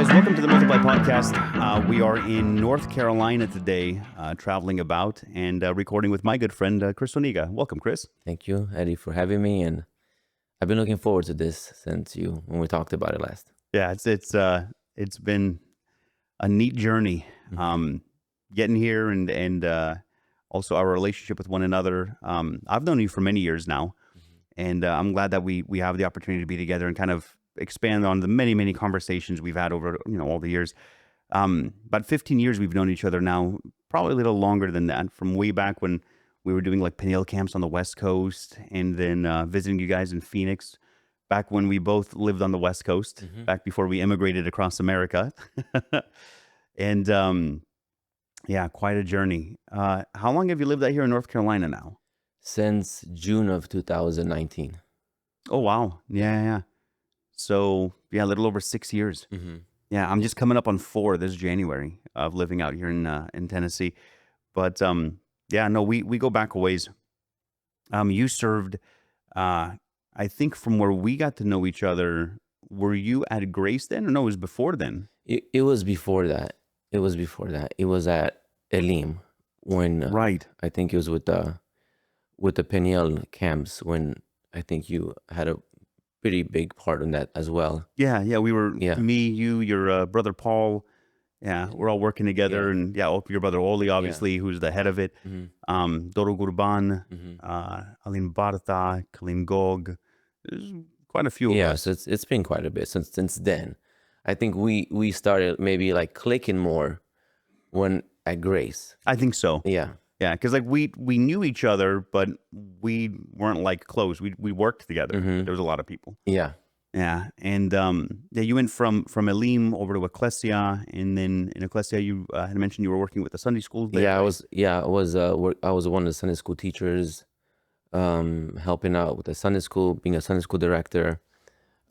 guys, welcome to the Multiply Podcast. We are in North Carolina today, traveling about and recording with my good friend, Chris Oniga. Welcome, Chris. Thank you, Eddie, for having me. And I've been looking forward to this since when we talked about it last. Yeah, it's been a neat journey, getting here and also our relationship with one another. I've known you for many years now, and I'm glad that we have the opportunity to be together and kind of expand on the many conversations we've had over all the years. About 15 years we've known each other now, probably a little longer than that, from way back when we were doing like Pineal camps on the West Coast, and then visiting you guys in Phoenix, back when we both lived on the West Coast, back before we immigrated across America. And yeah, quite a journey. How long have you lived out here in North Carolina now? Since June of 2019. Oh, wow. Yeah. So, yeah, a little over 6 years. Yeah, I'm just coming up on 4 this January of living out here in Tennessee. But yeah, no, we go back a ways. You served, I think from where we got to know each other, were you at Grace then? Or no, it was before then. It was before that. It was at Elim when Right. I think it was with the Pineal camps when I think you had a pretty big part in that as well. Yeah, we were, Yeah. me, you, your brother Paul. Yeah, we're all working together. Yeah. And yeah, your brother Oli, obviously, who's the head of it. Doro Gurban, Alim Barta, Kalim Gog. There's quite a few of Yeah, us. so it's been quite a bit since then. I think we started maybe like clicking more when at Grace. I think so. Yeah. Yeah, because like we knew each other, but we weren't like close. We worked together. There was a lot of people. Yeah. Yeah, and yeah, you went from Elim over to Ecclesia, and then in Ecclesia, you had mentioned you were working with the Sunday schools there. Yeah, right? I was one of the Sunday school teachers, helping out with the Sunday school, being a Sunday school director,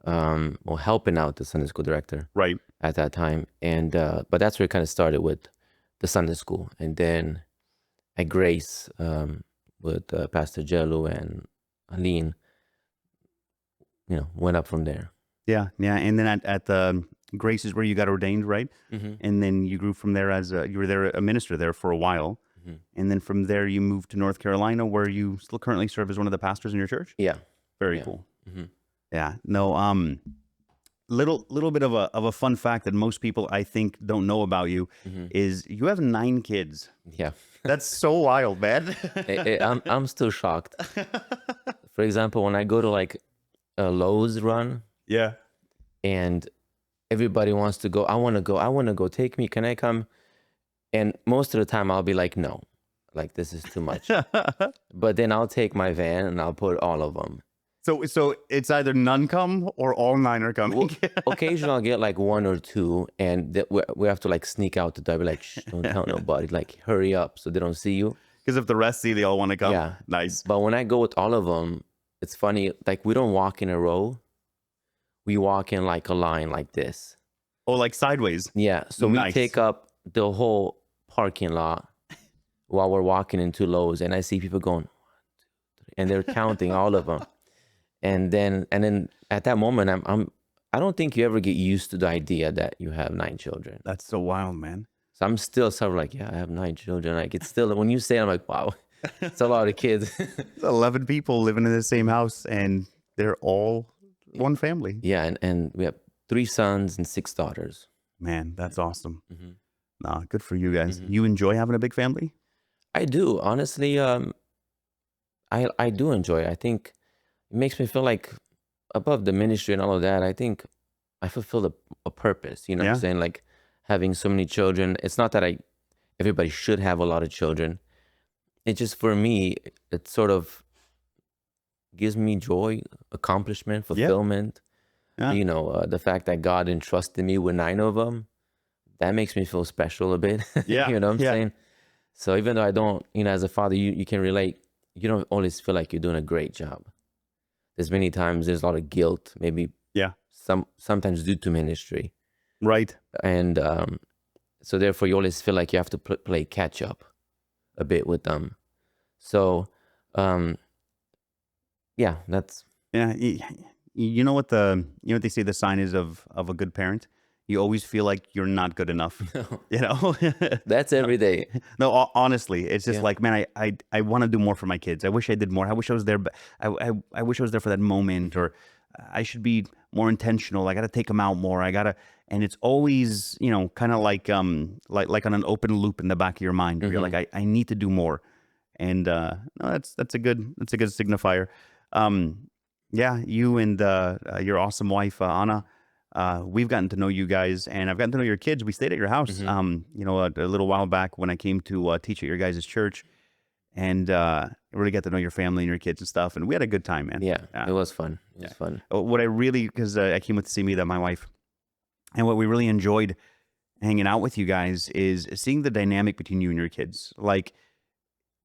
or helping out the Sunday school director Right. at that time. And but that's where it kind of started with the Sunday school, and then at Grace, with Pastor Jello and Aline, went up from there. Yeah, and then at the Grace is where you got ordained, right? And then you grew from there as you were there a minister there for a while, and then from there you moved to North Carolina, where you still currently serve as one of the pastors in your church. Yeah. Very cool. Yeah, no, little bit of a fun fact that most people I think don't know about you is you have 9 kids. Yeah. That's so wild, man. I'm still shocked. For example, when I go to like a Lowe's run, Yeah. and everybody wants to go, I want to go, take me, can I come? And most of the time I'll be like, no, like this is too much. But then I'll take my van and I'll put all of them. So it's either none come or all 9 are coming. Occasionally I'll get like 1 or 2, and we have to like sneak out the door, be like, shh, don't tell nobody, like hurry up so they don't see you. Because if the rest see, they all want to come. Yeah. Nice. But when I go with all of them, it's funny, like we don't walk in a row. We walk in like a line like this. Oh, like sideways. Yeah. So Nice. we take up the whole parking lot while we're walking into Lowe's, and I see people going 1, 2, 3, and they're counting all of them. And then at that moment, I don't think you ever get used to the idea that you have 9 children. That's so wild, man. So I'm still sort of like, yeah, I have 9 children. Like it's still, when you say it, I'm like, wow, it's a lot of kids. 11 people living in the same house, and they're all one family. Yeah, and we have 3 sons and 6 daughters. Man, that's awesome. Nah, good for you guys. You enjoy having a big family? I do, honestly. I do enjoy it. I think it makes me feel like above the ministry and all of that, I think I fulfill a purpose. You know what I'm saying? Like having so many children. It's not that everybody should have a lot of children. It's just for me, it sort of gives me joy, accomplishment, fulfillment. Yeah. The fact that God entrusted me with 9 of them, that makes me feel special a bit. Yeah. You know what I'm saying? So even though I don't, as a father, you can relate. You don't always feel like you're doing a great job. There's many times there's a lot of guilt, maybe sometimes due to ministry. Right. And so therefore you always feel like you have to play catch up a bit with them. So that's... Yeah. You know what they say the sign is of a good parent? you always feel like you're not good enough, you know? That's every day. No, honestly, it's just Yeah. like, man, I want to do more for my kids. I wish I did more. I wish I was there. But I wish I was there for that moment, or I should be more intentional. I got to take them out more. And it's always, kind of like on an open loop in the back of your mind. Where you're like, I need to do more. And no, that's a good signifier. Yeah, you and your awesome wife, Anna. We've gotten to know you guys, and I've gotten to know your kids. We stayed at your house, a little while back when I came to teach at your guys' church, and really got to know your family and your kids and stuff. And we had a good time, man. Yeah, it was fun. It was fun. What I really, because I came with Simida, my wife, and what we really enjoyed hanging out with you guys is seeing the dynamic between you and your kids. Like,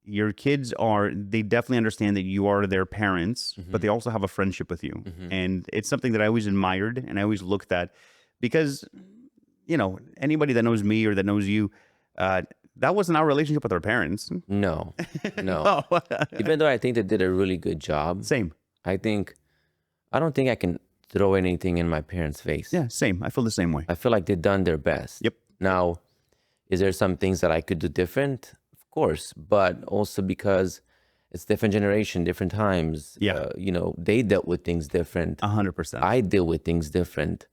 your kids they definitely understand that you are their parents, but they also have a friendship with you. And it's something that I always admired and I always looked at, because, anybody that knows me or that knows you, that wasn't our relationship with our parents. No. Even though I think they did a really good job. Same. I don't think I can throw anything in my parents' face. Yeah, same. I feel the same way. I feel like they've done their best. Yep. Now, is there some things that I could do different? Course, but also because it's different generation, different times. Yeah. They dealt with things different. 100%. I deal with things different.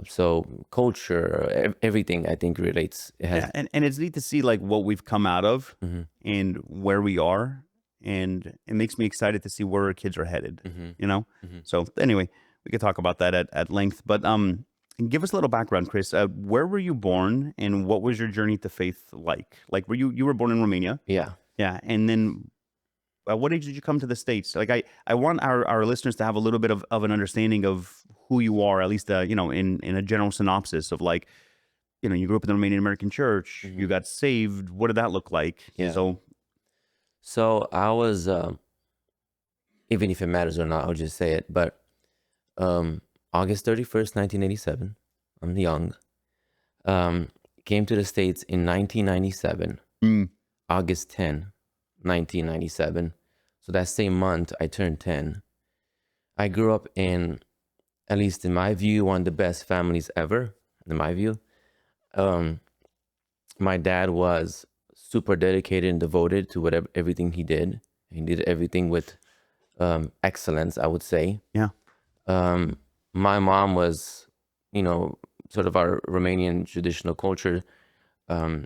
So culture, everything I think relates. And it's neat to see like what we've come out of and where we are, and it makes me excited to see where our kids are headed. So anyway, we could talk about that at length, but give us a little background, Cris. Where were you born, and what was your journey to faith like? Like, you were born in Romania? Yeah. Yeah. And then at what age did you come to the States? Like, I want our listeners to have a little bit of an understanding of who you are, at least, in a general synopsis of like, you grew up in the Romanian American church, you got saved. What did that look like? Yeah. So I was, even if it matters or not, I'll just say it, but August 31st, 1987. I'm young. Came to the States in 1997. August 10, 1997. So that same month, I turned 10. I grew up in, at least in my view, one of the best families ever, in my view. My dad was super dedicated and devoted to everything he did. He did everything with excellence, I would say. Yeah. My mom was, sort of our Romanian traditional culture. The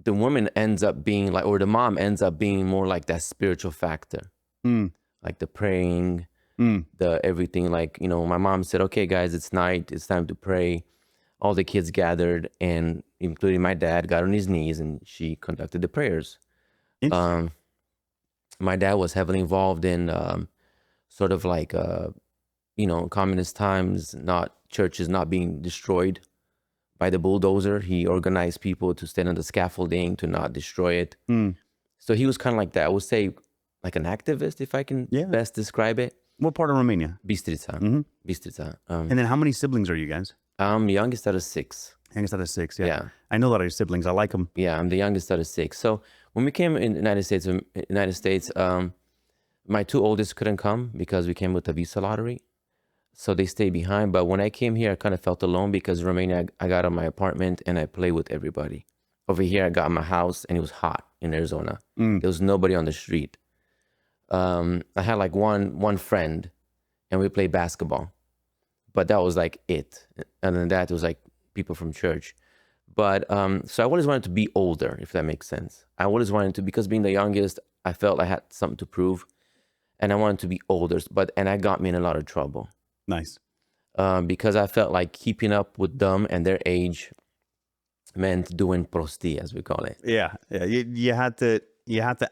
woman ends up being like, or the mom ends up being more like that spiritual factor, like the praying, the everything. Like, my mom said, "Okay, guys, it's night. It's time to pray." All the kids gathered, and including my dad, got on his knees, and she conducted the prayers. My dad was heavily involved in sort of like communist times, churches not being destroyed by the bulldozer. He organized people to stand on the scaffolding to not destroy it. So he was kind of like that. I would say like an activist, if I can best describe it. What part of Romania? Bistrița. Bistrița. And then how many siblings are you guys? I'm youngest out of 6. Youngest out of 6, yeah. I know a lot of your siblings. I like them. Yeah, I'm the youngest out of 6. So when we came in the United States, my 2 oldest couldn't come because we came with the visa lottery. So they stayed behind. But when I came here, I kind of felt alone because in Romania, I got on my apartment and I played with everybody. Over here, I got my house and it was hot in Arizona. There was nobody on the street. I had like one friend and we played basketball. But that was like it. And then that was like people from church. But so I always wanted to be older, if that makes sense. I always wanted to, because being the youngest, I felt I had something to prove. And I wanted to be older, and that got me in a lot of trouble. Nice. Because I felt like keeping up with them and their age meant doing prostii, as we call it. Yeah. You had to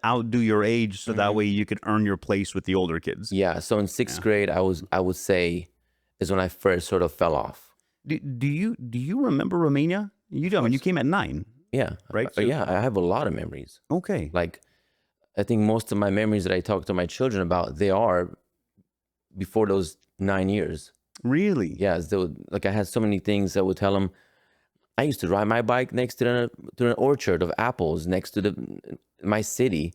outdo your age so that way you could earn your place with the older kids. Yeah. So in 6th grade, I would say is when I first sort of fell off. Do you remember Romania? You do. I mean, you came at 9. Yeah. Right. So, yeah, I have a lot of memories. Okay. Like, I think most of my memories that I talk to my children about, they are before those 9 years. Really? Yeah. So, like, I had so many things I would tell them. I used to ride my bike next to an orchard of apples next to my city.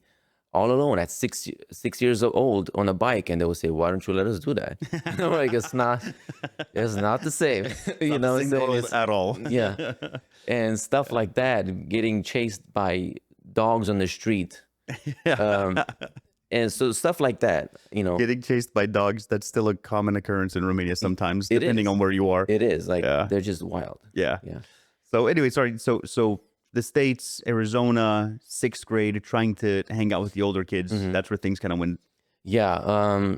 all alone at 6 years old on a bike, and they would say, "Why don't you let us do that?" I'm like, it's not the same. You know what I'm saying? It's at all. Yeah, and stuff like that. Getting chased by dogs on the street, and so stuff like that. You know, Getting chased by dogs, that's still a common occurrence in Romania sometimes, depending on where you are. It is like they're just wild. Yeah. Yeah. So anyway, sorry. So the States, Arizona, 6th grade, trying to hang out with the older kids. That's where things kind of went. Yeah.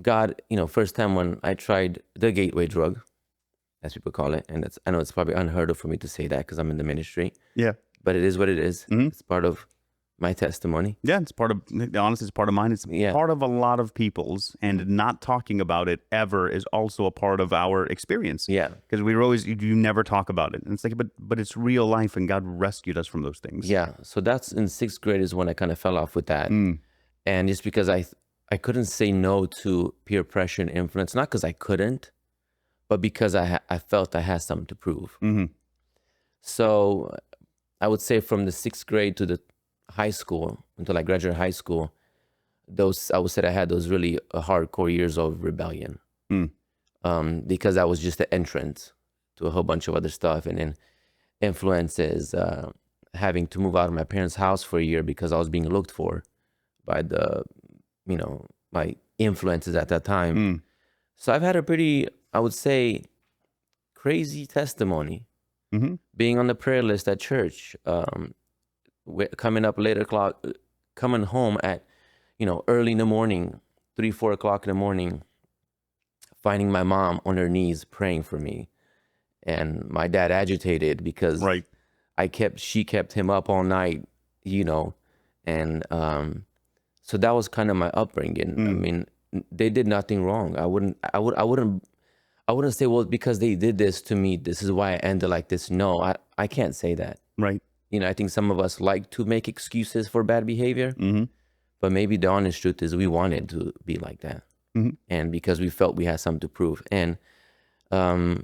God, first time when I tried the gateway drug, as people call it, and I know it's probably unheard of for me to say that because I'm in the ministry. Yeah. But it is what it is. It's part of my testimony. Yeah, it's part of, honestly, it's part of mine. It's part of a lot of people's, and not talking about it ever is also a part of our experience. Yeah. Because we were always, you never talk about it. And it's like, but it's real life, and God rescued us from those things. Yeah. So that's in 6th grade is when I kind of fell off with that. And just because I couldn't say no to peer pressure and influence, not because I couldn't, but because I felt I had something to prove. So I would say from the 6th grade to the high school, until I graduated high school, I would say I had those really hardcore years of rebellion. Because I was just the entrance to a whole bunch of other stuff, and then influences, having to move out of my parents' house for a year because I was being looked for by my influences at that time. So I've had a pretty, I would say, crazy testimony. Being on the prayer list at church, coming home at, early in the morning, 3-4 o'clock in the morning, finding my mom on her knees praying for me, and my dad agitated because she kept him up all night, and so that was kind of my upbringing. I mean, they did nothing wrong. I wouldn't say, well, because they did this to me, this is why I ended like this. No, I can't say that. Right. I think some of us like to make excuses for bad behavior, but maybe the honest truth is we wanted to be like that. And because we felt we had something to prove. And I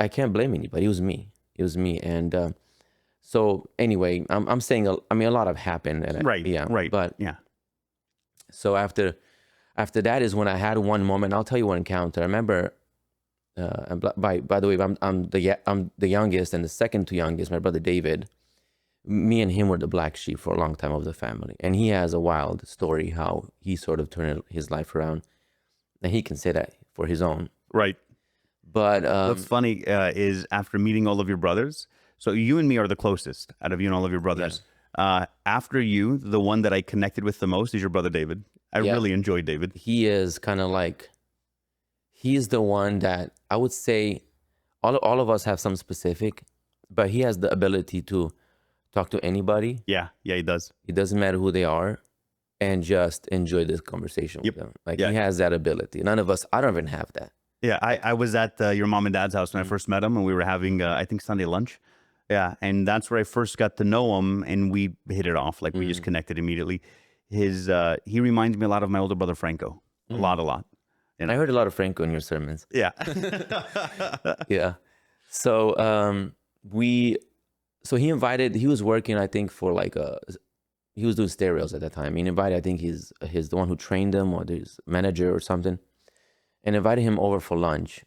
can't blame anybody. It was me. And so anyway, I'm saying, a lot have happened. And But so after that is when I had one moment. I'll tell you one encounter. I remember, by the way, I'm the youngest, and the second to youngest, my brother David. Me and him were the black sheep for a long time of the family, and he has a wild story how he sort of turned his life around, and he can say that for his own. Right. But what's funny is after meeting all of your brothers, so you and me are the closest out of you and all of your brothers. Yeah. After you, the one that I connected with the most is your brother David. I really enjoy David. He is kind of like, he's the one that I would say all of us have some specific, but he has the ability to talk to anybody. Yeah, he does. It doesn't matter who they are, and just enjoy this conversation with them. Like, he has that ability. None of us, I don't even have that. Yeah, I was at your mom and dad's house when I first met him, and we were having, I think, Sunday lunch. Yeah, and that's where I first got to know him, and we hit it off. Like, we just connected immediately. He reminds me a lot of my older brother Franco. A lot. And I heard a lot of Franco in your sermons. Yeah. Yeah. So he was working, I think, for he was doing stereos at that time. He invited, I think he's the one who trained him, or his manager or something, and invited him over for lunch.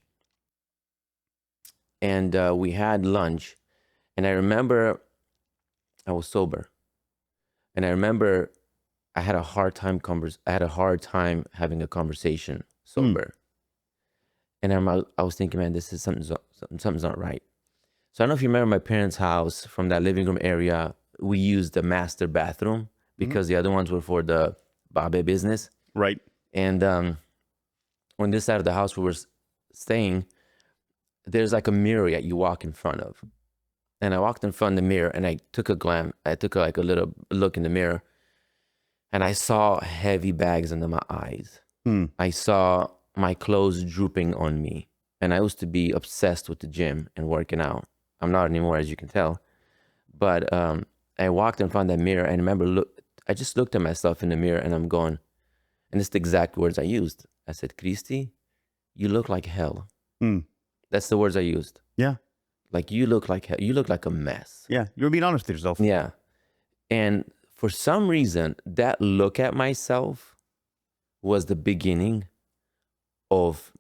And we had lunch, and I remember I was sober, and I remember I had a hard time having a conversation sober. And I was thinking, man, this is something's not right. So I don't know if you remember my parents' house. From that living room area, we used the master bathroom because the other ones were for the babe business. Right. And on this side of the house we were staying, there's like a mirror that you walk in front of. And I walked in front of the mirror, and I took a little look in the mirror, and I saw heavy bags under my eyes. I saw my clothes drooping on me. And I used to be obsessed with the gym and working out. I'm not anymore, as you can tell. But I walked in front of that mirror, and I just looked at myself in the mirror, and I'm going, and it's the exact words I used. I said, Cristi, you look like hell. That's the words I used. Yeah. Like, you look like hell. You look like a mess. Yeah. You were being honest with yourself. Yeah. And for some reason, that look at myself was the beginning of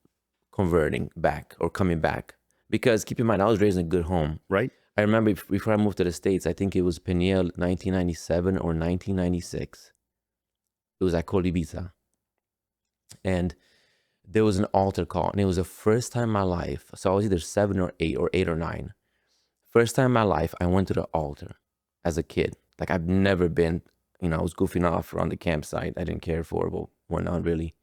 converting back or coming back. Because keep in mind, I was raised in a good home. Right. I remember before I moved to the States, I think it was Peniel 1997 or 1996. It was at Ibiza. And there was an altar call. And it was the first time in my life. So I was either 7 or 8 or 8 or 9. First time in my life, I went to the altar as a kid. Like I've never been, I was goofing off around the campsite. I didn't care for, but we're not really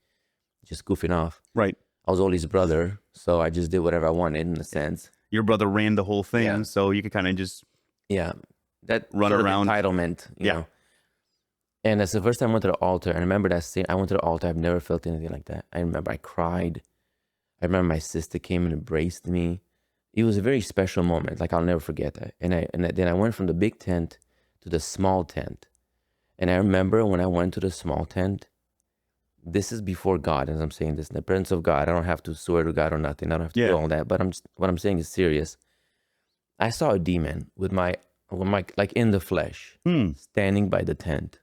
just goofing off. Right. I was Ollie's brother, so I just did whatever I wanted in a sense. Your brother ran the whole thing, so you could kind of just that run sort of around. Entitlement, you know. And that's the first time I went to the altar. And I remember that scene. I went to the altar. I've never felt anything like that. I remember I cried. I remember my sister came and embraced me. It was a very special moment. Like I'll never forget that. And then I went from the big tent to the small tent. And I remember when I went to the small tent, this is before God, as I'm saying this, in the presence of God. I don't have to swear to God or nothing. I don't have to do all that. But what I'm saying is serious. I saw a demon with my like in the flesh, standing by the tent.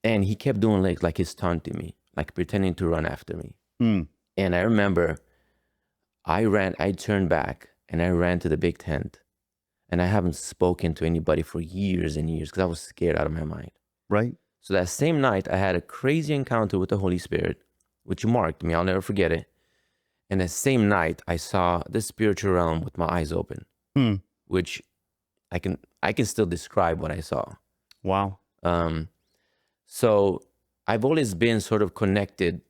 And he kept doing like he's taunting me, like pretending to run after me. And I remember I turned back and I ran to the big tent. And I haven't spoken to anybody for years and years because I was scared out of my mind. Right. So that same night, I had a crazy encounter with the Holy Spirit, which marked me. I'll never forget it. And the same night, I saw the spiritual realm with my eyes open, which I can still describe what I saw. Wow. So I've always been sort of connected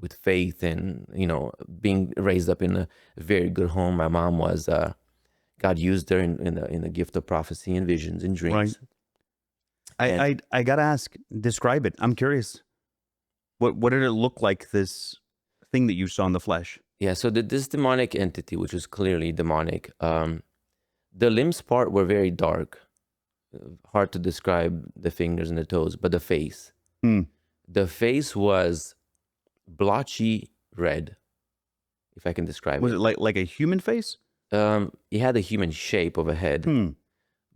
with faith and, being raised up in a very good home. My mom was, God used her in the gift of prophecy and visions and dreams. Right. I gotta ask, describe it. I'm curious. What did it look like, this thing that you saw in the flesh? Yeah, so this demonic entity, which was clearly demonic, the limbs part were very dark. Hard to describe the fingers and the toes, but the face. The face was blotchy red, if I can describe it. Was it like a human face? It had the human shape of a head,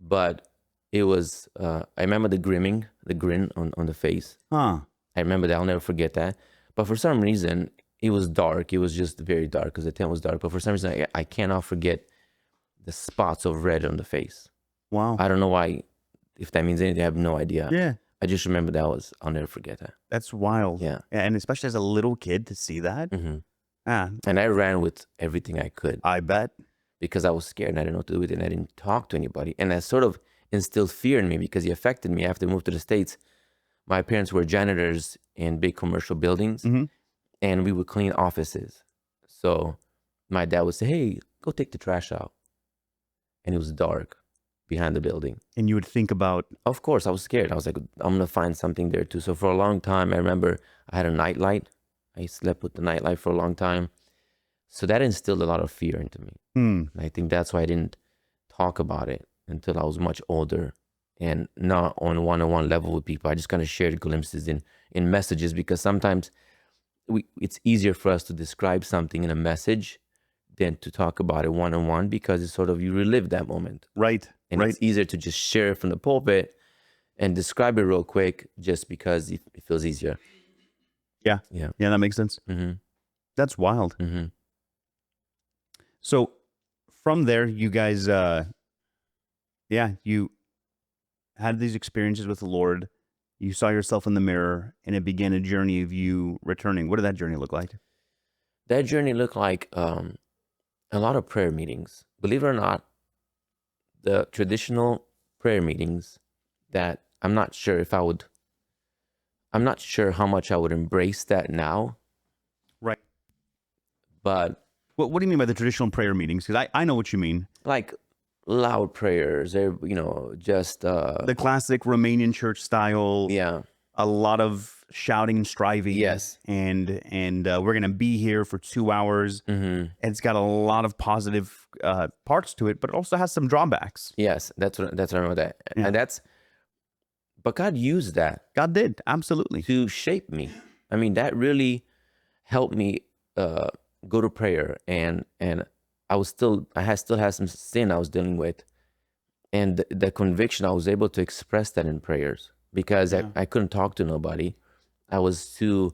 but it was, I remember the grin on the face. I remember that. I'll never forget that. But for some reason, it was dark. It was just very dark because the tent was dark. But for some reason, I cannot forget the spots of red on the face. Wow. I don't know why, if that means anything. I have no idea. Yeah. I just remember I'll never forget that. That's wild. Yeah. And especially as a little kid to see that. And I ran with everything I could. I bet. Because I was scared and I didn't know what to do with it and I didn't talk to anybody. And that sort of instilled fear in me because it affected me after I moved to the States. My parents were janitors in big commercial buildings and we would clean offices. So my dad would say, hey, go take the trash out. And it was dark behind the building. And you would think about... Of course, I was scared. I was like, I'm going to find something there too. So for a long time, I remember I had a nightlight. I slept with the nightlight for a long time. So that instilled a lot of fear into me. And I think that's why I didn't talk about it until I was much older and not on a one-on-one level with people. I just kind of shared glimpses in messages because sometimes it's easier for us to describe something in a message than to talk about it one-on-one because it's sort of, you relive that moment. Right. And it's easier to just share it from the pulpit and describe it real quick just because it feels easier. Yeah. That makes sense. That's wild. So from there, you guys, you had these experiences with the Lord. You saw yourself in the mirror, and it began a journey of you returning. What did that journey look like? That journey looked like a lot of prayer meetings. Believe it or not, the traditional prayer meetings that I'm not sure how much I would embrace that now. Right. But... What do you mean by the traditional prayer meetings? Because I know what you mean. Like loud prayers, just... the classic Romanian church style. Yeah. A lot of shouting and striving. Yes. And we're going to be here for 2 hours. It's got a lot of positive parts to it, but it also has some drawbacks. Yes, that's what I remember that. Yeah. And but God used that. God did, absolutely. To shape me. I mean, that really helped me go to prayer, and I still had some sin I was dealing with, And the conviction, I was able to express that in prayers because Yeah. I couldn't talk to nobody. I was too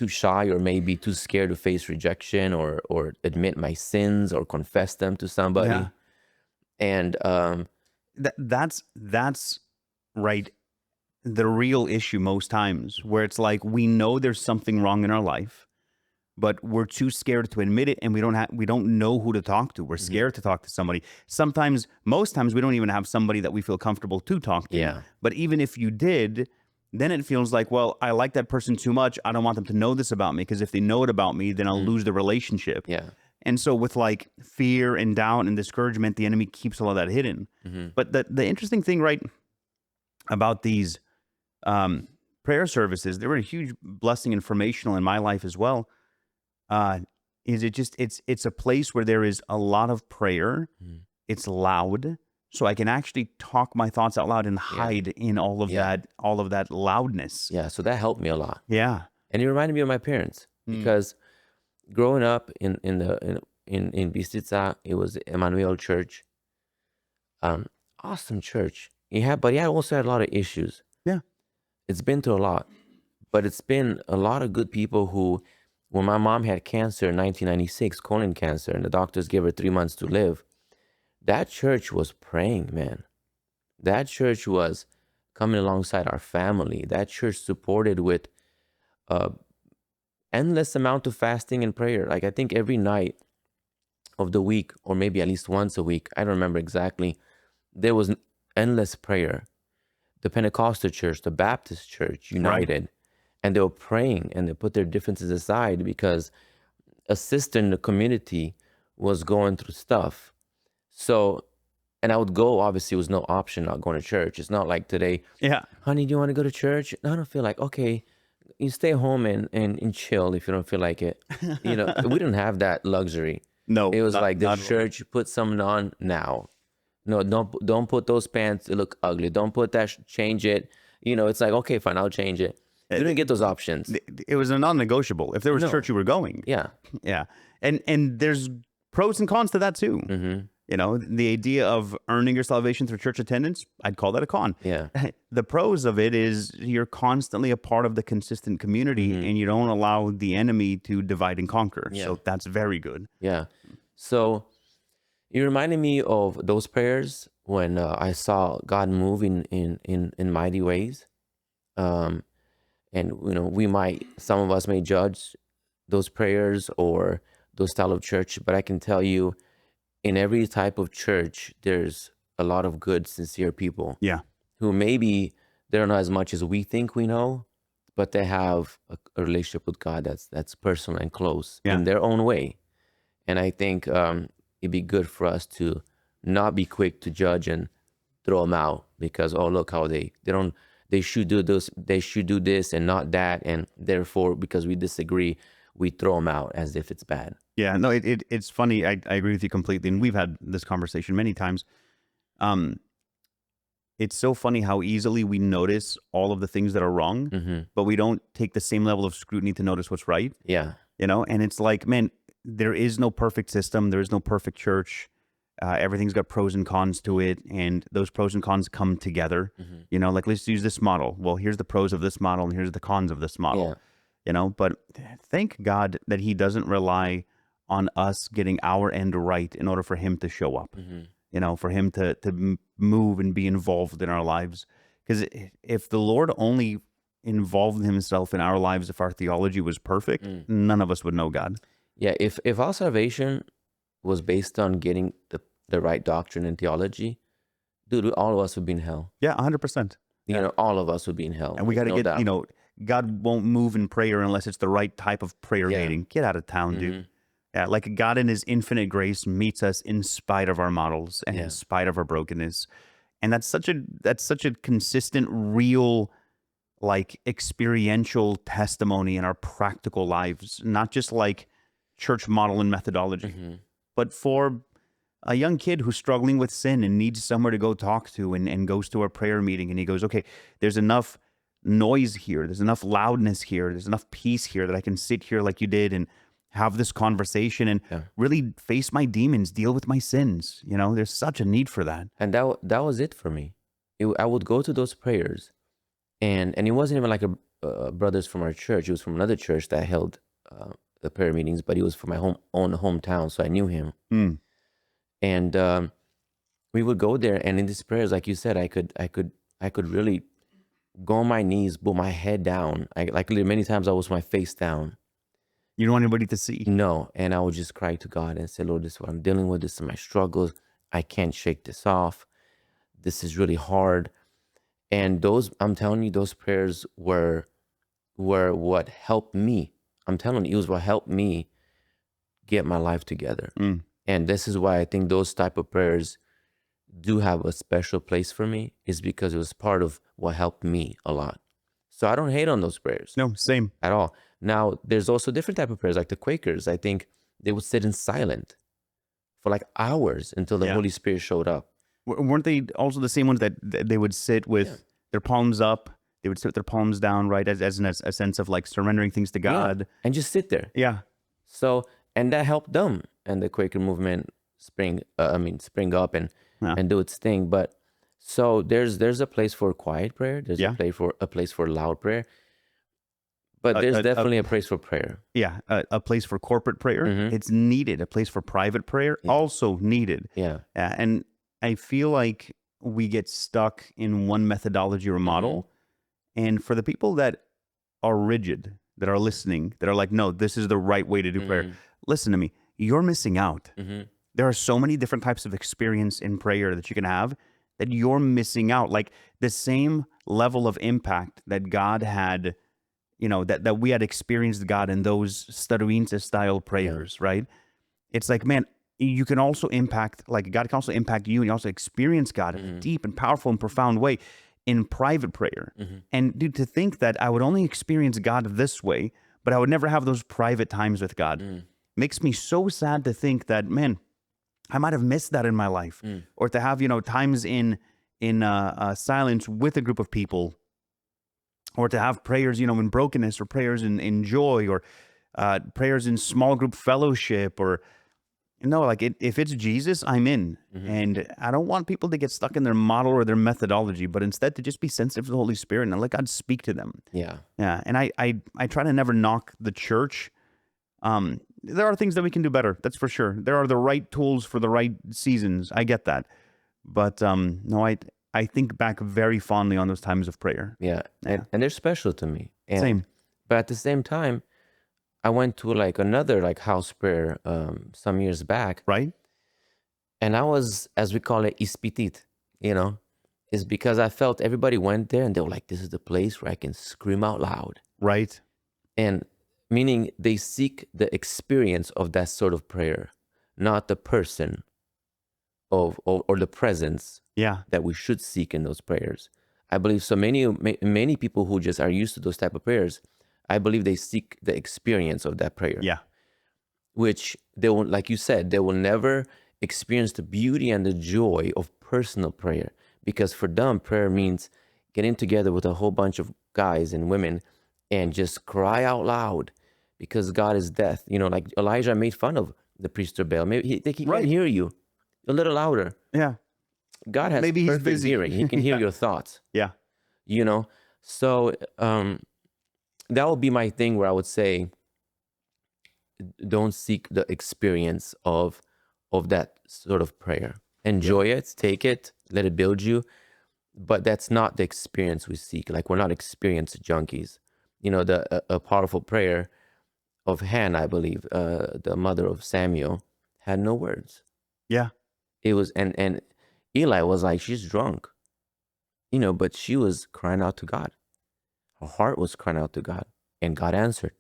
shy, or maybe too scared to face rejection, or admit my sins or confess them to somebody. Yeah. And That's right. The real issue most times, where it's like we know there's something wrong in our life, but we're too scared to admit it, and we don't know who to talk to. We're scared to talk to somebody. Most times we don't even have somebody that we feel comfortable to talk to. Yeah. But even if you did, then it feels like, well, I like that person too much. I don't want them to know this about me, because if they know it about me, then I'll lose the relationship. Yeah. And so with like fear and doubt and discouragement, the enemy keeps all of that hidden. But the interesting thing, right, about these prayer services, they were a huge blessing, informational in my life as well. Is it just it's a place where there is a lot of prayer. It's loud, so I can actually talk my thoughts out loud and hide in all of that loudness. Yeah. So that helped me a lot. Yeah. And it reminded me of my parents, because growing up in Bistrița, it was Emmanuel Church. Awesome church. But he also had a lot of issues. Yeah. It's been through a lot, but it's been a lot of good people who, when my mom had cancer in 1996, colon cancer, and the doctors gave her 3 months to live, that church was praying, man. That church was coming alongside our family. That church supported with endless amount of fasting and prayer. Like, I think every night of the week, or maybe at least once a week, I don't remember exactly, there was endless prayer. The Pentecostal church, the Baptist church, united. And they were praying, and they put their differences aside, because a sister in the community was going through stuff. So, and I would go, obviously it was no option not going to church. It's not like today, Yeah. honey, do you want to go to church? No, I don't feel like, okay, you stay home and chill if you don't feel like it. We didn't have that luxury. No. It was like the not- church, put something on now. No, don't put those pants, they look ugly. Don't put that, change it. It's like, okay, fine, I'll change it. You didn't get those options. It was a non-negotiable. If there was No. church, you were going. Yeah. Yeah. And there's pros and cons to that too. The idea of earning your salvation through church attendance, I'd call that a con. Yeah. The pros of it is you're constantly a part of the consistent community, and you don't allow the enemy to divide and conquer. Yeah. So that's very good. Yeah. So it reminded me of those prayers when I saw God move in mighty ways. And some of us may judge those prayers or those style of church, but I can tell you, in every type of church, there's a lot of good, sincere people. Yeah. Who maybe they don't know as much as we think we know, but they have a relationship with God that's personal and close in their own way. And I think it'd be good for us to not be quick to judge and throw them out, because, oh, look how they should do this and not that, and therefore, because we disagree, we throw them out as if it's bad. Yeah, no, it's funny. I agree with you completely, and we've had this conversation many times. It's so funny how easily we notice all of the things that are wrong, but we don't take the same level of scrutiny to notice what's right. Yeah. And it's like, man, there is no perfect system. There is no perfect church. Everything's got pros and cons to it, and those pros and cons come together. Like, let's use this model. Well, here's the pros of this model, and here's the cons of this model. But thank God that he doesn't rely on us getting our end right in order for him to show up, for him to move and be involved in our lives. Because if the Lord only involved himself in our lives, if our theology was perfect, none of us would know God. Yeah, if our salvation was based on getting the right doctrine and theology, dude, all of us would be in hell. Yeah, 100%. All of us would be in hell. And we got to get, God won't move in prayer unless it's the right type of prayer meeting. Get out of town, dude. Yeah, like God in his infinite grace meets us in spite of our models and in spite of our brokenness. And that's such a consistent, real, like, experiential testimony in our practical lives, not just like church model and methodology, but for a young kid who's struggling with sin and needs somewhere to go talk to, and goes to a prayer meeting, and he goes, okay, there's enough noise here, there's enough loudness here, there's enough peace here that I can sit here like you did and have this conversation and Yeah. really face my demons, deal with my sins. You know, there's such a need for that. And that was it for me. I would go to those prayers, and it wasn't even like a brothers from our church. It was from another church that held the prayer meetings, but he was from my own hometown, so I knew him. Mm. And we would go there, and in these prayers, like you said, I could really go on my knees, put my head down. Like many times I was my face down. You don't want anybody to see. No, and I would just cry to God and say, Lord, this is what I'm dealing with. This is my struggles. I can't shake this off. This is really hard. And I'm telling you, those prayers were what helped me. I'm telling you, it was what helped me get my life together. Mm. And this is why I think those type of prayers do have a special place for me, is because it was part of what helped me a lot. So I don't hate on those prayers. No, same. At all. Now, there's also different type of prayers, like the Quakers. I think they would sit in silent for like hours until the Holy Spirit showed up. Weren't they also the same ones that they would sit with their palms up? They would sit with their palms down, right? As in a sense of like surrendering things to God. And just sit there. Yeah. So, and that helped them and the Quaker movement spring up and do its thing. But so there's a place for quiet prayer. There's a place for loud prayer. But there's definitely a place for prayer. Yeah, a place for corporate prayer. Mm-hmm. It's needed. A place for private prayer, also needed. Yeah. And I feel like we get stuck in one methodology or model. Mm-hmm. And for the people that are rigid, that are listening, that are like, no, this is the right way to do prayer. Listen to me. You're missing out. Mm-hmm. There are so many different types of experience in prayer that you can have that you're missing out. Like the same level of impact that God had, you know, that we had experienced God in those Staruinse style prayers, right? It's like, man, you can also impact, like God can also impact you, and you also experience God in a deep and powerful and profound way in private prayer. And dude, to think that I would only experience God this way, but I would never have those private times with God, makes me so sad to think that, man, I might have missed that in my life. Or to have, you know, times in silence with a group of people, or to have prayers, you know, in brokenness, or prayers in joy, or prayers in small group fellowship, or, you know, like if it's Jesus, I'm in. And I don't want people to get stuck in their model or their methodology, but instead to just be sensitive to the Holy Spirit and let God speak to them. Yeah. And I try to never knock the church. There are things that we can do better. That's for sure. There are the right tools for the right seasons. I get that. But no, I think back very fondly on those times of prayer. Yeah. And they're special to me. And, Same. But at the same time, I went to like another like house prayer some years back. Right. And I was, as we call it, ispitit, you know, is because I felt everybody went there and they were like, this is the place where I can scream out loud. Right. And meaning they seek the experience of that sort of prayer, not the person or the presence that we should seek in those prayers. I believe so many people who just are used to those type of prayers, I believe they seek the experience of that prayer. Yeah. Which they will, like you said, they will never experience the beauty and the joy of personal prayer. Because for them, prayer means getting together with a whole bunch of guys and women and just cry out loud because God is death. You know, like Elijah made fun of the priest of Baal. Maybe he can hear you a little louder. Yeah. God has Maybe perfect he's busy. hearing. He can hear your thoughts. Yeah. You know, so that would be my thing where I would say, don't seek the experience of that sort of prayer. Enjoy it, take it, let it build you. But that's not the experience we seek. Like, we're not experience junkies. You know, a powerful prayer of Hannah, I believe, the mother of Samuel, had no words. Yeah. It was, and Eli was like, she's drunk. You know, but she was crying out to God. Her heart was crying out to God, and God answered.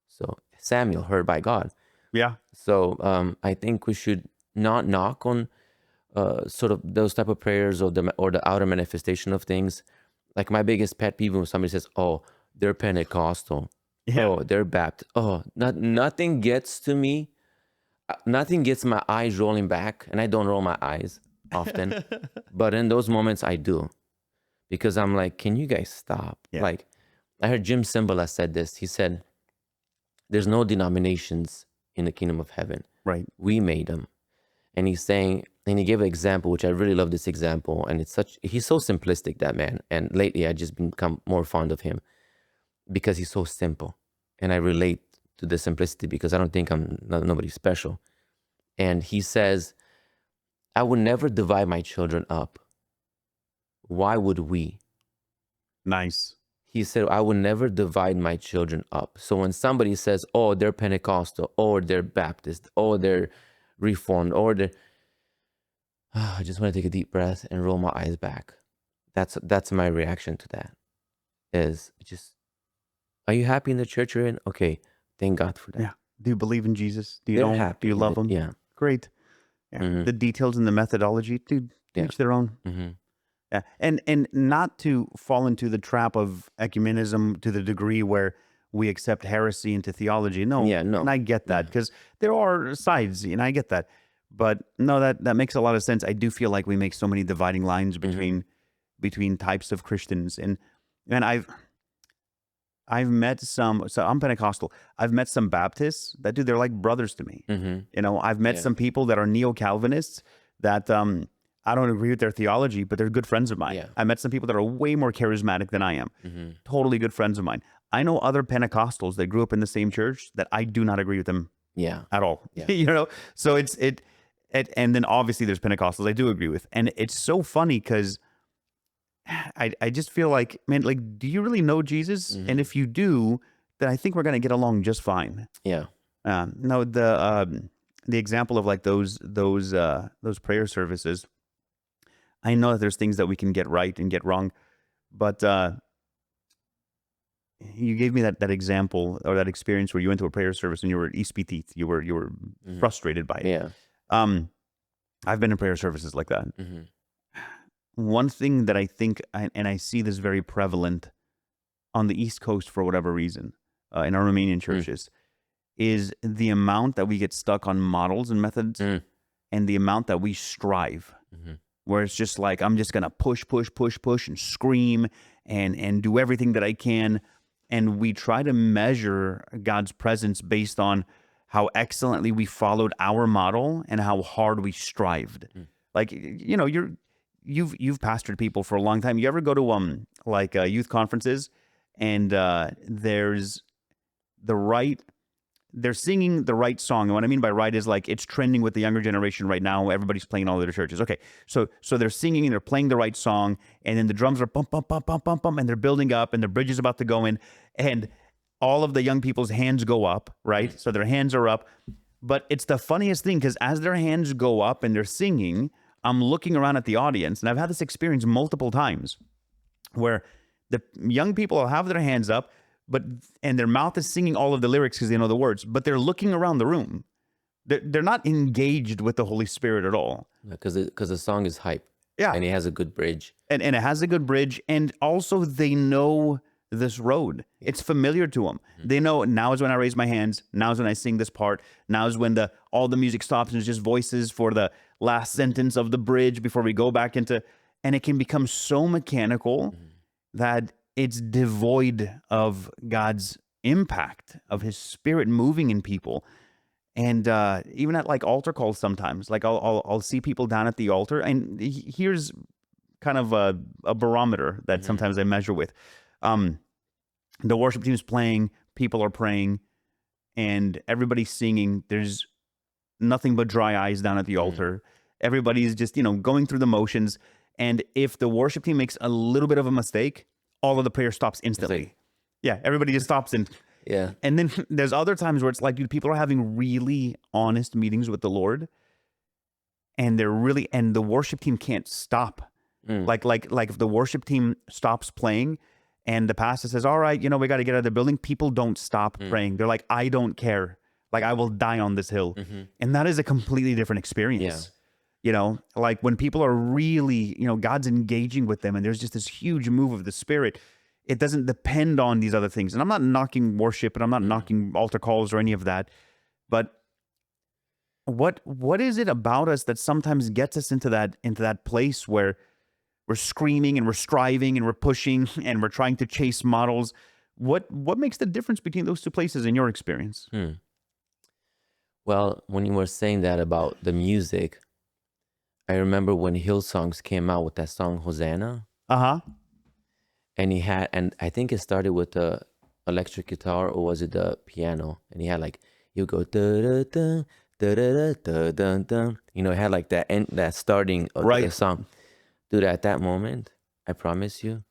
So Samuel heard by God. Yeah. So I think we should not knock on sort of those type of prayers or the outer manifestation of things. Like, my biggest pet peeve when somebody says, "Oh, they're Pentecostal. Yeah. Oh, they're Baptist." Oh, nothing gets to me. Nothing gets my eyes rolling back, and I don't roll my eyes often. But in those moments, I do, because I'm like, can you guys stop? Yeah. Like, I heard Jim Cymbala said this. He said, there's no denominations in the kingdom of heaven. Right. We made them. And he's saying, and he gave an example, which I really love this example. And he's so simplistic, that man. And lately I just become more fond of him because he's so simple. And I relate to the simplicity because I don't think I'm nobody special. And he says, I would never divide my children up. Why would we? Nice. He said, I would never divide my children up. So when somebody says, oh, they're Pentecostal, or they're Baptist, or they're Reformed, or they're... I just want to take a deep breath and roll my eyes back. That's my reaction to that. Is just, are you happy in the church you're in? Okay, thank God for that. Yeah. Do you believe in Jesus? Do you They're know? happy Do you love in him? it, yeah. Great. Yeah. The details and the methodology, dude, each their own. Yeah. And not to fall into the trap of ecumenism to the degree where we accept heresy into theology. No. Yeah, no. And I get that because there are sides, and I get that. But no, that makes a lot of sense. I do feel like we make so many dividing lines between types of Christians. And I've met some, so I'm Pentecostal. I've met some Baptists that, dude, they're like brothers to me. You know, I've met some people that are neo-Calvinists that I don't agree with their theology, but they're good friends of mine. Yeah. I met some people that are way more charismatic than I am. Totally good friends of mine. I know other Pentecostals that grew up in the same church that I do not agree with them at all. Yeah. You know, so and then obviously there's Pentecostals I do agree with. And it's so funny because I just feel like, man, like, do you really know Jesus? And if you do, then I think we're going to get along just fine. Yeah. No, the example of like those prayer services, I know that there's things that we can get right and get wrong, but you gave me that example or that experience where you went to a prayer service and you were Ep28. You were frustrated by it. Yeah. I've been in prayer services like that. One thing that I think, and I see this very prevalent on the East Coast for whatever reason, in our Romanian churches, is the amount that we get stuck on models and methods and the amount that we strive. Where it's just like, I'm just going to push and scream and do everything that I can. And we try to measure God's presence based on how excellently we followed our model and how hard we strived. Like, you know, you've pastored people for a long time. You ever go to youth conferences and there's they're singing the right song. And what I mean by right is like it's trending with the younger generation right now. Everybody's playing all their churches. Okay, so they're singing and they're playing the right song, and then the drums are bump, bump, bump, bump, bump, bump, and they're building up, and the bridge is about to go in, and all of the young people's hands go up, right? So their hands are up. But it's the funniest thing because as their hands go up and they're singing, I'm looking around at the audience, and I've had this experience multiple times where the young people will have their hands up, and their mouth is singing all of the lyrics because they know the words, but they're looking around the room. They're not engaged with the Holy Spirit at all. Because the song is hype. Yeah. And it has a good bridge. And it has a good bridge. And also they know this road. It's familiar to them. They know now is when I raise my hands. Now is when I sing this part. Now is when all the music stops and it's just voices for the last sentence of the bridge before we go back into, and it can become so mechanical that it's devoid of God's impact, of his Spirit moving in people. And even at like altar calls sometimes, like I'll see people down at the altar, and here's kind of a barometer that sometimes I measure with. The worship team is playing, people are praying, and everybody's singing. There's nothing but dry eyes down at the altar. Everybody's just, going through the motions. And if the worship team makes a little bit of a mistake, all of the prayer stops instantly. Yeah, everybody just stops and And then there's other times where it's like, dude, people are having really honest meetings with the Lord, and the worship team can't stop. Like if the worship team stops playing and the pastor says, all right, we got to get out of the building, people don't stop praying. They're like, I don't care. Like, I will die on this hill. And that is a completely different experience. Like when people are really, God's engaging with them and there's just this huge move of the Spirit, it doesn't depend on these other things. And I'm not knocking worship and I'm not knocking altar calls or any of that. But what is it about us that sometimes gets us into that place where we're screaming and we're striving and we're pushing and we're trying to chase models What makes the difference between those two places in your experience? Well, when you were saying that about the music, I remember when Hillsongs came out with that song Hosanna, and I think it started with the electric guitar, or was it the piano? And he had like, you go da da da da da da da da. You know, it had like that starting of the song. Dude, at that moment, I promise you,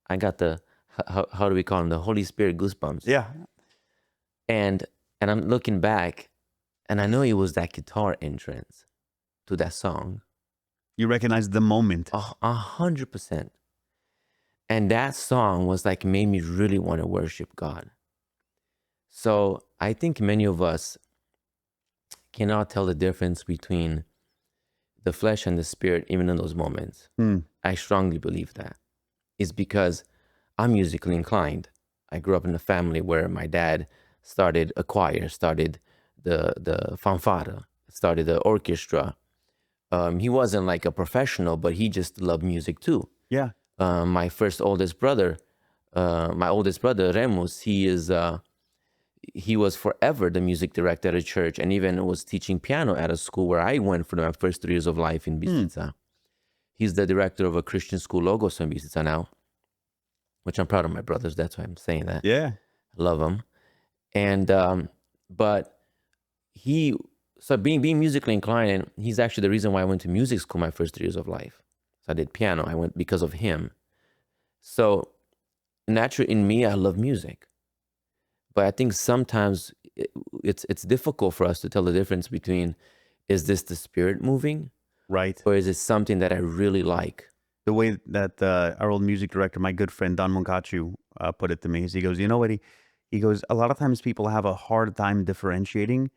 I got the how do we call them? The Holy Spirit goosebumps. Yeah. And I'm looking back, and I know it was that guitar entrance to that song. You recognize the moment. 100%. And that song was like, made me really want to worship God. So I think many of us cannot tell the difference between the flesh and the spirit, even in those moments. I strongly believe that. It's because I'm musically inclined. I grew up in a family where my dad started a choir, started the fanfare, started the orchestra. He wasn't like a professional, but he just loved music too. Yeah. My oldest brother, Remus, he was forever the music director at a church, and even was teaching piano at a school where I went for my first 3 years of life in Bistrița. He's the director of a Christian school, Logos, in Bistrița now, which I'm proud of my brothers. That's why I'm saying that. Yeah. I love them. And, but being musically inclined, and he's actually the reason why I went to music school my first 3 years of life. So I did piano. I went because of him. So naturally in me, I love music. But I think sometimes it's difficult for us to tell the difference between, is this the spirit moving? Right. Or is it something that I really like? The way that our old music director, my good friend Don Moncacu, put it to me is, he goes, you know what? He goes, a lot of times people have a hard time differentiating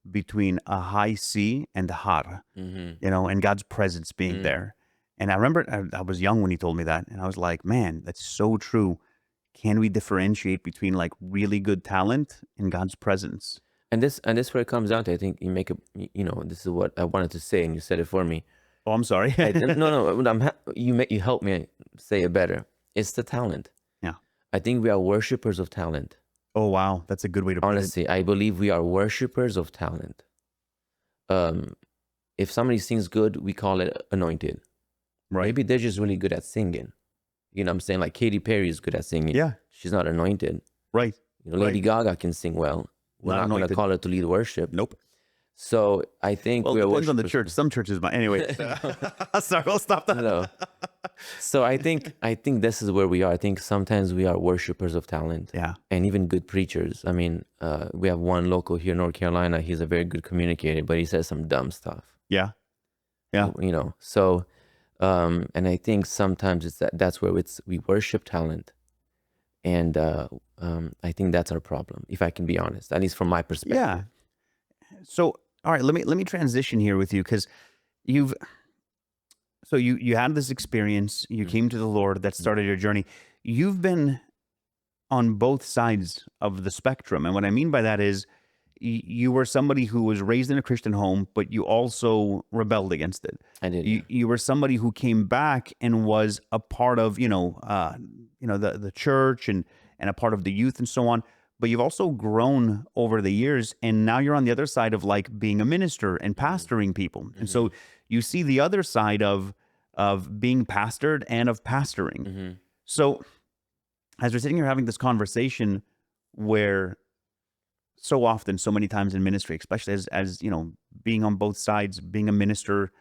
between a high C and a har, you know, and God's presence being there. And I remember I was young when he told me that, and I was like, man, that's so true. Can we differentiate between like really good talent and God's presence? And this where it comes down to, I think you make a, you know, this is what I wanted to say, and you said it for me. Oh, I'm sorry. No, you help me say it better. It's the talent. Yeah. I think we are worshipers of talent. Oh, wow. That's a good way to put it. Honestly, I believe we are worshipers of talent. If somebody sings good, we call it anointed. Right. Maybe they're just really good at singing. You know what I'm saying? Like Katy Perry is good at singing. Yeah. She's not anointed. Right. You know, Lady Gaga can sing well. We're not going to call her to lead worship. Nope. So I think it depends on the church. Some churches might. Anyway, sorry, we'll stop that. No. So I think this is where we are. I think sometimes we are worshipers of talent. Yeah. And even good preachers. I mean, we have one local here in North Carolina. He's a very good communicator, but he says some dumb stuff. Yeah. Yeah. You know, so, and I think sometimes that's where we worship talent. And I think that's our problem, if I can be honest, at least from my perspective. Yeah. So, all right, let me transition here with you, because you had this experience, you came to the Lord, that started your journey. You've been on both sides of the spectrum. And what I mean by that is you were somebody who was raised in a Christian home, but you also rebelled against it. I did. You were somebody who came back and was a part of, the church and a part of the youth and so on. But you've also grown over the years, and now you're on the other side of like being a minister and pastoring people. And so you see the other side of being pastored and of pastoring. So as we're sitting here having this conversation, where so often, so many times in ministry, especially as you know, being on both sides, being a minister,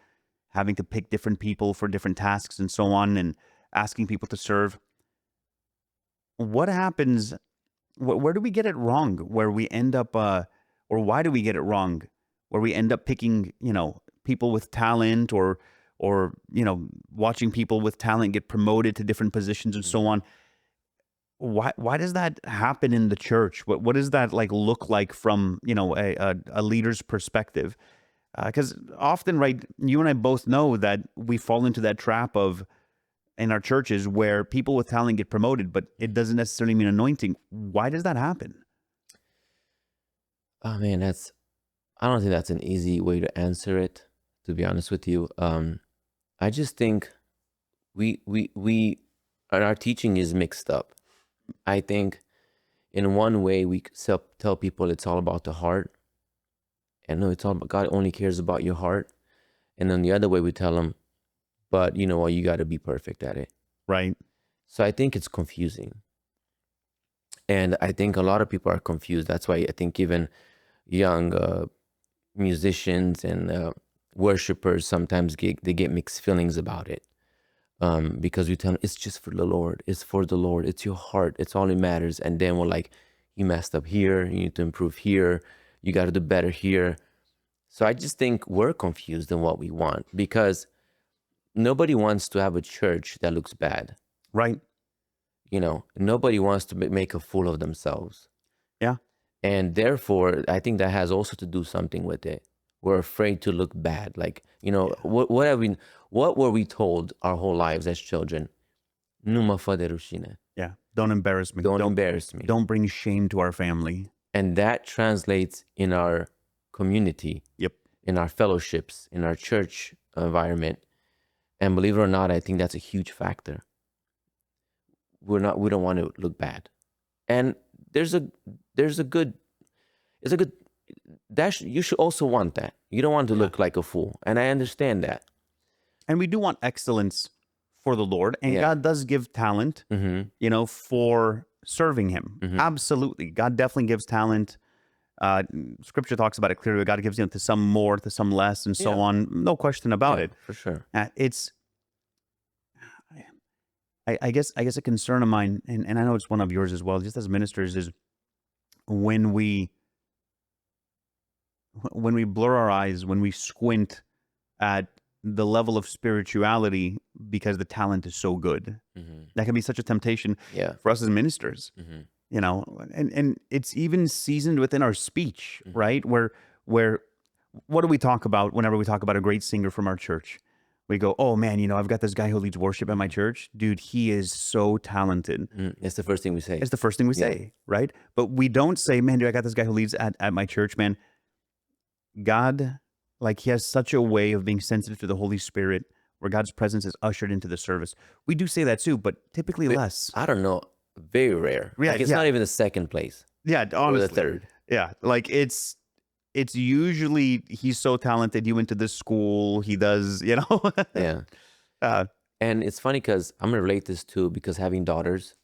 having to pick different people for different tasks and so on, and asking people to serve, what happens? Where do we get it wrong? Where we end up, or why do we get it wrong? Where we end up picking, people with talent, or watching people with talent get promoted to different positions and so on. Why does that happen in the church? What does that look like from a leader's perspective? Because often, right, you and I both know that we fall into that trap of, in our churches, where people with talent get promoted, but it doesn't necessarily mean anointing. Why does that happen? Oh man, I don't think that's an easy way to answer it, to be honest with you. I just think our teaching is mixed up. I think in one way we tell people it's all about the heart, and no, it's all about, God only cares about your heart. And then the other way we tell them, but you know what, you got to be perfect at it. Right. So I think it's confusing. And I think a lot of people are confused. That's why I think even young musicians and worshipers sometimes they get mixed feelings about it. Because we tell them it's just for the Lord. It's for the Lord. It's your heart. It's all that matters. And then we're like, you messed up here. You need to improve here. You got to do better here. So I just think we're confused in what we want, because nobody wants to have a church that looks bad. Right. You know, nobody wants to make a fool of themselves. Yeah. And therefore, I think that has also to do something with it. We're afraid to look bad. Like, you know, what were we told our whole lives as children? Numa faderushine. Yeah. Don't embarrass me. Don't embarrass me. Don't bring shame to our family. And that translates in our community. Yep. In our fellowships, in our church environment. And believe it or not, I think that's a huge factor. We don't want to look bad. And there's a good, you should also want that. You don't want to look like a fool. And I understand that. And we do want excellence for the Lord. And God does give talent, you know, for serving him. Absolutely. God definitely gives talent. Scripture talks about it clearly. God gives, you know, to some more, to some less, and so on. No question about it. For sure. I guess a concern of mine, and I know it's one of yours as well, just as ministers, is when we blur our eyes, when we squint at the level of spirituality because the talent is so good. That can be such a temptation for us as ministers. You know, and it's even seasoned within our speech, right? Where what do we talk about whenever we talk about a great singer from our church? We go, oh man, you know, I've got this guy who leads worship at my church. Dude, he is so talented. It's the first thing we say. It's the first thing we say, right? But we don't say, man, dude, I got this guy who leads at my church, man. God, like, he has such a way of being sensitive to the Holy Spirit where God's presence is ushered into the service. We do say that too, but typically less. I don't know. Very rare. Yeah, like it's not even the second place. Yeah, honestly. Or the third. Yeah, like it's usually he's so talented. He went to this school. He does, you know. Yeah. And it's funny because I'm gonna relate this too, because having daughters,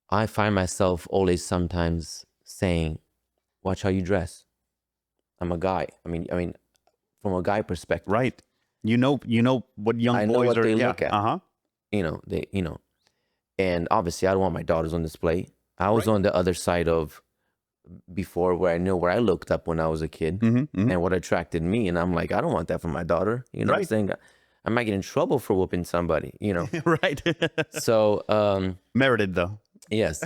I find myself always sometimes saying, "Watch how you dress." I'm a guy. I mean, from a guy perspective, right? You know what young boys what are. They look at. You know, and obviously I don't want my daughters on display. I was on the other side of before, where I know where I looked up when I was a kid and what attracted me, and I'm like, I don't want that for my daughter. You know what I'm saying? I might get in trouble for whooping somebody. You know, right? So merited though. Yes.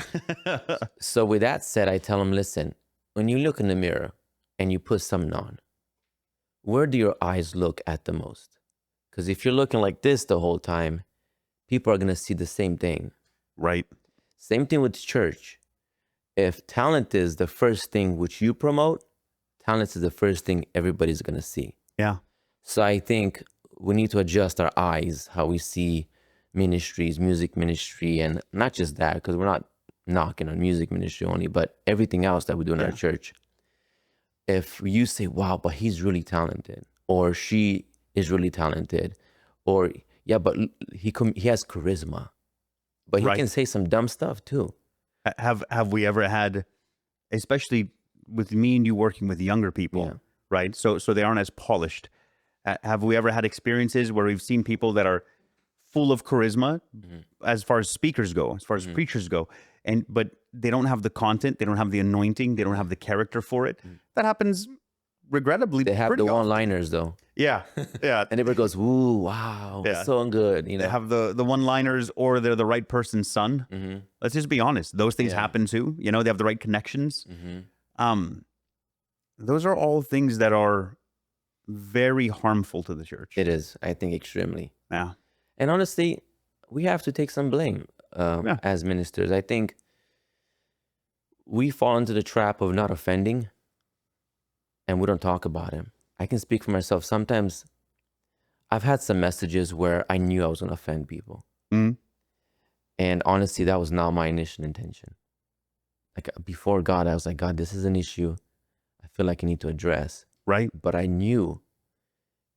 So with that said, I tell them, listen, when you look in the mirror and you put something on, where do your eyes look at the most? Because if you're looking like this the whole time, people are going to see the same thing. Right. Same thing with church. If talent is the first thing which you promote, talent is the first thing everybody's going to see. Yeah. So I think we need to adjust our eyes, how we see ministries, music ministry, and not just that, because we're not knocking on music ministry only, but everything else that we do in our church. If you say, wow, but he's really talented, or she is really talented, or but he has charisma, but he can say some dumb stuff too. Have we ever had, especially with me and you working with younger people, right? So they aren't as polished. Have we ever had experiences where we've seen people that are full of charisma as far as speakers go, as far as preachers go, but they don't have the content, they don't have the anointing, they don't have the character for it? That happens regrettably. They have the one-liners though. Yeah. And everybody goes, ooh, wow, so good. You know, they have the one-liners, or they're the right person's son. Let's just be honest. Those things happen too. You know, they have the right connections. Those are all things that are very harmful to the church. It is, I think, extremely. Yeah. And honestly, we have to take some blame as ministers. I think we fall into the trap of not offending, and we don't talk about him. I can speak for myself. Sometimes I've had some messages where I knew I was going to offend people. And honestly, that was not my initial intention. Like before God, I was like, God, this is an issue I feel like I need to address. Right. But I knew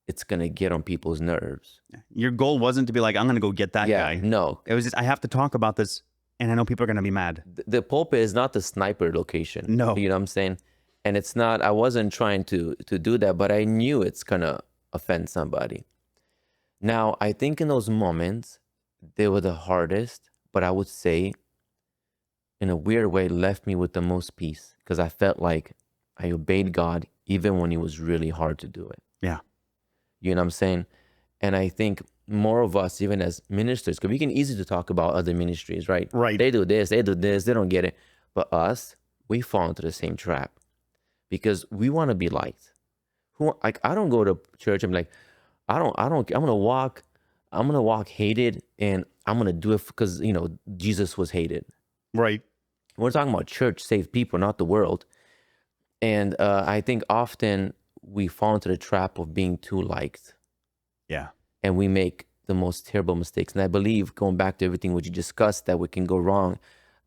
it's going to get on people's nerves. Your goal wasn't to be like, I'm going to go get that guy. No. It was just, I have to talk about this, and I know people are going to be mad. The pulpit is not the sniper location. No. You know what I'm saying? And it's not, I wasn't trying to do that, but I knew it's going to offend somebody. Now, I think in those moments, they were the hardest, but I would say, in a weird way, left me with the most peace, because I felt like I obeyed God even when it was really hard to do it. Yeah. You know what I'm saying? And I think more of us, even as ministers, because we can easily talk about other ministries, right? Right. They do this, they don't get it. But us, we fall into the same trap because we want to be liked. Like, I don't go to church and be like, I'm gonna walk hated, and I'm gonna do it because, you know, Jesus was hated. Right. We're talking about church saved people, not the world. And I think often we fall into the trap of being too liked. Yeah. And we make the most terrible mistakes. And I believe, going back to everything what you discussed, that we can go wrong,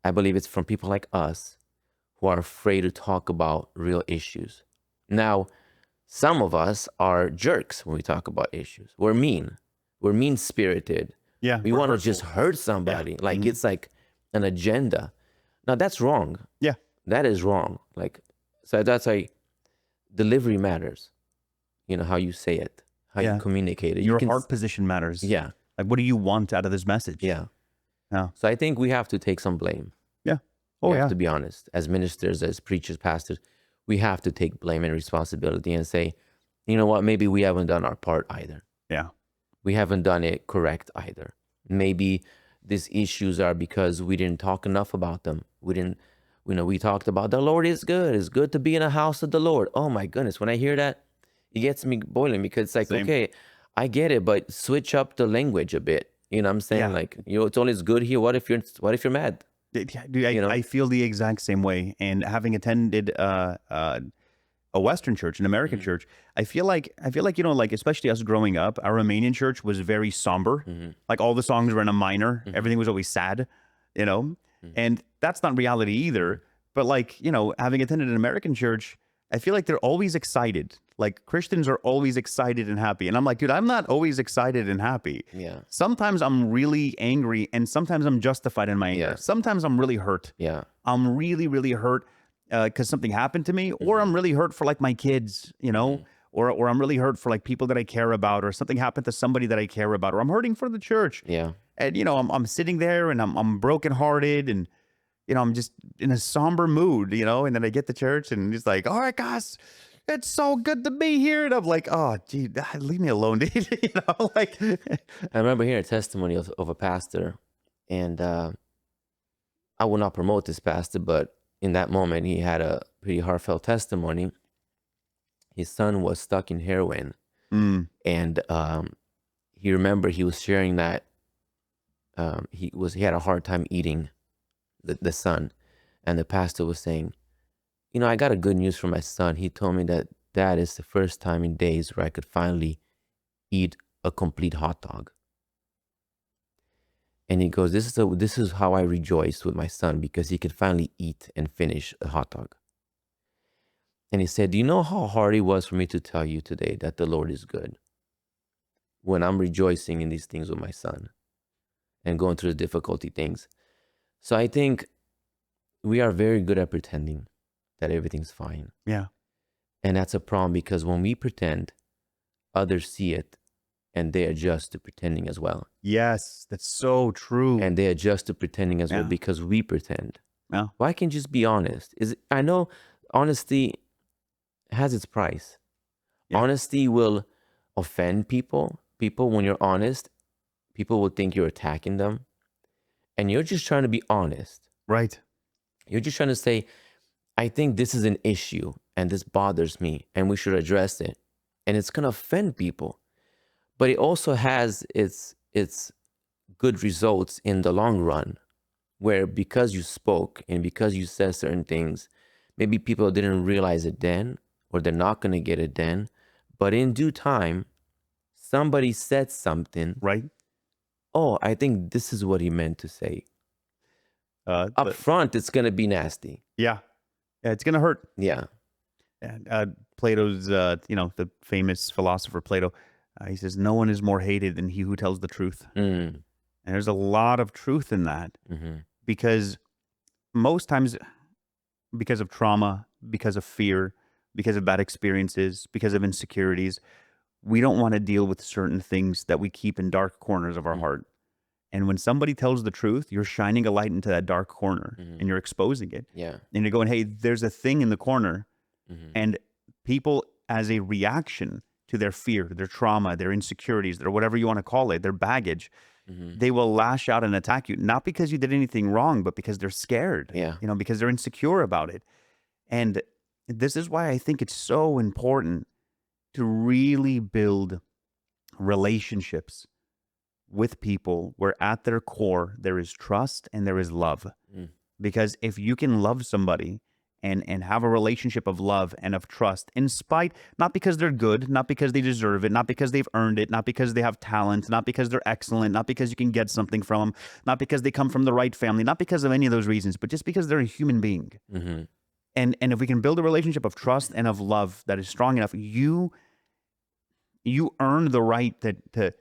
I believe it's from people like us who are afraid to talk about real issues. Now, some of us are jerks when we talk about issues. We're mean. We're mean-spirited. Yeah. We want to just hurt somebody. Yeah. Like, it's like an agenda. Now, that's wrong. Yeah. That is wrong. Like, so that's like, delivery matters. You know, how you say it, how you communicate it. Your heart position matters. Yeah. Like, what do you want out of this message? Yeah. Yeah. So I think we have to take some blame. Yeah. We have to be honest. As ministers, as preachers, pastors, we have to take blame and responsibility and say, you know what, maybe we haven't done our part either. Yeah. We haven't done it correct either. Maybe these issues are because we didn't talk enough about them. We talked about the Lord is good. It's good to be in a house of the Lord. Oh my goodness. When I hear that, it gets me boiling, because it's like, Same. okay, I get it, but switch up the language a bit. You know what I'm saying? Yeah. Like, you know, it's always good here. What if you're mad? Dude, I feel the exact same way. And having attended a Western church, an American church, I feel like, you know, like, especially us growing up, our Romanian church was very somber. Like, all the songs were in a minor. Everything was always sad, you know, and that's not reality either. But, like, you know, having attended an American church, I feel like they're always excited. Like, Christians are always excited and happy. And I'm like, dude, I'm not always excited and happy. Yeah. Sometimes I'm really angry, and sometimes I'm justified in my anger. Yeah. Sometimes I'm really hurt. Yeah. I'm really, really hurt because something happened to me, or I'm really hurt for, like, my kids, you know, or I'm really hurt for, like, people that I care about, or something happened to somebody that I care about, or I'm hurting for the church. Yeah. And, you know, I'm sitting there and I'm brokenhearted, and, you know, I'm just in a somber mood, you know, and then I get to church and it's like, all right, guys, it's so good to be here. And I'm like, oh, gee, leave me alone, dude. You know, like. I remember hearing a testimony of a pastor, and I will not promote this pastor, but in that moment, he had a pretty heartfelt testimony. His son was stuck in heroin, and he remembered he was sharing that he had a hard time eating, the son, and the pastor was saying, you know, I got a good news for my son. He told me that that is the first time in days where I could finally eat a complete hot dog. And he goes, this is how I rejoiced with my son, because he could finally eat and finish a hot dog. And he said, do you know how hard it was for me to tell you today that the Lord is good, when I'm rejoicing in these things with my son and going through the difficulty things? So I think we are very good at pretending that everything's fine. Yeah. And that's a problem, because when we pretend, others see it and they adjust to pretending as well. Yes, that's so true. And they adjust to pretending as well because we pretend. Yeah. Why can't you just be honest? I know honesty has its price. Yeah. Honesty will offend people. When you're honest, people will think you're attacking them. And you're just trying to be honest. Right. You're just trying to say, I think this is an issue and this bothers me and we should address it. And it's going to offend people. But it also has its good results in the long run, where because you spoke and because you said certain things, maybe people didn't realize it then, or they're not going to get it then. But in due time, somebody said something. Right. oh, I think this is what he meant to say. Up front, it's going to be nasty. Yeah. Yeah, it's going to hurt. Yeah. And Plato's, the famous philosopher Plato, he says, no one is more hated than he who tells the truth. Mm. And there's a lot of truth in that because most times, because of trauma, because of fear, because of bad experiences, because of insecurities, we don't want to deal with certain things that we keep in dark corners of our heart. And when somebody tells the truth, you're shining a light into that dark corner and you're exposing it. Yeah. And you're going, hey, there's a thing in the corner. And people, as a reaction to their fear, their trauma, their insecurities, their whatever you want to call it, their baggage, they will lash out and attack you, not because you did anything wrong, but because they're scared, because they're insecure about it. And this is why I think it's so important to really build relationships with people where at their core there is trust and there is love. Because if you can love somebody and have a relationship of love and of trust, in spite, not because they're good, not because they deserve it, not because they've earned it, not because they have talent, not because they're excellent, not because you can get something from them, not because they come from the right family, not because of any of those reasons, but just because they're a human being. And if we can build a relationship of trust and of love that is strong enough, you earn the right to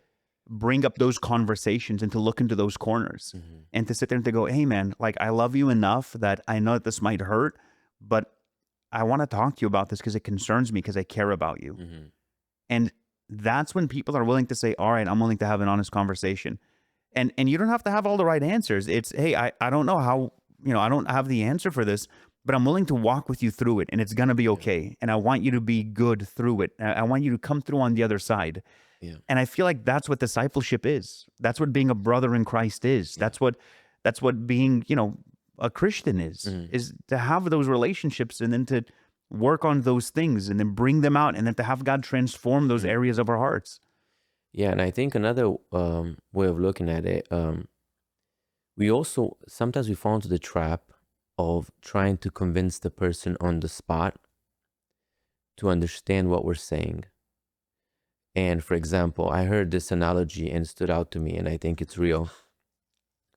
bring up those conversations and to look into those corners and to sit there and to go, hey man, like I love you enough that I know that this might hurt, but I want to talk to you about this because it concerns me because I care about you. And that's when people are willing to say, all right, I'm willing to have an honest conversation. And you don't have to have all the right answers. It's, hey, I don't know how, I don't have the answer for this, but I'm willing to walk with you through it and it's going to be okay. And I want you to be good through it. I want you to come through on the other side. And I feel like that's what discipleship is. That's what being a brother in Christ is. That's what being, a Christian is to have those relationships and then to work on those things and then bring them out and then to have God transform those areas of our hearts. Yeah. And I think another way of looking at it, we also, sometimes we fall into the trap of trying to convince the person on the spot to understand what we're saying. And for example, I heard this analogy and it stood out to me and I think it's real.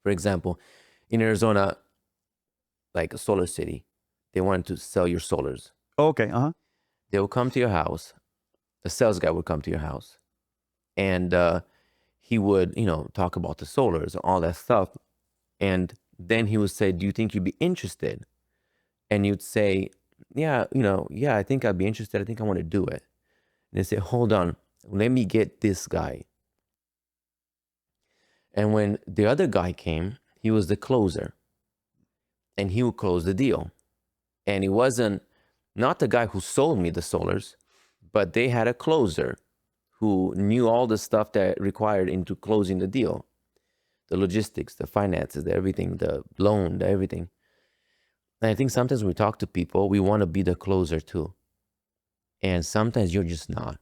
For example, in Arizona, like a solar city, they want to sell your solars. Okay, They will come to your house. The sales guy would come to your house and he would, talk about the solars and all that stuff. And then he would say, do you think you'd be interested? And you'd say, yeah, I think I'd be interested. I think I want to do it. And they say, hold on, let me get this guy. And when the other guy came, he was the closer. And he would close the deal. And he wasn't, not the guy who sold me the solars, but they had a closer who knew all the stuff that required into closing the deal. The logistics, the finances, the everything, the loan, the everything. And I think sometimes when we talk to people, we want to be the closer too. And sometimes you're just not.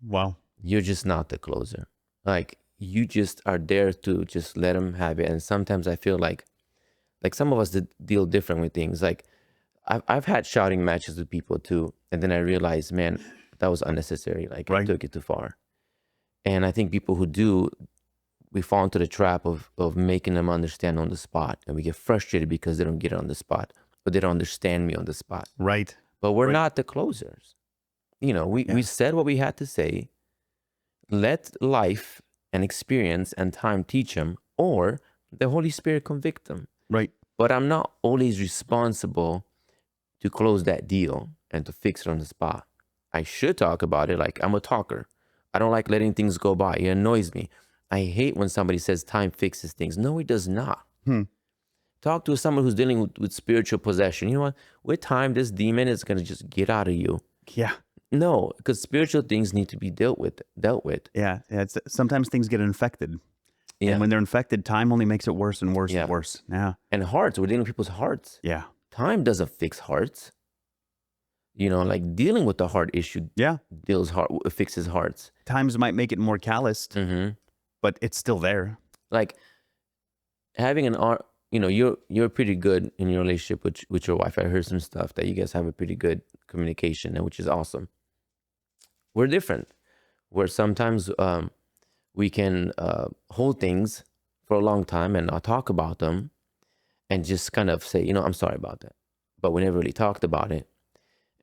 Wow. You're just not the closer. Like you just are there to just let them have it. And sometimes I feel like some of us deal different with things. Like I've had shouting matches with people too. And then I realized, man, that was unnecessary. Like I took it too far. And I think people who do, we fall into the trap of making them understand on the spot. And we get frustrated because they don't get it on the spot. Or they don't understand me on the spot. Right. But we're not the closers. We said what we had to say. Let life and experience and time teach them, or the Holy Spirit convict them. Right. But I'm not always responsible to close that deal and to fix it on the spot. I should talk about it. Like I'm a talker. I don't like letting things go by. It annoys me. I hate when somebody says time fixes things. No, it does not. Talk to someone who's dealing with spiritual possession. You know what? With time, this demon is going to just get out of you. Yeah. No, because spiritual things need to be dealt with. Yeah. Sometimes things get infected. Yeah. And when they're infected, time only makes it worse and worse and worse. Yeah. And hearts, we're dealing with people's hearts. Yeah. Time doesn't fix hearts. Like dealing with the heart issue fixes hearts. Times might make it more calloused, but it's still there. Like having you're pretty good in your relationship with your wife. I heard some stuff that you guys have a pretty good communication, which is awesome. We're different. Where sometimes we can hold things for a long time and not talk about them and just kind of say, I'm sorry about that. But we never really talked about it.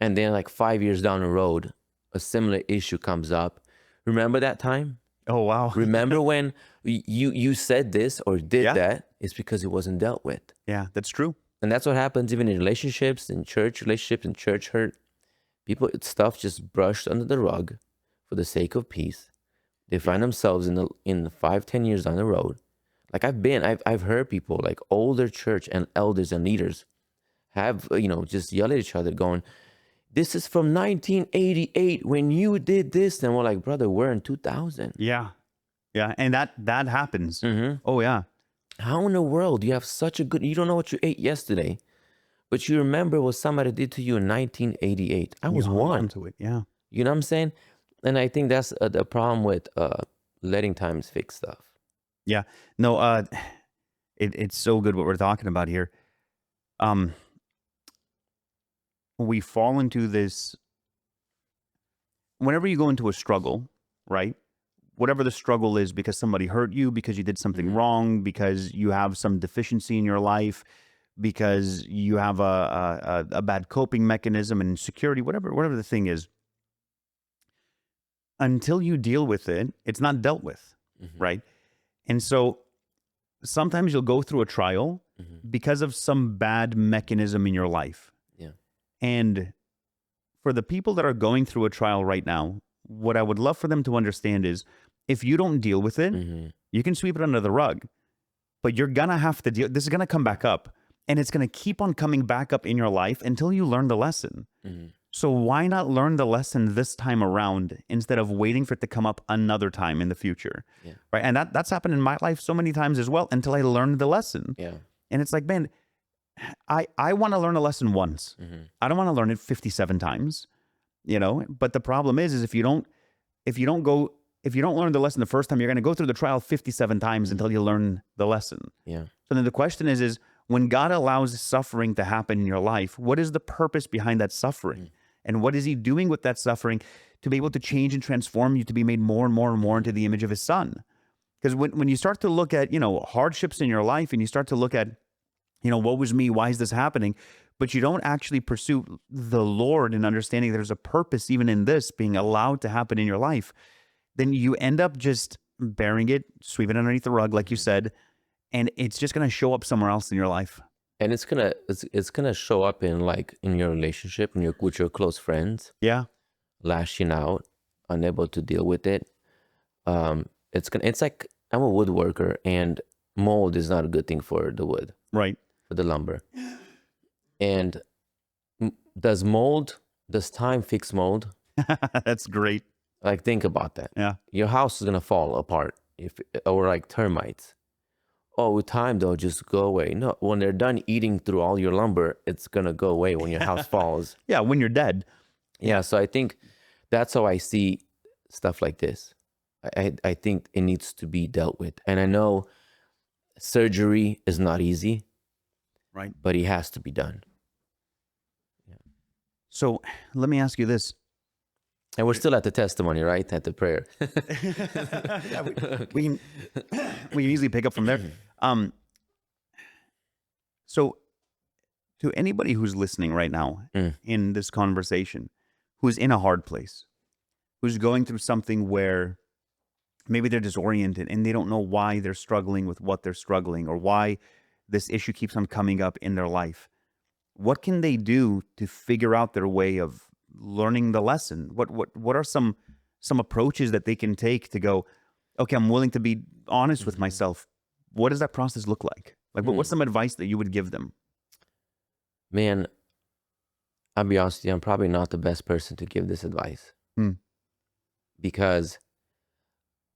And then like 5 years down the road, a similar issue comes up. Remember that time? Oh, wow. Remember when you said this or did that? It's because it wasn't dealt with. Yeah, that's true. And that's what happens even in relationships, in church relationships, in church hurt. Stuff just brushed under the rug for the sake of peace. They find themselves in the 5-10 years down the road. Like I've heard people like older church and elders and leaders have, just yell at each other going, this is from 1988 when you did this. And we're like, brother, we're in 2000. Yeah. Yeah. And that happens. Mm-hmm. Oh, yeah. How in the world do you have such a you don't know what you ate yesterday, but you remember what somebody did to you in 1988. I was one. To it. Yeah. You know what I'm saying? And I think that's the problem with letting times fix stuff. Yeah. No, it's so good what we're talking about here. We fall into this, whenever you go into a struggle, right? Whatever the struggle is, because somebody hurt you, because you did something wrong, because you have some deficiency in your life, because you have a bad coping mechanism and insecurity, whatever the thing is, until you deal with it, it's not dealt with, right? And so sometimes you'll go through a trial because of some bad mechanism in your life. Yeah. And for the people that are going through a trial right now, what I would love for them to understand is, if you don't deal with it, you can sweep it under the rug, but you're going to have to deal. This is going to come back up, and it's going to keep on coming back up in your life until you learn the lesson. So why not learn the lesson this time around instead of waiting for it to come up another time in the future? Yeah. Right. And that's happened in my life so many times as well, until I learned the lesson. Yeah. And it's like, man, I want to learn a lesson once. I don't want to learn it 57 times, but the problem is if you don't learn the lesson the first time, you're going to go through the trial 57 times until you learn the lesson. Yeah. So then the question is when God allows suffering to happen in your life, what is the purpose behind that suffering? And what is he doing with that suffering to be able to change and transform you to be made more and more and more into the image of his son? Because when you start to look at, hardships in your life, and you start to look at, woe is me, why is this happening? But you don't actually pursue the Lord and understanding there's a purpose even in this being allowed to happen in your life, then you end up just bearing it, sweeping it underneath the rug, like you said, and it's just going to show up somewhere else in your life. And it's gonna show up in your relationship with your close friends. Yeah, lashing out, unable to deal with it. It's like I'm a woodworker, and mold is not a good thing for the wood, right? For the lumber. And does time fix mold? That's great. Like, think about that. Yeah, your house is gonna fall apart or like termites. Oh, with time they'll just go away. No, when they're done eating through all your lumber, it's gonna go away when your house falls. Yeah, when you're dead. Yeah, so I think that's how I see stuff like this. I think it needs to be dealt with. And I know surgery is not easy, right? But it has to be done. Yeah. So let me ask you this. And we're still at the testimony, right? At the prayer. Yeah, we can easily pick up from there. So to anybody who's listening right now in this conversation, who's in a hard place, who's going through something where maybe they're disoriented and they don't know why they're struggling with what they're struggling, or why this issue keeps on coming up in their life, what can they do to figure out their way of learning the lesson? What are some approaches that they can take to go, okay, I'm willing to be honest with myself. What does that process look like? Like, what's some advice that you would give them? Man, I'll be honest with you, I'm probably not the best person to give this advice. Because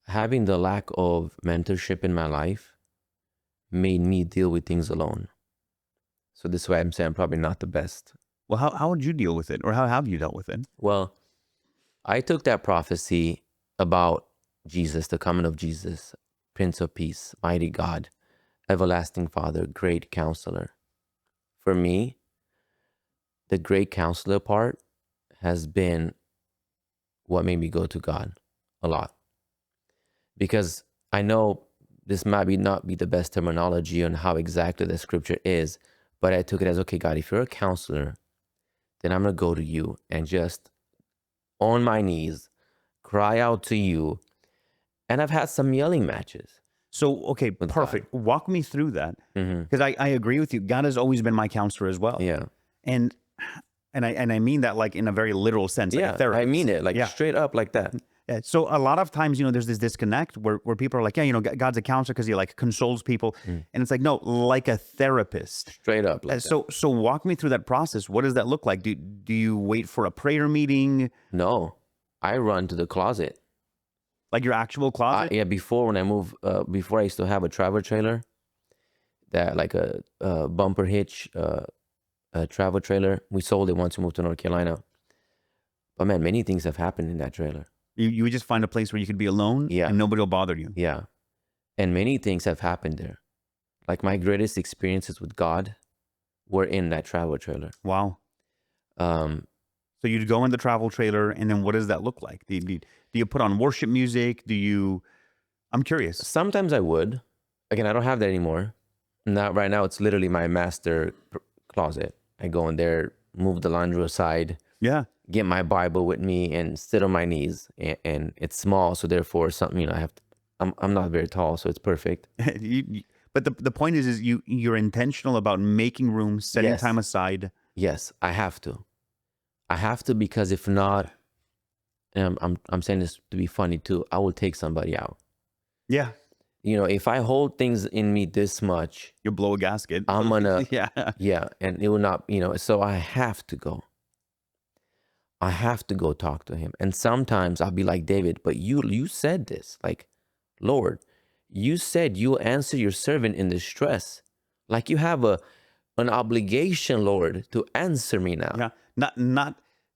having the lack of mentorship in my life made me deal with things alone. So this is why I'm saying I'm probably not the best. Well, how would you deal with it? Or how have you dealt with it? Well, I took that prophecy about Jesus, the coming of Jesus, Prince of Peace, mighty God, everlasting Father, great counselor. For me, the great counselor part has been what made me go to God a lot. because I know this might not be the best terminology on how exactly the scripture is, but I took it as, okay, God, if you're a counselor, then I'm going to go to you and just on my knees, cry out to you. And I've had some yelling matches. So, okay, perfect. God. Walk me through that. Because I agree with you. God has always been my counselor as well. Yeah. And I mean that like in a very literal sense. Like a therapist. I mean it like straight up like that. Yeah. So a lot of times, there's this disconnect where people are like, yeah, God's a counselor because he like consoles people. And it's like, no, like a therapist. Straight up like that. So walk me through that process. What does that look like? Do you wait for a prayer meeting? No, I run to the closet. Like your actual closet? Yeah, before when I moved, before I used to have a travel trailer, that like a bumper hitch travel trailer. We sold it once we moved to North Carolina. But man, many things have happened in that trailer. You would just find a place where you could be alone and nobody will bother you. Yeah. And many things have happened there. Like my greatest experiences with God were in that travel trailer. Wow. So you'd go in the travel trailer, and then what does that look like? Do you put on worship music? I'm curious. Sometimes I would. Again, I don't have that anymore. Not right now. It's literally my master closet. I go in there, move the laundry aside. Yeah. Get my Bible with me and sit on my knees. And it's small, so therefore something I have to. I'm not very tall, so it's perfect. But the point is you're intentional about making room, setting time aside. Yes, I have to. I have to, because if not, I'm saying this to be funny too, I will take somebody out. Yeah. If I hold things in me this much, you'll blow a gasket. I'm gonna yeah, and it will not, so I have to go. I have to go talk to him. And sometimes I'll be like, David, but you said this, like, Lord, you said you'll answer your servant in distress. Like you have an obligation, Lord, to answer me now. Yeah.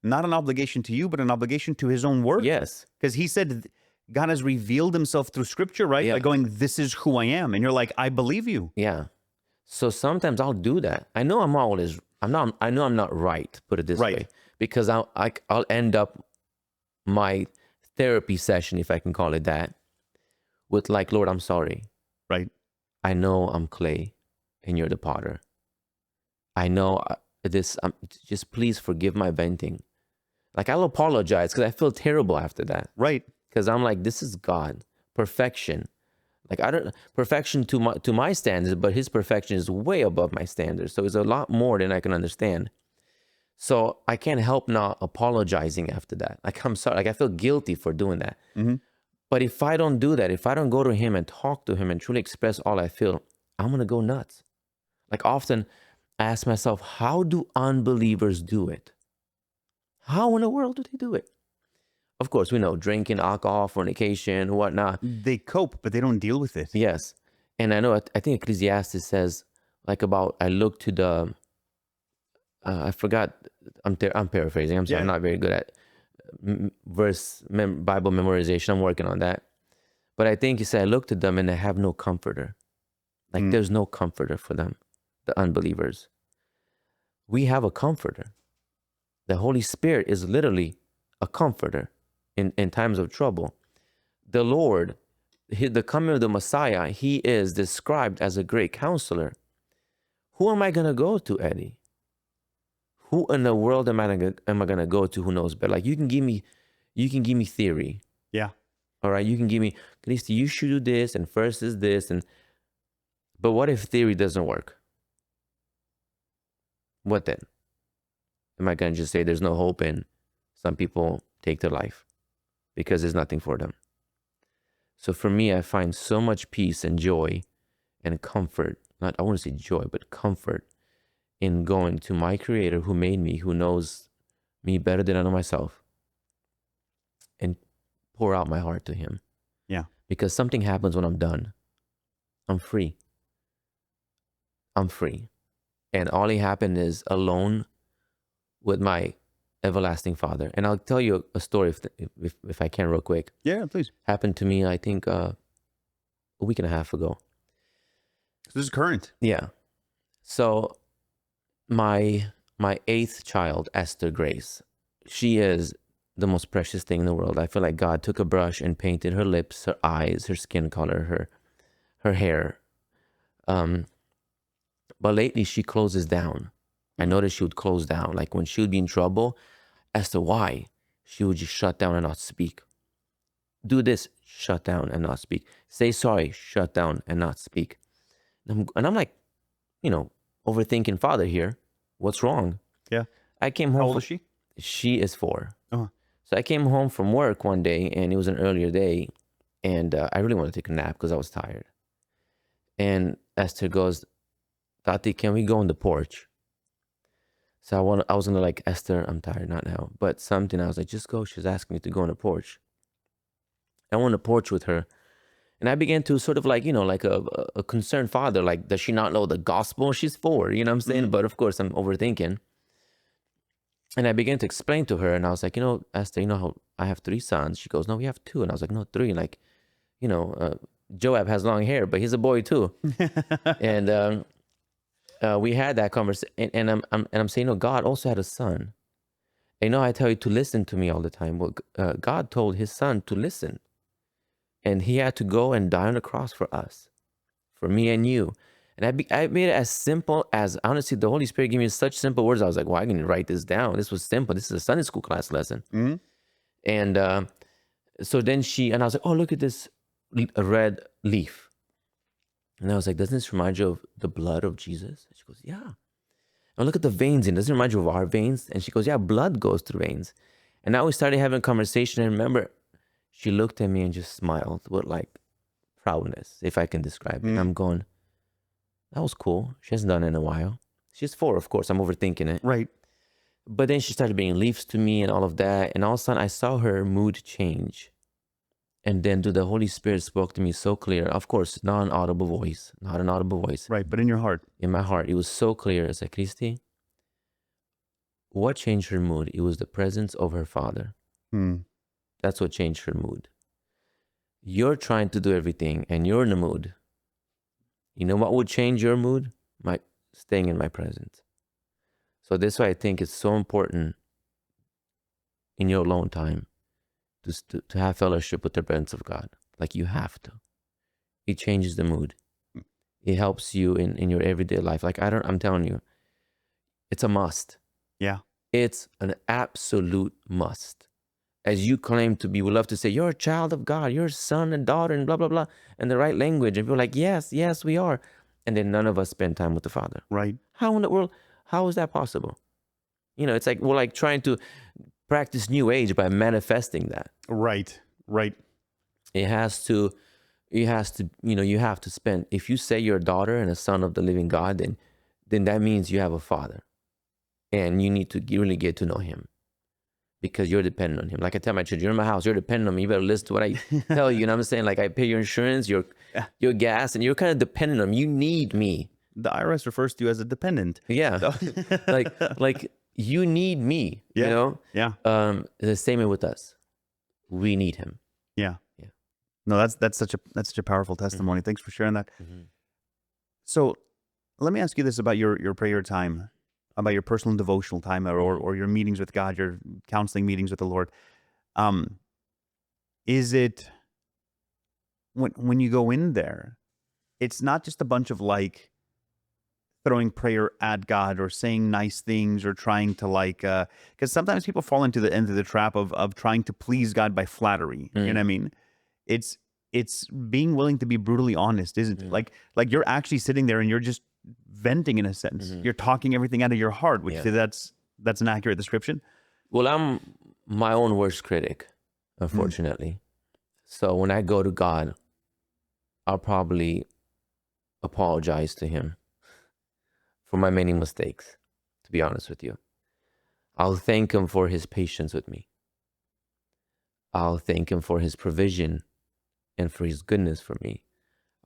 Not an obligation to you, but an obligation to his own word. Yes. Because he said God has revealed himself through scripture, right? Yeah. Like going, this is who I am. And you're like, I believe you. Yeah. So sometimes I'll do that. I know I'm not right, put it this way, because I'll end up my therapy session, if I can call it that, with like, Lord, I'm sorry. Right. I know I'm clay and you're the potter. I know this, just please forgive my venting. Like I'll apologize because I feel terrible after that. Right. Because I'm like, this is God, perfection. Like perfection to my standards, but his perfection is way above my standards. So it's a lot more than I can understand. So I can't help not apologizing after that. Like, I'm sorry. Like I feel guilty for doing that. Mm-hmm. But if I don't do that, if I don't go to him and talk to him and truly express all I feel, I'm going to go nuts. Like often I ask myself, how do unbelievers do it? How in the world do they do it? Of course, we know drinking, alcohol, fornication, whatnot. They cope, but they don't deal with it. Yes. And I know, I think Ecclesiastes says like about, I look to the, I forgot, I'm paraphrasing. I'm sorry, I'm not very good at Bible memorization. I'm working on that. But I think he said, I look to them and they have no comforter. Like there's no comforter for them, the unbelievers. We have a comforter. The Holy Spirit is literally a comforter in times of trouble. The Lord, the coming of the Messiah, he is described as a great counselor. Who am I going to go to, Eddie? Who in the world am I going to go to who knows better? Like you can give me theory. Yeah. All right. You can give me, Cristi, you should do this. And first is this. But what if theory doesn't work? What then? Am I going to just say there's no hope and some people take their life because there's nothing for them? So for me, I find so much peace and joy and comfort. I want to say joy, but comfort in going to my Creator who made me, who knows me better than I know myself, and pour out my heart to him. Yeah. Because something happens when I'm done. I'm free. I'm free. And all he happened is alone with my everlasting Father. And I'll tell you a story if I can real quick. Yeah, please. Happened to me, I think, a week and a half ago. This is current. Yeah. So my eighth child, Esther Grace, she is the most precious thing in the world. I feel like God took a brush and painted her lips, her eyes, her skin color, her hair. But lately she closes down. I noticed she would close down. Like when she would be in trouble, as to why, she would just shut down and not speak. Do this, shut down and not speak. Say sorry, shut down and not speak. And I'm like, overthinking father here. What's wrong? Yeah. I came home. How old is she? She is 4. Oh. So I came home from work one day, and it was an earlier day, and I really wanted to take a nap because I was tired. And Esther goes, Tati, can we go on the porch? So I was gonna like, Esther, I'm tired, not now. But something, I was like, just go. She was asking me to go on the porch. I went on the porch with her, and I began to sort of like, like a concerned father, like, does she not know the gospel? She's 4, you know what I'm saying? But of course, I'm overthinking. And I began to explain to her, and I was like, Esther, how I have 3 sons? She goes, no, we have 2. And I was like, no, 3. Like, Joab has long hair, but he's a boy too. And we had that conversation, and I'm saying, God also had a son. And I tell you to listen to me all the time. Well, God told his son to listen, and he had to go and die on the cross for us, for me and you. And I made it as simple as, honestly, the Holy Spirit gave me such simple words. I was like, well, I can write this down. This was simple. This is a Sunday school class lesson. Mm-hmm. And so then and I was like, oh, look at this red leaf. And I was like, doesn't this remind you of the blood of Jesus? And she goes, yeah. And look at the veins. And doesn't it remind you of our veins? And she goes, yeah, blood goes through veins. And now we started having a conversation. And remember, she looked at me and just smiled with like proudness, if I can describe it. And I'm going, that was cool. She hasn't done it in a while. She's 4, of course. I'm overthinking it. Right. But then she started bringing leaves to me and all of that. And all of a sudden, I saw her mood change. And then the Holy Spirit spoke to me so clear. Of course, not an audible voice. Right, but in your heart. In my heart, it was so clear. I said, Cristi, what changed her mood? It was the presence of her father. That's what changed her mood. You're trying to do everything, and you're in the mood. You know what would change your mood? Staying in my presence. So that's why I think it's so important in your alone time to have fellowship with the presence of God. Like, you have to. It changes the mood. It helps you in your everyday life. Like, I'm telling you, it's a must. Yeah. It's an absolute must. As you claim to be, we love to say, you're a child of God, you're a son and daughter and blah, blah, blah, and the right language. And people are like, yes, we are. And then none of us spend time with the Father. Right. How in the world, how is that possible? It's like we're like trying to practice New Age by manifesting that. Right. You have to spend, if you say you're a daughter and a son of the living God, then that means you have a father. And you need to really get to know him, because you're dependent on him. Like I tell my children, you're in my house, you're dependent on me. You better listen to what I tell you. You know what I'm saying? Like, I pay your insurance, your gas, and you're kind of dependent on me. You need me. The IRS refers to you as a dependent. Yeah. So. like you need me, Yeah. Yeah. The same way with us. We need him. Yeah. No, that's such a powerful testimony. Mm-hmm. Thanks for sharing that. Mm-hmm. So let me ask you this about your prayer time, about your personal devotional time, or your meetings with God, your counseling meetings with the Lord. Is it when you go in there, it's not just a bunch of like throwing prayer at God or saying nice things or trying to because sometimes people fall into the trap of trying to please God by flattery. You know what I mean? It's being willing to be brutally honest, isn't it? Like you're actually sitting there and you're just venting in a sense. You're talking everything out of your heart. Would you say that's an accurate description? Well, I'm my own worst critic, unfortunately. So when I go to God, I'll probably apologize to him for my many mistakes, to be honest with you. I'll thank him for his patience with me. I'll thank him for his provision and for his goodness for me.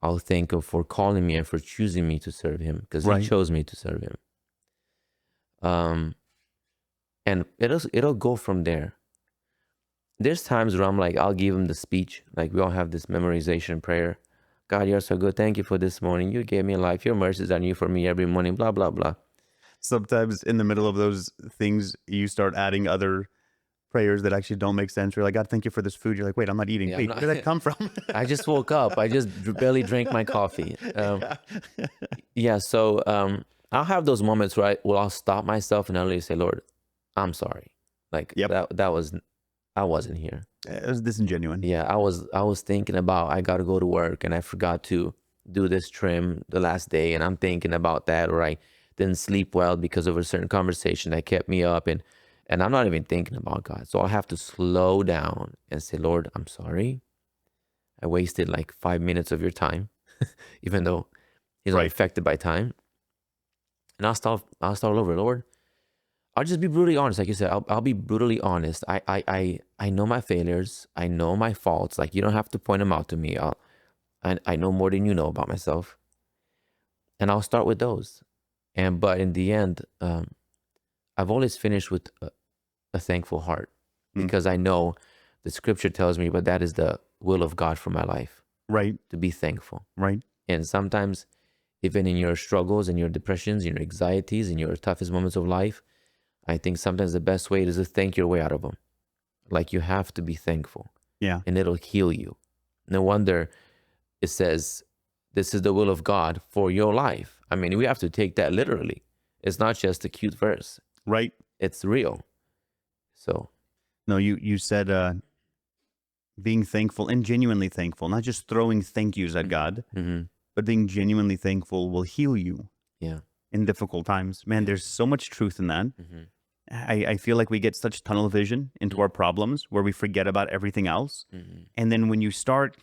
I'll thank him for calling me and for choosing me to serve him, because he chose me to serve him. And it'll go from there. There's times where I'm like, I'll give him the speech. Like, we all have this memorization prayer. God, you're so good. Thank you for this morning. You gave me life. Your mercies are new for me every morning, blah, blah, blah. Sometimes in the middle of those things, you start adding other prayers that actually don't make sense. You're like, God, thank you for this food. You're like, wait, I'm not eating. Yeah, Wait, where did that come from? I just woke up. I just barely drank my coffee. Yeah. So I'll have those moments where I'll stop myself and I'll literally say, Lord, I'm sorry. Like that was, I wasn't here. It was disingenuous. Yeah. I was thinking about, I got to go to work and I forgot to do this trim the last day. And I'm thinking about that, or I didn't sleep well because of a certain conversation that kept me up. And I'm not even thinking about God. So I'll have to slow down and say, Lord, I'm sorry. I wasted like 5 minutes of your time, even though he's not affected by time. And I'll start all over. Lord, I'll just be brutally honest. Like you said, I'll be brutally honest. I know my failures. I know my faults. Like, you don't have to point them out to me. I know more than you know about myself. And I'll start with those. But in the end, I've always finished with a thankful heart, because I know the scripture tells me, but that is the will of God for my life. Right. To be thankful. Right. And sometimes, even in your struggles and your depressions, your anxieties, and your toughest moments of life, I think sometimes the best way is to thank your way out of them. Like, you have to be thankful. Yeah. And it'll heal you. No wonder it says, this is the will of God for your life. I mean, we have to take that literally. It's not just a cute verse. Right. It's real. So. No, you said being thankful and genuinely thankful, not just throwing thank yous at God, but being genuinely thankful will heal you. Yeah. In difficult times. Man, there's so much truth in that. I feel like we get such tunnel vision into our problems where we forget about everything else. And then when you start,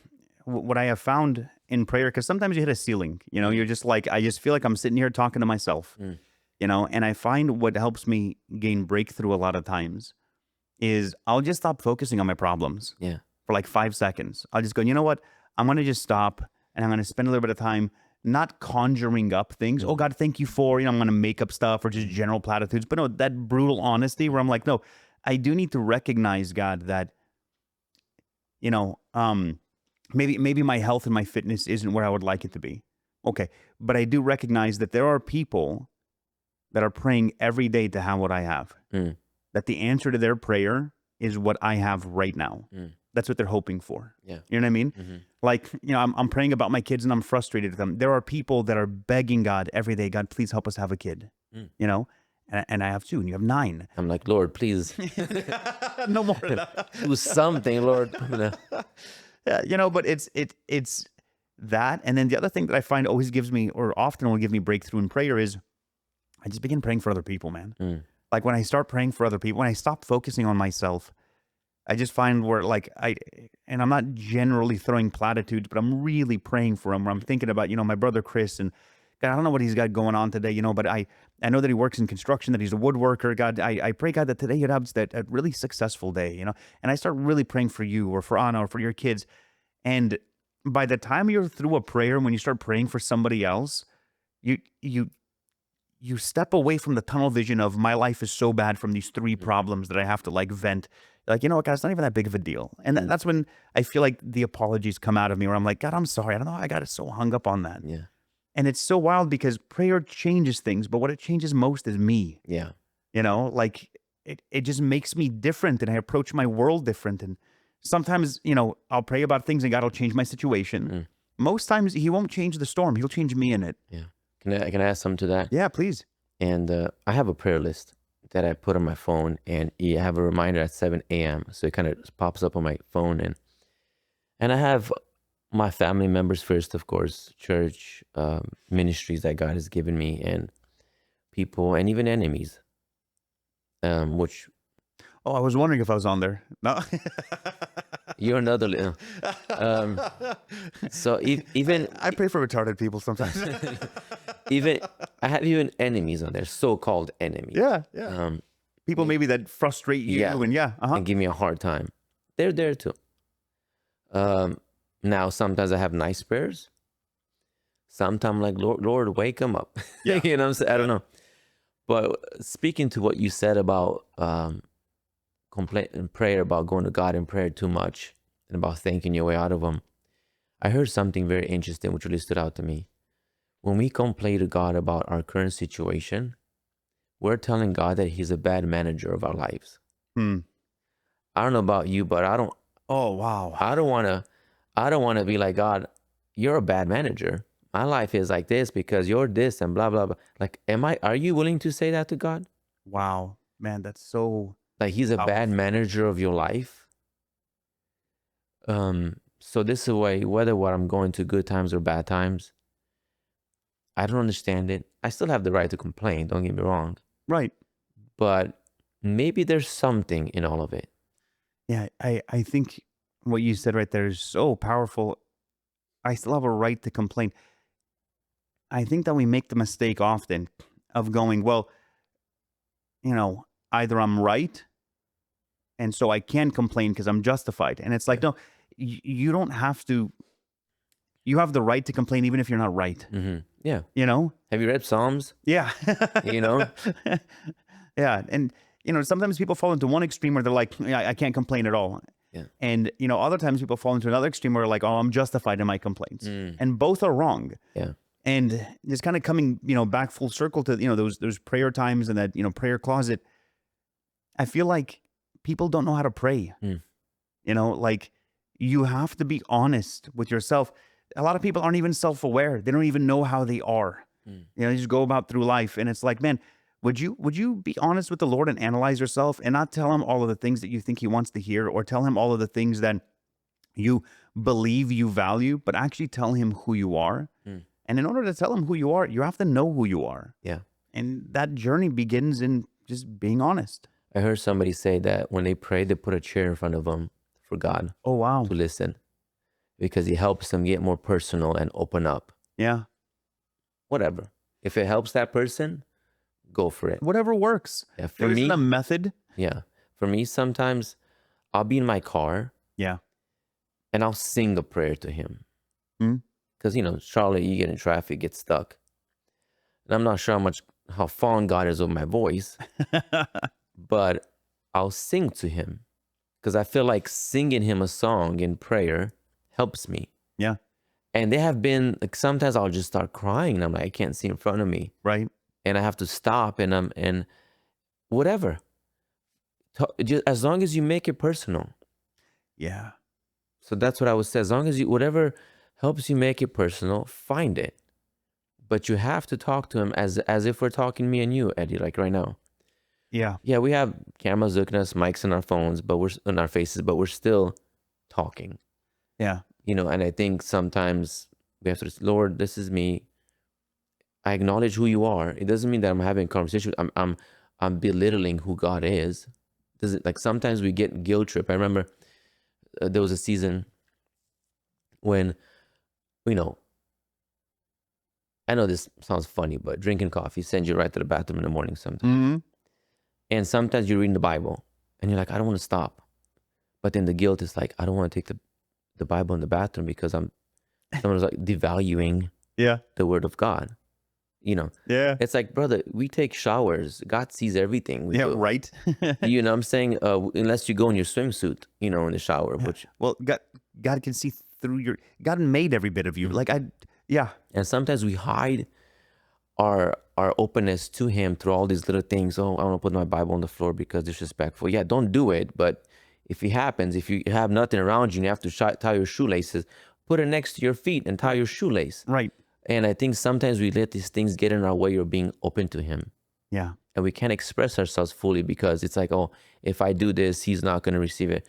what I have found in prayer, because sometimes you hit a ceiling, you're just like, I just feel like I'm sitting here talking to myself, and I find what helps me gain breakthrough a lot of times is I'll just stop focusing on my problems for like 5 seconds. I'll just go, you know what? I'm going to just stop and I'm going to spend a little bit of time not conjuring up things. Oh, God, thank you for, I'm going to make up stuff or just general platitudes. But no, that brutal honesty where I'm like, no, I do need to recognize, God, that, maybe my health and my fitness isn't where I would like it to be. Okay. But I do recognize that there are people that are praying every day to have what I have. That the answer to their prayer is what I have right now. That's what they're hoping for. Yeah. You know what I mean? Like, I'm praying about my kids and I'm frustrated with them. There are people that are begging God every day, God, please help us have a kid. And I have 2 and you have 9. I'm like, Lord, please. No more of that. Do something, Lord. Yeah, but it's that. And then the other thing that I find always gives me, or often will give me breakthrough in prayer, is I just begin praying for other people, man. Like, when I start praying for other people, when I stop focusing on myself, I just find where, like, and I'm not generally throwing platitudes, but I'm really praying for him, where I'm thinking about, my brother Chris, and God, I don't know what he's got going on today, but I know that he works in construction, that he's a woodworker. God, I pray, God, that today you'd have a really successful day, and I start really praying for you or for Anna or for your kids. And by the time you're through a prayer, when you start praying for somebody else, you step away from the tunnel vision of my life is so bad from these 3 problems that I have to like vent. Like, you know what, God, it's not even that big of a deal. And that's when I feel like the apologies come out of me, where I'm like, God, I'm sorry. I don't know. I got so hung up on that. Yeah. And it's so wild because prayer changes things, but what it changes most is me. Yeah. Like it just makes me different, and I approach my world different. And sometimes, I'll pray about things and God will change my situation. Most times he won't change the storm. He'll change me in it. Yeah. Can I add something to that? Yeah, please. And I have a prayer list that I put on my phone, and you have a reminder at 7 a.m. So it kind of pops up on my phone, and I have my family members first, of course, church, ministries that God has given me, and people, and even enemies. Which. Oh, I was wondering if I was on there. No. You're another. So even I pray for retarded people sometimes. I have even enemies on there, so-called enemies. Yeah. People maybe that frustrate you and give me a hard time. They're there too. Now sometimes I have nice prayers. Sometimes like, Lord, wake them up. Yeah. You know what I'm saying? I don't know. But speaking to what you said about complaint and prayer, about going to God in prayer too much, and about thinking your way out of them, I heard something very interesting which really stood out to me. When we complain to God about our current situation, we're telling God that he's a bad manager of our lives. I don't know about you, but Oh, wow. I don't want to be like, God, you're a bad manager. My life is like this because you're this and blah, blah, blah. Like, are you willing to say that to God? Wow. Man, that's so Like he's a bad powerful. manager of your life? So this is a way, whether what I'm going to good times or bad times, I don't understand it. I still have the right to complain, don't get me wrong. Right. But maybe there's something in all of it. Yeah, I think what you said right there is so powerful. I still have a right to complain. I think that we make the mistake often of going, well, either I'm right, and so I can complain because I'm justified. And it's like, no, you don't have to. You have the right to complain even if you're not right. Mm-hmm. Yeah. You know? Have you read Psalms? Yeah. You know? Yeah. And, sometimes people fall into one extreme where they're like, yeah, I can't complain at all. Yeah. And, other times people fall into another extreme where like, oh, I'm justified in my complaints. Mm. And both are wrong. Yeah. And it's kind of coming, back full circle to, those prayer times and that, prayer closet. I feel like people don't know how to pray. Mm. Like you have to be honest with yourself. A lot of people aren't even self-aware. They don't even know how they are. Mm. They just go about through life. And it's like, man, would you be honest with the Lord and analyze yourself and not tell him all of the things that you think he wants to hear or tell him all of the things that you believe you value, but actually tell him who you are. Mm. And in order to tell him who you are, you have to know who you are. Yeah. And that journey begins in just being honest. I heard somebody say that when they pray, they put a chair in front of them for God Oh, wow. to listen because he helps them get more personal and open up. Yeah. Whatever. If it helps that person, go for it. Whatever works. Yeah, for There me, isn't a method. yeah. For me, sometimes I'll be in my car Yeah. and I'll sing a prayer to him. Mm. Because, Charlotte, you get in traffic, get stuck. And I'm not sure how fond God is with my voice, but I'll sing to him because I feel like singing him a song in prayer helps me. Yeah. And they have been, like, sometimes I'll just start crying and I'm like, I can't see in front of me. Right. And I have to stop and whatever. Just, as long as you make it personal. Yeah. So that's what I would say. As long as whatever helps you make it personal, find it. But you have to talk to him as if we're talking me and you, Eddie, like right now. Yeah. Yeah, we have cameras looking at us, mics in our phones, but we're in our faces, but we're still talking. Yeah. And I think sometimes we have to say, Lord, this is me. I acknowledge who you are. It doesn't mean that I'm having a conversation. I'm belittling who God is. Does it, like, sometimes we get guilt trip. I remember there was a season when, I know this sounds funny, but drinking coffee sends you right to the bathroom in the morning sometimes. Mm-hmm. And sometimes you're reading the Bible and you're like, I don't want to stop. But then the guilt is like, I don't want to take the Bible in the bathroom because someone's like devaluing the word of God. Yeah. It's like, brother, we take showers. God sees everything we do. Right. You know what I'm saying? Unless you go in your swimsuit, in the shower, which. Well, God can see through God made every bit of you. Like And sometimes we hide our openness to him through all these little things. Oh, I want to put my Bible on the floor because disrespectful. Yeah, don't do it. But if it happens, if you have nothing around you and you have to tie your shoelaces, put it next to your feet and tie your shoelace. Right. And I think sometimes we let these things get in our way of being open to him. Yeah. And we can't express ourselves fully because it's like, oh, if I do this, he's not going to receive it.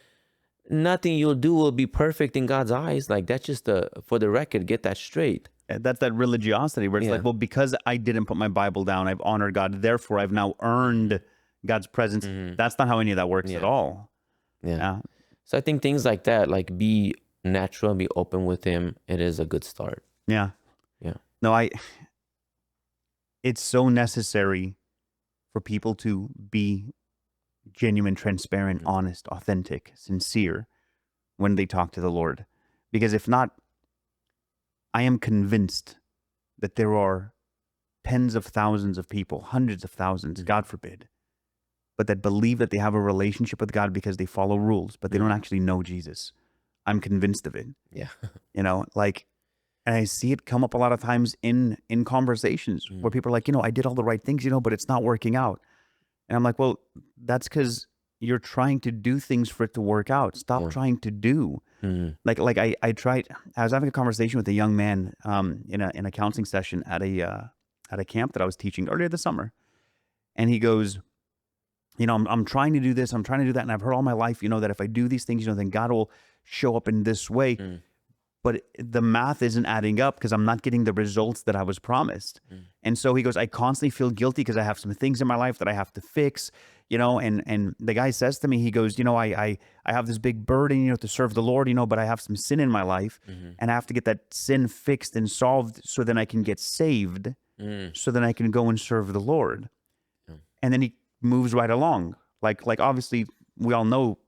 Nothing you'll do will be perfect in God's eyes. Like, that's just for the record, get that straight. That's that religiosity where it's like, well, because I didn't put my Bible down, I've honored God. Therefore, I've now earned God's presence. Mm-hmm. That's not how any of that works at all. Yeah. So I think things like that, like be natural and be open with him. It is a good start. Yeah. Yeah. No, it's so necessary for people to be genuine, transparent, mm-hmm. honest, authentic, sincere when they talk to the Lord. Because if not, I am convinced that there are tens of thousands of people, hundreds of thousands, mm-hmm. God forbid, but that believe that they have a relationship with God because they follow rules, but they don't actually know Jesus. I'm convinced of it. Yeah. And I see it come up a lot of times in conversations where people are like, I did all the right things, but it's not working out. And I'm like, well, that's because you're trying to do things for it to work out. Stop trying to do. Like I tried. I was having a conversation with a young man in a counseling session at a camp that I was teaching earlier this summer, and he goes, I'm trying to do this, I'm trying to do that, and I've heard all my life, that if I do these things, then God will show up in this way. But the math isn't adding up because I'm not getting the results that I was promised. And so he goes, I constantly feel guilty because I have some things in my life that I have to fix, and the guy says to me, he goes, I have this big burden, to serve the Lord, but I have some sin in my life and I have to get that sin fixed and solved so then I can get saved, so then I can go and serve the Lord. And then he moves right along. Like obviously we all know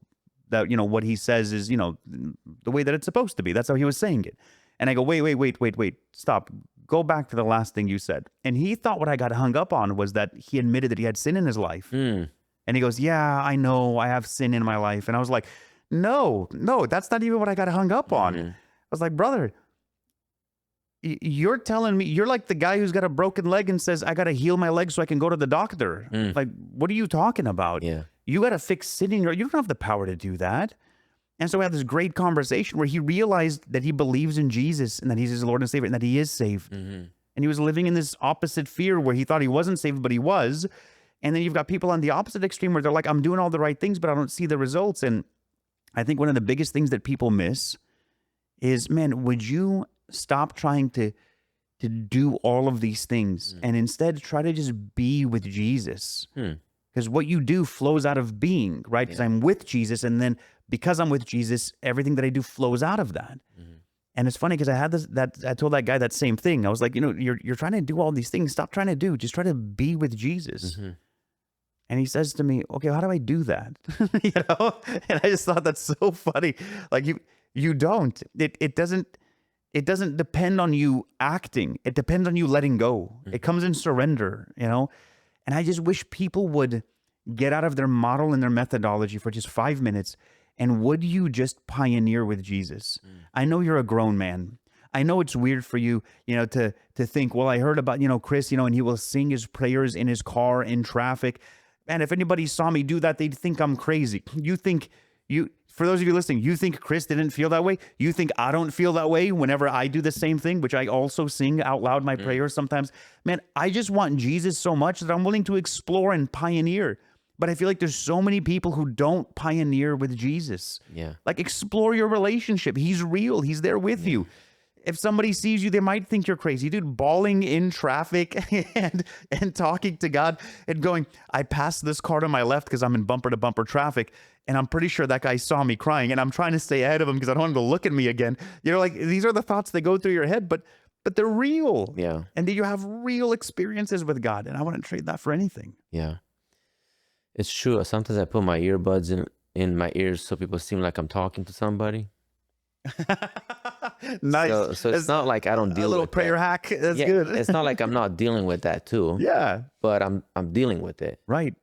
that, what he says is, the way that it's supposed to be. That's how he was saying it. And I go, wait, stop. Go back to the last thing you said. And he thought what I got hung up on was that he admitted that he had sin in his life. And he goes, yeah, I know I have sin in my life. And I was like, no, that's not even what I got hung up on. I was like, brother, you're telling me, you're like the guy who's got a broken leg and says, I got to heal my leg so I can go to the doctor. Like, what are you talking about? Yeah. You got to fix sin in you don't have the power to do that. And so we had this great conversation where he realized that he believes in Jesus and that he's his Lord and Savior and that he is saved. And he was living in this opposite fear where he thought he wasn't saved, but he was. And then you've got people on the opposite extreme where they're like, I'm doing all the right things, but I don't see the results. And I think one of the biggest things that people miss is, man, would you stop trying to do all of these things and instead try to just be with Jesus? Because what you do flows out of being, right? Because I'm with Jesus, and then because I'm with Jesus, everything that I do flows out of that. And it's funny because I had I told that guy that same thing. I was like, you're trying to do all these things. Stop trying to do. Just try to be with Jesus. And he says to me, okay, how do I do that? And I just thought that's so funny. Like you don't. It doesn't depend on you acting. It depends on you letting go. It comes in surrender, And I just wish people would get out of their model and their methodology for just 5 minutes. And would you just pioneer with Jesus? I know you're a grown man. I know it's weird for you, to think, well, I heard about, Chris, and he will sing his prayers in his car in traffic. And if anybody saw me do that, they'd think I'm crazy. For those of you listening, you think Chris didn't feel that way? You think I don't feel that way whenever I do the same thing, which I also sing out loud my prayers sometimes? Man, I just want Jesus so much that I'm willing to explore and pioneer. But I feel like there's so many people who don't pioneer with Jesus. Yeah. Like, explore your relationship. He's real. He's there with you. If somebody sees you, they might think you're crazy. Dude, bawling in traffic and talking to God and going, I passed this car to my left because I'm in bumper-to-bumper traffic, and I'm pretty sure that guy saw me crying, and I'm trying to stay ahead of him because I don't want him to look at me again. Like, these are the thoughts that go through your head, but they're real. Yeah. And you have real experiences with God, and I wouldn't trade that for anything. Yeah. It's true. Sometimes I put my earbuds in my ears so people seem like I'm talking to somebody. Nice. So it's not like I don't deal with a little prayer hack. That's good. It's not like I'm not dealing with that too. Yeah. But I'm dealing with it. Right.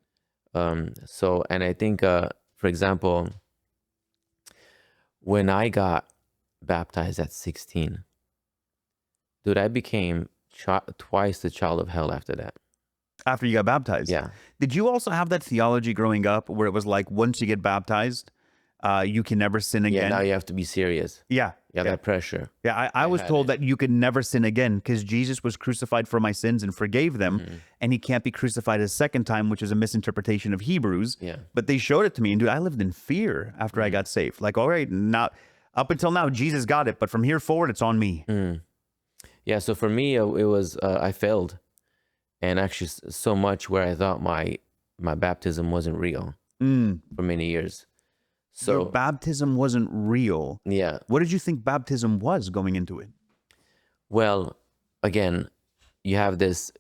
So, and I think, for example, when I got baptized at 16, dude, I became twice the child of hell after that. After you got baptized? Yeah. Did you also have that theology growing up where it was like, once you get baptized, you can never sin again? Yeah, now you have to be serious. Yeah. Yeah, that pressure. Yeah, I was told that you could never sin again because Jesus was crucified for my sins and forgave them, and he can't be crucified a second time, which is a misinterpretation of Hebrews. Yeah. But they showed it to me, and dude, I lived in fear after I got saved. Like, all right, now, up until now, Jesus got it, but from here forward, it's on me. Yeah, so for me, it was, I failed. And actually so much where I thought my baptism wasn't real for many years. So your baptism wasn't real. Yeah. What did you think baptism was going into it? Well, again, you have this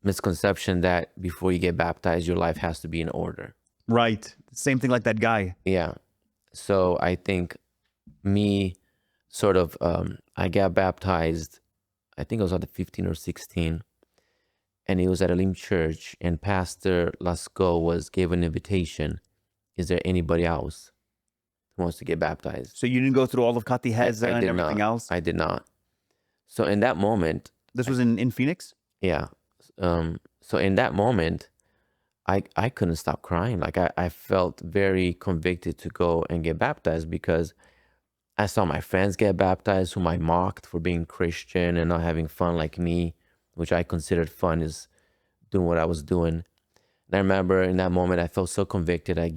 misconception that before you get baptized, your life has to be in order. Right. Same thing like that guy. Yeah. So I think me sort of, I got baptized, I think I was at 15 or 16. And it was at a Elim church, and Pastor Lasco gave an invitation. Is there anybody else who wants to get baptized? So you didn't go through all of Catecheza and everything else? I did not. So in that moment... This was in Phoenix? Yeah. So in that moment, I couldn't stop crying. Like I felt very convicted to go and get baptized because I saw my friends get baptized whom I mocked for being Christian and not having fun like me, which I considered fun is doing what I was doing. And I remember in that moment, I felt so convicted. I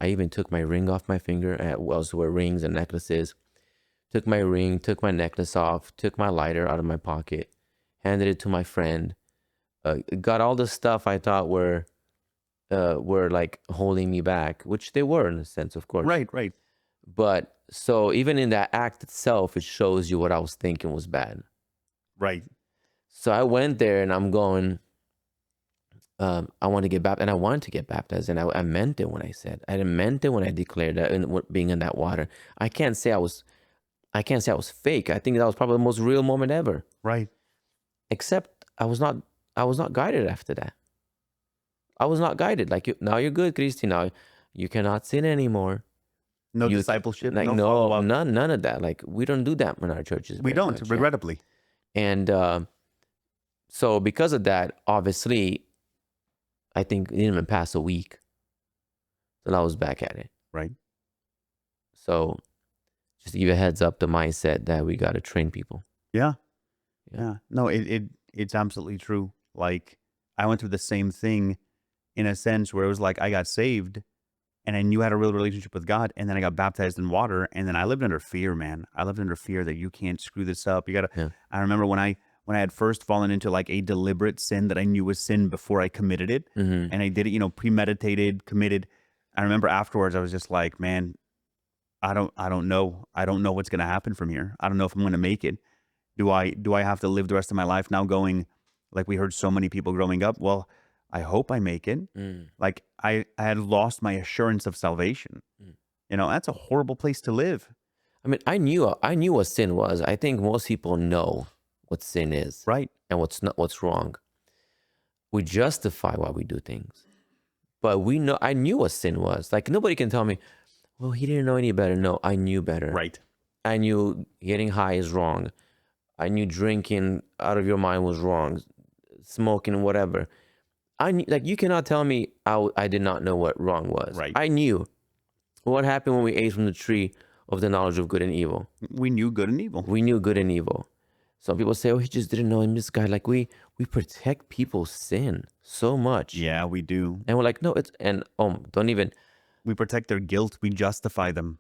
even took my ring off my finger. I also wear rings and necklaces. Took my ring, took my necklace off, took my lighter out of my pocket, handed it to my friend. Got all the stuff I thought were like holding me back, which they were in a sense, of course. Right. But so even in that act itself, it shows you what I was thinking was bad. Right. So I went there and I'm going, I want to get baptized, and I wanted to get baptized, and I meant it when I said, I meant it when I declared that, and being in that water. I can't say I was fake. I think that was probably the most real moment ever. Right. Except I was not guided after that. I was not guided. Like, now you're good, Cristian. Now you cannot sin anymore. No discipleship, like, no follow-up. None of that. Like, we don't do that in our churches. We don't, regrettably. And so because of that, obviously, I think it didn't even pass a week till I was back at it. Right. So just to give you a heads up, the mindset that we got to train people. Yeah. No, it's absolutely true. Like, I went through the same thing in a sense where it was like I got saved and I knew I had a real relationship with God, and then I got baptized in water, and then I lived under fear, man. I lived under fear that you can't screw this up. You gotta. Yeah. I remember when I had first fallen into like a deliberate sin that I knew was sin before I committed it, and I did it, premeditated, committed. I remember afterwards I was just like, man, I don't know. I don't know what's gonna happen from here. I don't know if I'm gonna make it. Do I have to live the rest of my life now going, like we heard so many people growing up? Well, I hope I make it. Like I had lost my assurance of salvation. That's a horrible place to live. I mean, I knew what sin was. I think most people know what sin is, right, and what's wrong. We justify why we do things, but we know. I knew what sin was. Like, nobody can tell me, well, he didn't know any better. No, I knew better. Right. I knew getting high is wrong. I knew drinking out of your mind was wrong, smoking, whatever. I knew, like, you cannot tell me I did not know what wrong was. Right. I knew what happened when we ate from the tree of the knowledge of good and evil. We knew good and evil. We knew good and evil. Some people say, oh, he just didn't know him, this guy. Like, we protect people's sin so much. Yeah, we do. And we're like, no, don't even. We protect their guilt. We justify them.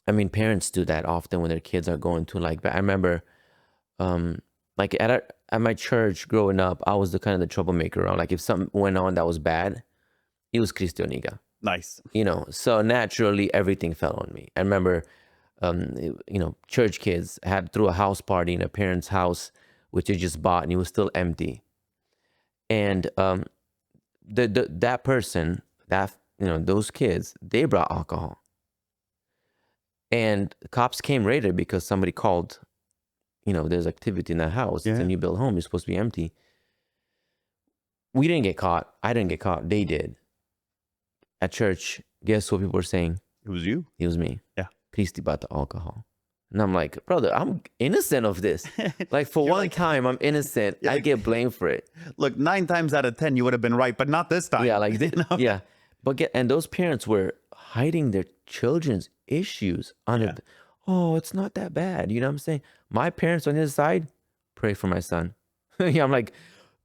I mean, parents do that often when their kids are going to, like, I remember, like at my church growing up, I was the kind of the troublemaker around. Like, if something went on that was bad, it was Cristian Oniga. Nice. So naturally everything fell on me. I remember, church kids threw a house party in a parent's house, which they just bought, and it was still empty. And that person, those kids, they brought alcohol. And the cops came later because somebody called, there's activity in that house. Yeah. It's a new build home. It's supposed to be empty. We didn't get caught. I didn't get caught. They did. At church, guess what people were saying? It was you. It was me. Yeah. Cristi bought the alcohol. And I'm like, brother, I'm innocent of this. Like, for one time, I'm innocent. I get blamed for it. Look, 9 times out of 10, you would have been right, but not this time. Yeah, like, yeah. But and those parents were hiding their children's issues under. Yeah. Oh, it's not that bad. You know what I'm saying? My parents on his side, pray for my son. Yeah, I'm like,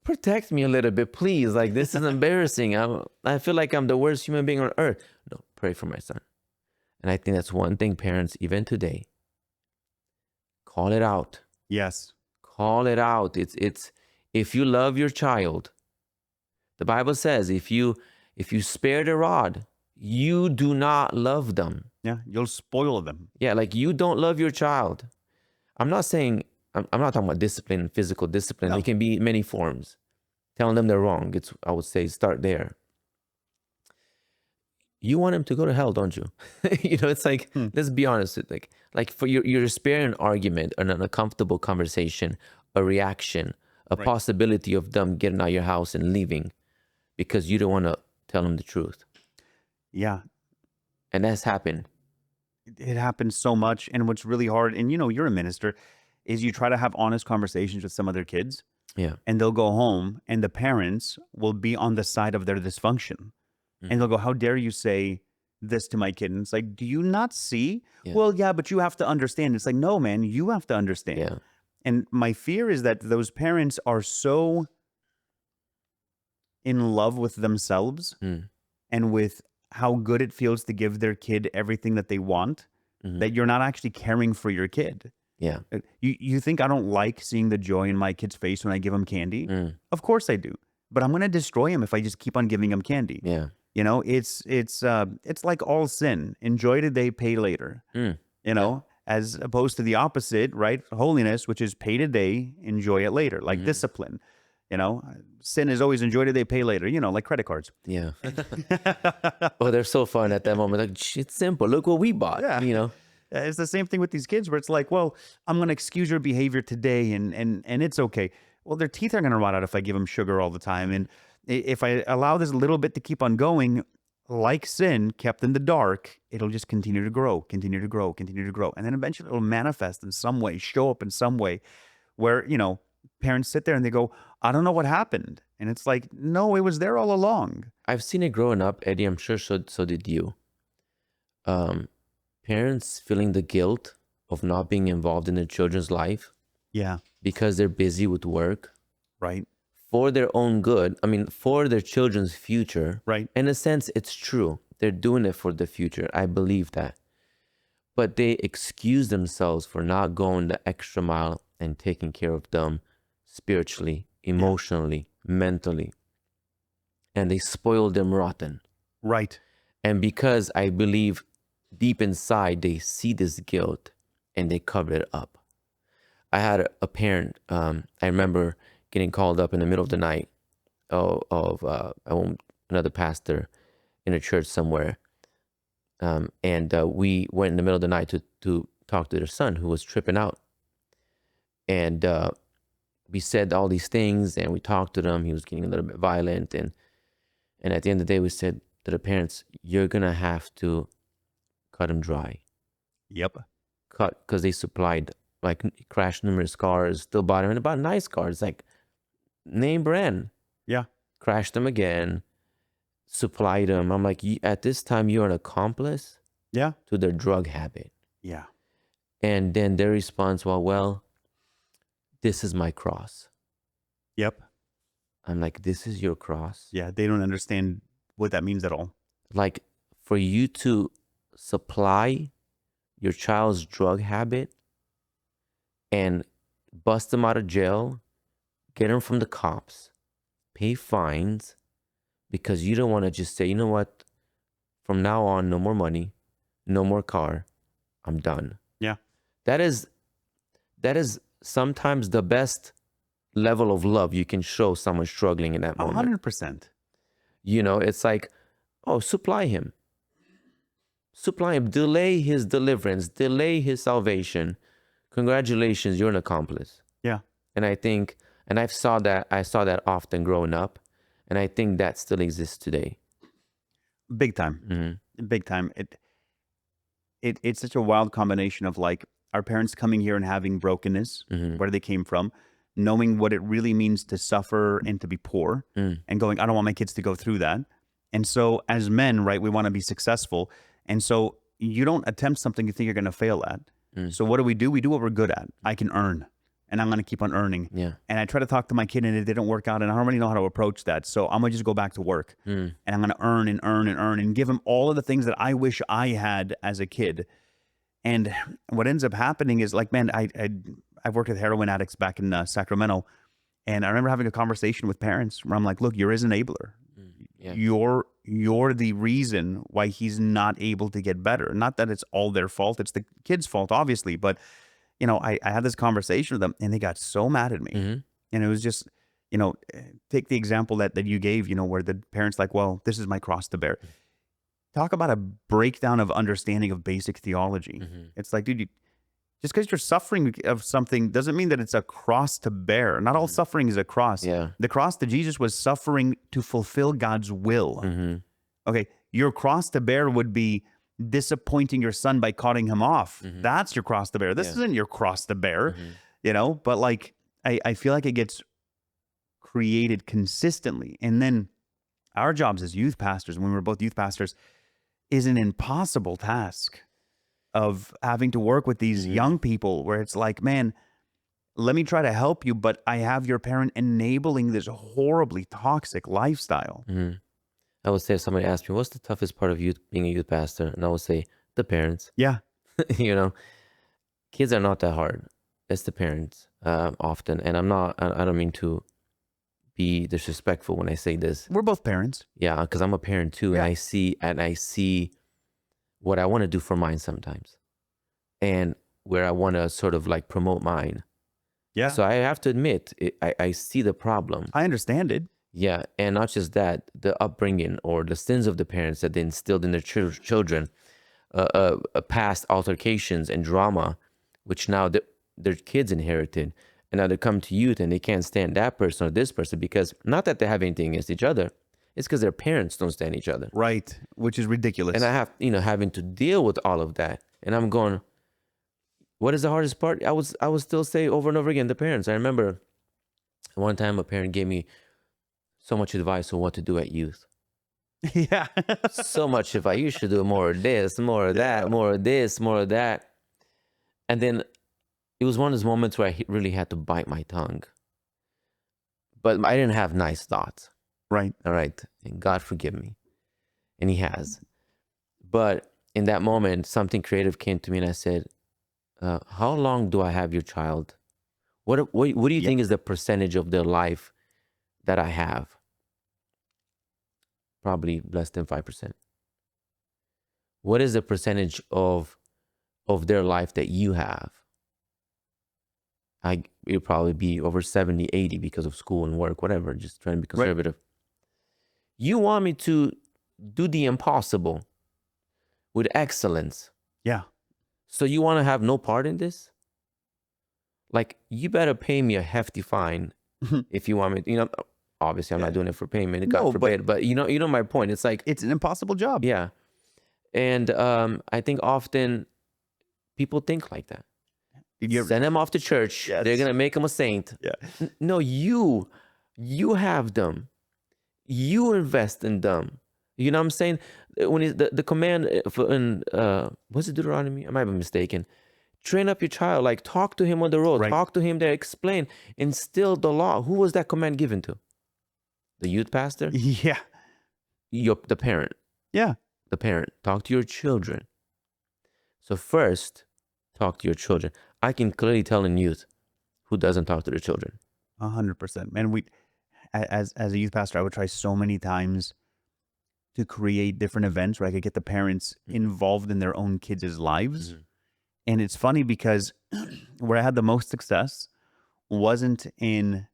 protect me a little bit, please. Like, this is embarrassing. I feel like I'm the worst human being on earth. No, pray for my son. And I think that's one thing parents, even today, call it out. Yes. Call it out. It's if you love your child, the Bible says, if you spare the rod, you do not love them. Yeah, you'll spoil them. Yeah, like, you don't love your child. I'm not saying, I'm not talking about discipline, physical discipline. No. It can be many forms. Telling them they're wrong. I would say, start there. You want them to go to hell, don't you? It's like, let's be honest. Like for you're sparing an argument, an uncomfortable conversation, a reaction, a possibility of them getting out of your house and leaving because you don't want to tell them the truth. Yeah. And that's happened. It happens so much. And what's really hard, and you're a minister, is you try to have honest conversations with some of their kids. Yeah. and they'll go home and the parents will be on the side of their dysfunction. And they'll go, how dare you say this to my kid? And it's like, do you not see? Yeah. Well, yeah, but you have to understand. It's like, no, man, you have to understand. Yeah. And my fear is that those parents are so in love with themselves and with how good it feels to give their kid everything that they want, that you're not actually caring for your kid. Yeah. You think I don't like seeing the joy in my kid's face when I give him candy? Of course I do. But I'm going to destroy him if I just keep on giving him candy. Yeah. You know, it's like all sin. Enjoy today, pay later. You know, as opposed to the opposite, right? Holiness, which is pay today, enjoy it later, like discipline. You know, sin is always enjoy today, pay later, you know, like credit cards. Yeah. Oh, they're so fun at that moment. Like, it's simple. Look what we bought, Yeah. you know? It's the same thing with these kids where it's like, well, I'm going to excuse your behavior today and it's okay. Well, their teeth are going to rot out if I give them sugar all the time. And if I allow this little bit to keep on going, like sin kept in the dark, it'll just continue to grow, continue to grow, continue to grow. And then eventually it'll manifest in some way, show up in some way where, you know, parents sit there and they go, I don't know what happened. And it's like, no, it was there all along. I've seen it growing up, Eddie. I'm sure so did you. Parents feeling the guilt of not being involved in their children's life. Yeah. Because they're busy with work. Right. For their own good. I mean, for their children's future. Right. In a sense, it's true. They're doing it for the future. I believe that. But they excuse themselves for not going the extra mile and taking care of them spiritually, emotionally, mentally. And they spoil them rotten. Right. And because I believe deep inside, they see this guilt and they cover it up. I had a parent, I remember getting called up in the middle of the night of another pastor in a church somewhere. And we went in the middle of the night to talk to their son who was tripping out. And we said all these things and we talked to them. He was getting a little bit violent. And at the end of the day, we said to the parents, you're going to have to cut him dry. Yep. Cut, because they supplied, like, crashed numerous cars, still bought him, and about nice cars, like name brand. Yeah. Crashed them again, supplied them. I'm like, at this time, you're an accomplice Yeah. to their drug habit. Yeah. And then their response, well, this is my cross. Yep. I'm like, this is your cross? Yeah. They don't understand what that means at all. Like, for you to supply your child's drug habit and bust them out of jail, get them from the cops, pay fines, because you don't want to just say, you know what, from now on, no more money, no more car, I'm done. Yeah. That is sometimes the best level of love you can show someone struggling in that moment. 100%. You know, it's like, oh, supply him. Supply him. Delay his deliverance. Delay his salvation. Congratulations, you're an accomplice. Yeah. And I think, and I saw that often growing up, and I think that still exists today. Big time. Big time. It's such a wild combination of, like, our parents coming here and having brokenness, where they came from, knowing what it really means to suffer and to be poor, and going, I don't want my kids to go through that. And so as men, right, we want to be successful. And so you don't attempt something you think you're going to fail at. So what do? We do what we're good at. I can earn, and I'm going to keep on earning. Yeah. And I try to talk to my kid and it didn't work out, and I don't really know how to approach that. So I'm going to just go back to work, and I'm going to earn and earn and earn and give him all of the things that I wish I had as a kid. And what ends up happening is, like, man, I've worked with heroin addicts back in Sacramento, and I remember having a conversation with parents where I'm like, look, you're his enabler. Yeah. You're the reason why he's not able to get better. Not that it's all their fault. It's the kid's fault, obviously. But, you know, I had this conversation with them and they got so mad at me. And it was just, you know, take the example that you gave, you know, where the parents like, well, this is my cross to bear. Talk about a breakdown of understanding of basic theology. It's like, dude, just because you're suffering of something doesn't mean that it's a cross to bear. Not all suffering is a cross. Yeah. The cross to Jesus was suffering to fulfill God's will. Okay, your cross to bear would be disappointing your son by cutting him off. That's your cross to bear. This isn't your cross to bear, you know? But, like, I feel like it gets created consistently. And then our jobs as youth pastors, when we were both youth pastors, is an impossible task of having to work with these young people where it's like, man, let me try to help you, but I have your parent enabling this horribly toxic lifestyle. I would say if somebody asked me, what's the toughest part of being a youth pastor? And I would say, the parents. Yeah. You know, kids are not that hard. It's the parents often. And I don't mean to be disrespectful when I say this. We're both parents. Yeah, because I'm a parent too. Yeah. And I see what I want to do for mine sometimes. And where I want to sort of like promote mine. Yeah. So I have to admit, I see the problem. I understand it. Yeah. And not just that, the upbringing or the sins of the parents that they instilled in their children, past altercations and drama, which now their kids inherited. And now they come to youth and they can't stand that person or this person because not that they have anything against each other. It's because their parents don't stand each other. Right. Which is ridiculous. And I have, having to deal with all of that. And I'm going, what is the hardest part? I would still say over and over again, the parents. I remember one time a parent gave me so much advice on what to do at youth. Yeah. So much advice. You should do more of this, more of that, more of this, more of that. And then it was one of those moments where I really had to bite my tongue. But I didn't have nice thoughts. Right. All right. And God forgive me. And he has. But in that moment, something creative came to me and I said, how long do I have your child? What do you think is the percentage of their life that I have? Probably less than 5%. What is the percentage of their life that you have? It'll probably be over 70, 80 because of school and work, whatever, just trying to be conservative. Right. You want me to do the impossible with excellence. Yeah. So you want to have no part in this? Like, you better pay me a hefty fine if you want me, obviously I'm not doing it for payment, God forbid, but you know my point. It's like, it's an impossible job. Yeah. And I think often people think like that. Send them off to church. Yes. They're going to make them a saint. Yeah. No, you have them. You invest in them. You know what I'm saying? When the command was it Deuteronomy? I might be mistaken. Train up your child. Like, talk to him on the road. Right. Talk to him there. Explain. Instill the law. Who was that command given to? The youth pastor? Yeah. The parent. Yeah. The parent. Talk to your children. So first, talk to your children. I can clearly tell in youth who doesn't talk to their children. 100%. Man, as a youth pastor, I would try so many times to create different events where I could get the parents involved in their own kids' lives. Mm-hmm. And it's funny because where I had the most success wasn't in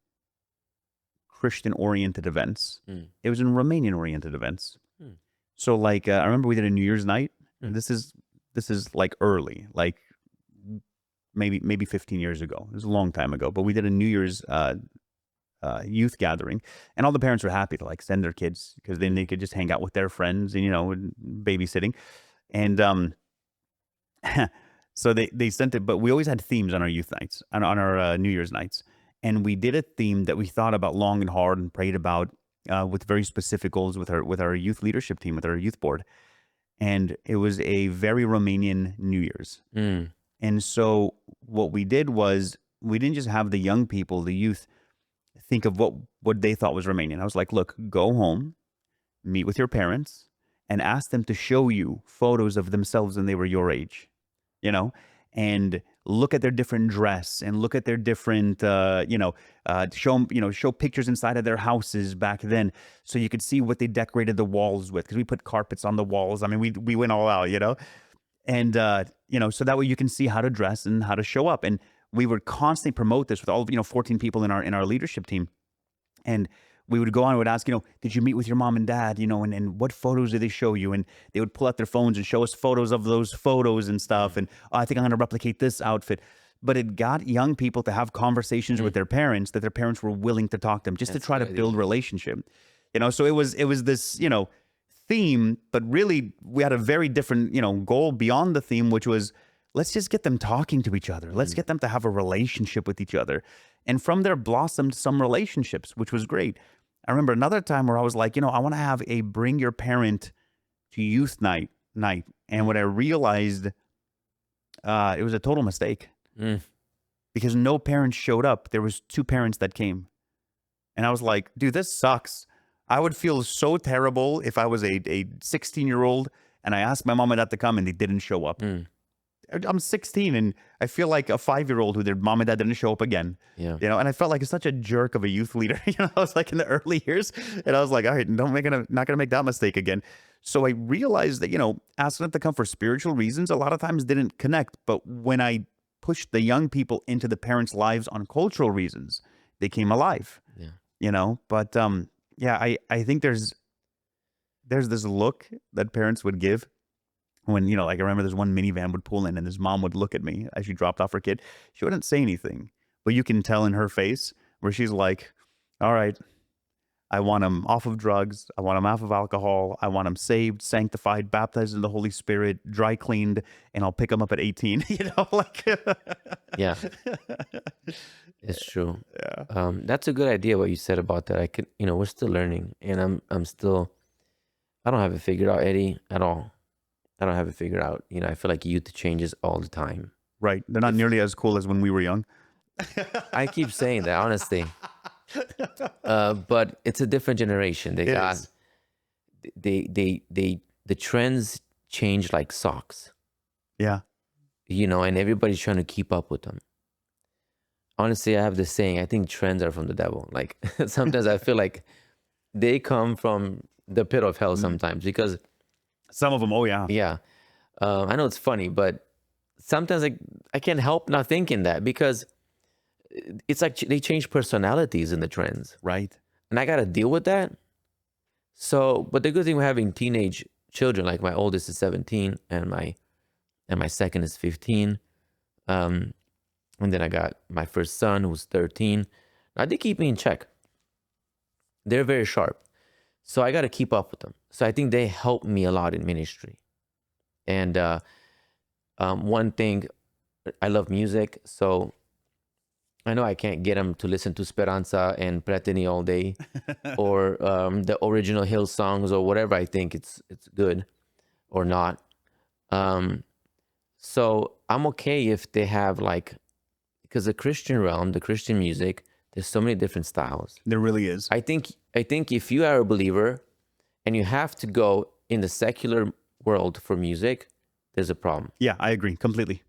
Christian-oriented events. It was in Romanian-oriented events. So, like, I remember we did a New Year's night. This is like early, like maybe 15 years ago. It was a long time ago. But we did a New Year's youth gathering, and all the parents were happy to like send their kids because then they could just hang out with their friends and babysitting. And so they sent it. But we always had themes on our youth nights, on our New Year's nights. And we did a theme that we thought about long and hard and prayed about with very specific goals with our youth leadership team, with our youth board. And it was a very Romanian New Year's. And so what we did was we didn't just have the young people, the youth, think of what they thought was Romanian. I was like, look, go home, meet with your parents, and ask them to show you photos of themselves when they were your age, and look at their different dress and look at their different, show pictures inside of their houses back then, so you could see what they decorated the walls with, because we put carpets on the walls. I mean, we went all out, and so that way you can see how to dress and how to show up. And we would constantly promote this with all 14 people in our leadership team, and we would go on and would ask, did you meet with your mom and dad, and what photos did they show you? And they would pull out their phones and show us photos of those photos and stuff. And I think I'm going to replicate this outfit. But it got young people to have conversations with their parents that their parents were willing to talk to them, just to try to build relationship. So it was this, theme, but really we had a very different, goal beyond the theme, which was, let's just get them talking to each other. Let's get them to have a relationship with each other. And from there blossomed some relationships, which was great. I remember another time where I was like, I want to have a bring your parent to youth night. And when I realized it was a total mistake because no parents showed up. There was 2 parents that came. And I was like, dude, this sucks. I would feel so terrible if I was a 16-year-old and I asked my mom and dad to come and they didn't show up. I'm 16 and I feel like a 5-year-old who their mom and dad didn't show up again. Yeah. And I felt like such a jerk of a youth leader. I was like in the early years and I was like, all right, not going to make that mistake again. So I realized that, asking them to come for spiritual reasons a lot of times didn't connect. But when I pushed the young people into the parents' lives on cultural reasons, they came alive. Yeah. But I think there's this look that parents would give when, like I remember there's one minivan would pull in and his mom would look at me as she dropped off her kid. She wouldn't say anything, but you can tell in her face where she's like, all right, I want him off of drugs. I want him off of alcohol. I want him saved, sanctified, baptized in the Holy Spirit, dry cleaned, and I'll pick him up at 18. Yeah, it's true. Yeah. That's a good idea what you said about that. We're still learning, and I don't have it figured out, Eddie, at all. I don't have it figured out. I feel like youth changes all the time. Right. They're not nearly as cool as when we were young. I keep saying that, honestly. But it's a different generation. The trends change like socks. Yeah. And everybody's trying to keep up with them. Honestly, I have this saying, I think trends are from the devil. Like sometimes I feel like they come from the pit of hell sometimes because some of them, oh yeah. Yeah. I know it's funny, but sometimes I can't help not thinking that because it's like they change personalities in the trends. Right. And I got to deal with that. So, but the good thing with having teenage children, like my oldest is 17 and my second is 15. And then I got my first son who's 13. Now they keep me in check. They're very sharp. So I got to keep up with them. So I think they help me a lot in ministry. And one thing, I love music. So I know I can't get them to listen to Speranza and Pretini all day or the original Hill songs or whatever I think it's good or not. So I'm okay if they have because the Christian realm, the Christian music, there's so many different styles. There really is. I think if you are a believer and you have to go in the secular world for music, there's a problem. Yeah, I agree completely.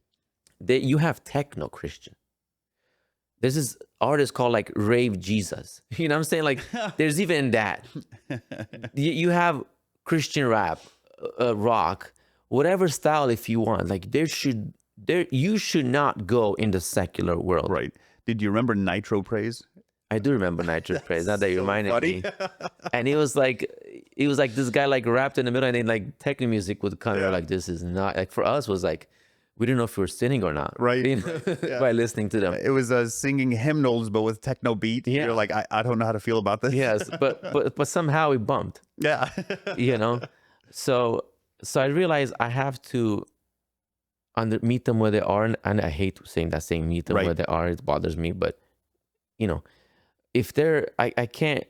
You have techno Christian. There's this artist called Rave Jesus. You know what I'm saying? There's even that. You have Christian rap, rock, whatever style if you want. You should not go in the secular world. Right. Did you remember Nitro Praise? I do remember Nitro Praise. Now that you reminded me. And it was like this guy rapped in the middle and then techno music would come. Yeah. This is not for us was we didn't know if we were sinning or not. Right. Yeah. By listening to them. It was singing hymnals, but with techno beat. Yeah. You're like, I don't know how to feel about this. Yes, but somehow we bumped. Yeah. So I realized I have to meet them where they are, and I hate saying meet them where they are. It bothers me, but if they're, I can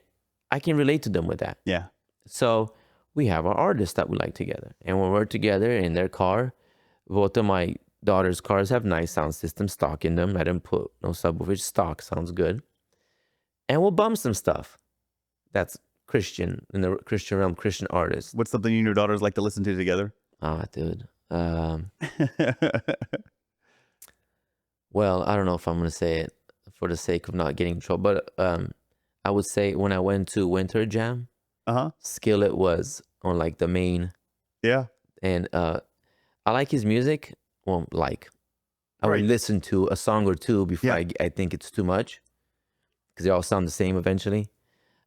relate to them with that. Yeah. So we have our artists that we like together, and when we're together in their car, both of my daughter's cars have nice sound system stock in them. I didn't put no subwoofer, stock sounds good, and we'll bump some stuff. That's Christian in the Christian realm, Christian artists. What's something you and your daughters like to listen to together? Dude. Well, I don't know if I'm going to say it for the sake of not getting in trouble, but I would say when I went to Winter Jam, Skillet was on the main. Yeah. And I like his music. Well, I would listen to a song or two before I think it's too much because they all sound the same eventually.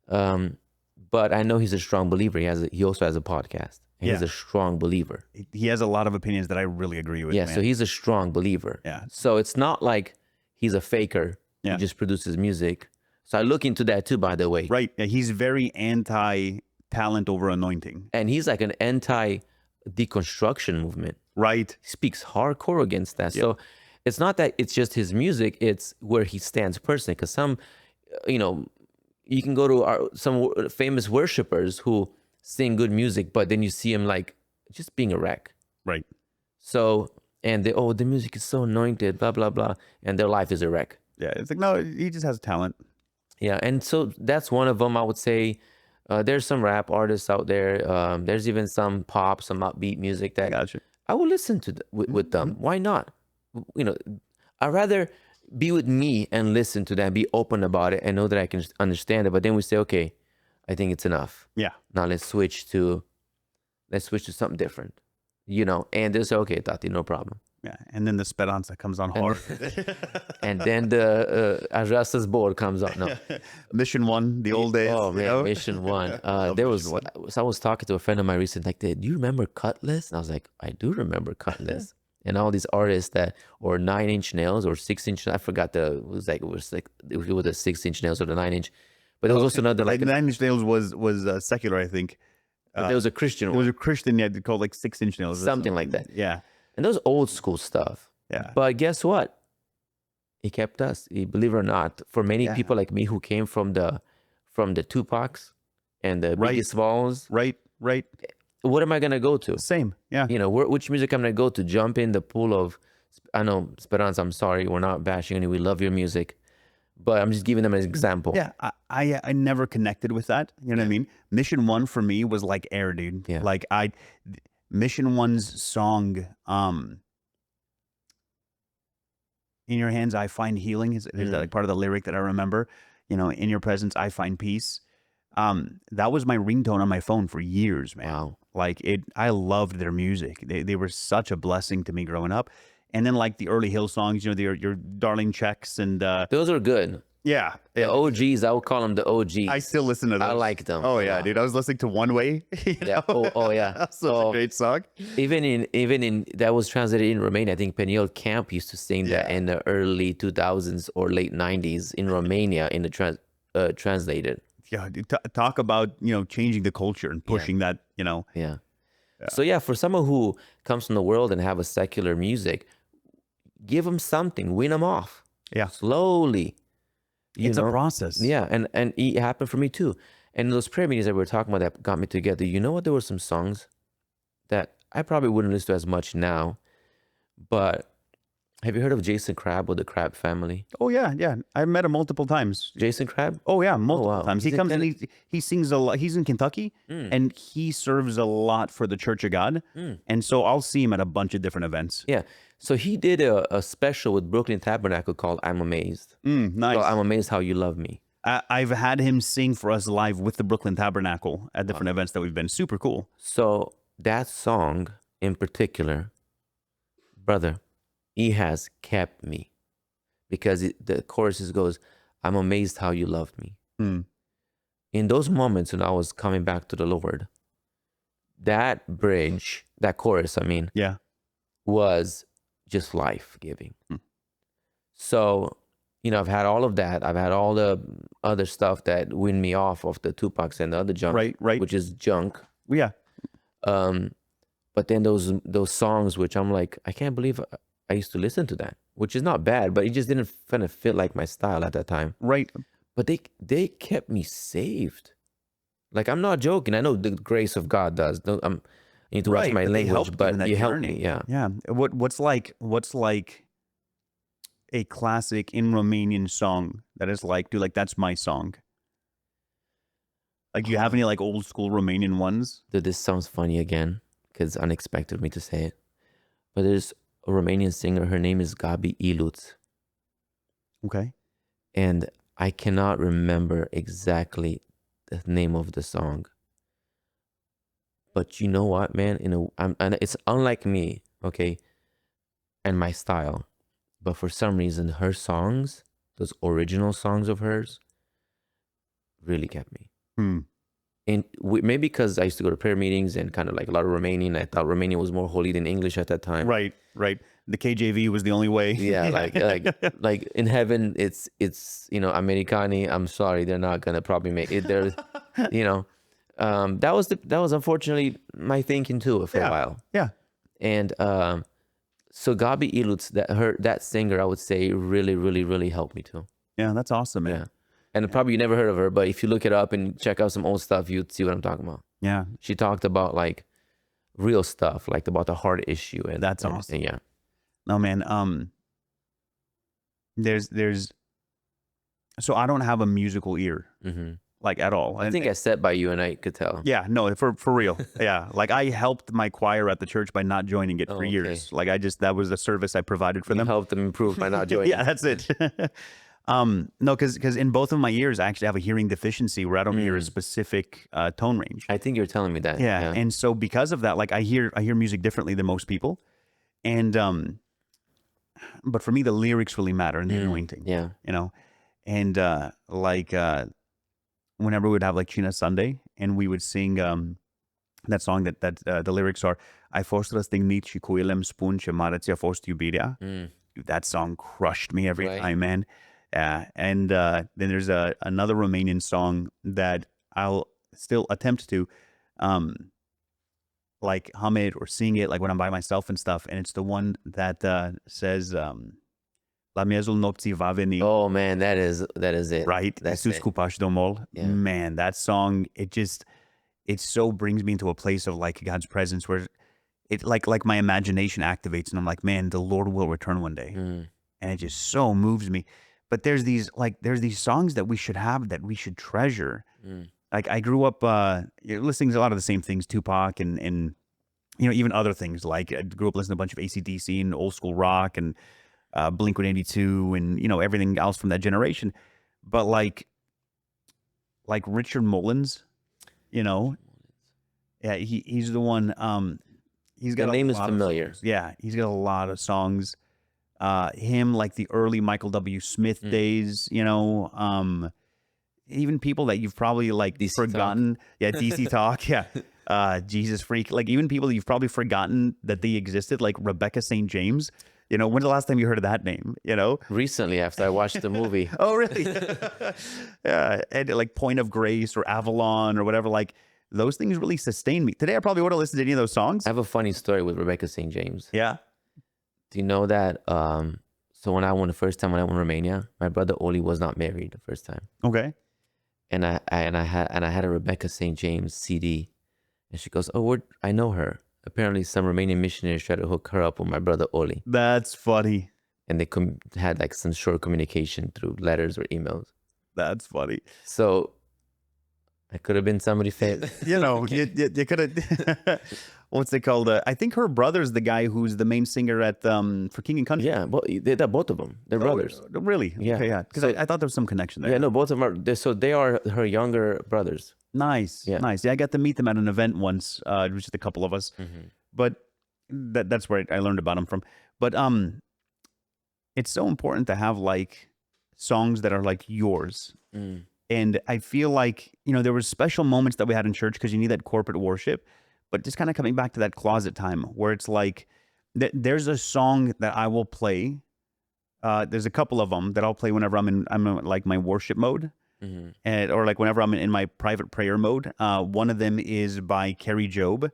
But I know he's a strong believer. He also has a podcast. He's a strong believer. He has a lot of opinions that I really agree with. Yeah, man. so he's a strong believer. Yeah. So it's not like he's a faker. Yeah. He just produces music. So I look into that too, by the way. Right. Yeah, he's very anti-talent over anointing. And he's like an anti-deconstruction movement. Right. He speaks hardcore against that. Yep. So it's not that it's just his music, it's where he stands personally. Because some, you know, you can go to some famous worshipers who sing good music, but then you see him like just being a wreck. Right. So, and the music is so anointed, blah, blah, blah. And their life is a wreck. Yeah. It's like, no, he just has talent. Yeah. And so that's one of them, I would say. There's some rap artists out there. There's even some pop, some upbeat music that Gotcha. I will listen to with them. Why not? You know, I'd rather be with me and listen to that, be open about it, and know that I can understand it. But then we say, okay, I think it's enough. Yeah. Now let's switch to something different. You know, and they say, okay, Tati, no problem. Yeah. And then the Speranza comes on hard. And then the Arras's board comes on. No. Mission 1, the old days. Oh man, Mission 1. There was so I was talking to a friend of mine recently, like, do you remember Cutlass? And I was like, I do remember Cutlass. And all these artists or 9-inch nails or 6-inch, I forgot it was the 6-inch nails or the 9-inch. But there was also another like 9-inch nails was secular, I think. There was a Christian one. There was a Christian, yeah, they called like 6-inch nails. Something like that. Yeah. And those old school stuff. Yeah. But guess what? He kept us. Believe it or not, for many people like me who came from the Tupacs and the Biggie Smalls. Right. What am I gonna go to? Same. Yeah. You know, which music I'm gonna go to? Jump in the pool of, I know, Speranza, I'm sorry, we're not bashing you. We love your music. But I'm just giving them an example. Yeah, I never connected with that. You know what I mean? Mission 1 for me was like air, dude. Yeah. Like Mission 1's song, In Your Hands I Find Healing is like part of the lyric that I remember. You know, in your presence I find peace. That was my ringtone on my phone for years, man. Wow. Like I loved their music. They were such a blessing to me growing up. And then like the early Hill songs, you know, your Darling Checks and those are good. Yeah. The OGs, I would call them the OGs. I still listen to those. I like them. Oh yeah, dude. I was listening to One Way. Yeah. Oh yeah. That's such a great song. Even in that was translated in Romania. I think Peniel Camp used to sing that in the early 2000s or late 90s in Romania in the translated. Yeah, dude, talk about, you know, changing the culture and pushing that, you know. Yeah. So yeah, for someone who comes from the world and have a secular music, give them something, win them off. Yeah. Slowly. It's a process. Yeah, and it happened for me too. And those prayer meetings that we were talking about that got me together, you know what? There were some songs that I probably wouldn't listen to as much now, but have you heard of Jason Crabb or the Crabb family? Oh yeah. I've met him multiple times. Jason Crabb? Oh yeah, multiple times. He's He comes and he sings a lot. He's in Kentucky and he serves a lot for the Church of God. And so I'll see him at a bunch of different events. Yeah. So he did a special with Brooklyn Tabernacle called I'm Amazed. Nice. So I'm amazed how you love me. I've had him sing for us live with the Brooklyn Tabernacle at different events that we've been. Super cool. So that song in particular, brother, he has kept me because the choruses goes, I'm amazed how you loved me. In those moments when I was coming back to the Lord, that bridge, that chorus, was just life-giving. So, you know, I've had all of that. I've had all the other stuff that win me off of the Tupacs and the other junk, right. which is junk. Yeah. But then those songs, which I'm like, I can't believe I used to listen to that, which is not bad, but it just didn't kind of fit like my style at that time. Right. But they kept me saved. Like, I'm not joking. I know the grace of God does. I need to watch my language, but you helped me. Yeah. Yeah. What's like a classic in Romanian song that is like, dude, like that's my song. Like, do you have any like old school Romanian ones? Dude, this sounds funny again because it's unexpected of me to say it. But there's a Romanian singer. Her name is Gabi Iluț. Okay. And I cannot remember exactly the name of the song. But you know what, man? And it's unlike me, okay, and my style. But for some reason, her songs, those original songs of hers, really kept me. And maybe because I used to go to prayer meetings and kind of like a lot of Romanian. I thought Romanian was more holy than English at that time. Right. The KJV was the only way. Yeah, like in heaven, it's you know, Americani. I'm sorry, they're not gonna probably make it. They're, you know, that was unfortunately my thinking too for a while. Yeah. And So Gabi Ilutz, that singer, I would say really, really, really helped me too. Yeah, that's awesome, man. Yeah. And probably you never heard of her, but if you look it up and check out some old stuff, you'd see what I'm talking about. Yeah. She talked about like real stuff, like about the heart issue. And that's awesome. And yeah. No, man. So I don't have a musical ear, like at all. I think I sat by you and I could tell. Yeah, no, for real. Yeah, like I helped my choir at the church by not joining it for years. Like that was the service I provided for them. Helped them improve by not joining. Yeah, that's it. No, because in both of my ears, I actually have a hearing deficiency where I don't hear a specific tone range. I think you're telling me that. Yeah, and so because of that, like I hear music differently than most people, and but for me, the lyrics really matter and the anointing. Yeah, you know, and whenever we would have like China Sunday, and we would sing that song that the lyrics are "I fostras ting nichi kuilem spunche maratia fostubiria." Dude, that song crushed me every time, man. And then there's another Romanian song that I'll still attempt to like hum it or sing it like when I'm by myself and stuff, and it's the one that says La miezul nopții va veni. Oh man, that is it. Right? That's Iisus cu Pași Domnul. Man, that song, it so brings me into a place of like God's presence where it like my imagination activates and I'm like, man, the Lord will return one day. And it just so moves me. But there's these songs that we should have, that we should treasure. Like I grew up listening to a lot of the same things, Tupac and you know, even other things. Like I grew up listening to a bunch of AC/DC and old school rock and Blink-182 and, you know, everything else from that generation. But like Richard Mullins, you know, yeah, he's the one. He's got the name is familiar. Yeah, he's got a lot of songs. Him, like the early Michael W. Smith days, you know, even people that you've probably like DC forgotten. Talk. Yeah, DC Talk. Yeah, Jesus Freak. Like even people that you've probably forgotten that they existed, like Rebecca St. James. You know, when's the last time you heard of that name? You know, recently after I watched the movie. Oh, really? Yeah, and like Point of Grace or Avalon or whatever. Like those things really sustain me. Today, I probably would have listened to any of those songs. I have a funny story with Rebecca St. James. Yeah. Do you know that? So the first time when I went to Romania, my brother Oli was not married the first time. Okay. And I had a Rebecca St. James CD, and she goes, "Oh, I know her. Apparently, some Romanian missionaries tried to hook her up with my brother Oli." That's funny. And they had like some short communication through letters or emails. That's funny. So I could have been somebody famous. You know, you could have. What's it called? I think her brother's the guy who's the main singer at For King and Country. Yeah, they're both of them. They're brothers. Really? Yeah. Okay, yeah. Because I thought there was some connection there. Yeah, no, both of them are. So they are her younger brothers. Nice. Yeah. Nice. Yeah, I got to meet them at an event once. It was just a couple of us. But that's where I learned about them from. But it's so important to have like songs that are like yours. And I feel like, you know, there were special moments that we had in church because you need that corporate worship. But just kind of coming back to that closet time where it's like, there's a song that I will play. There's a couple of them that I'll play whenever I'm in like my worship mode, or like whenever I'm in my private prayer mode. One of them is by Carrie Job,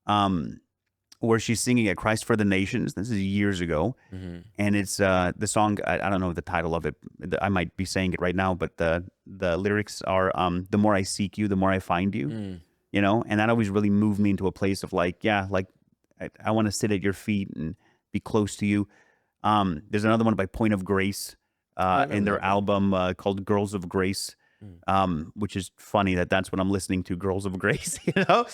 where she's singing "At Christ for the Nations." This is years ago, and it's the song. I don't know the title of it. I might be saying it right now, but the lyrics are "The more I seek you, the more I find you." You know, and that always really moved me into a place of like, yeah, like I want to sit at your feet and be close to you. There's another one by Point of Grace in their album called Girls of Grace, which is funny that's what I'm listening to, Girls of Grace, you know.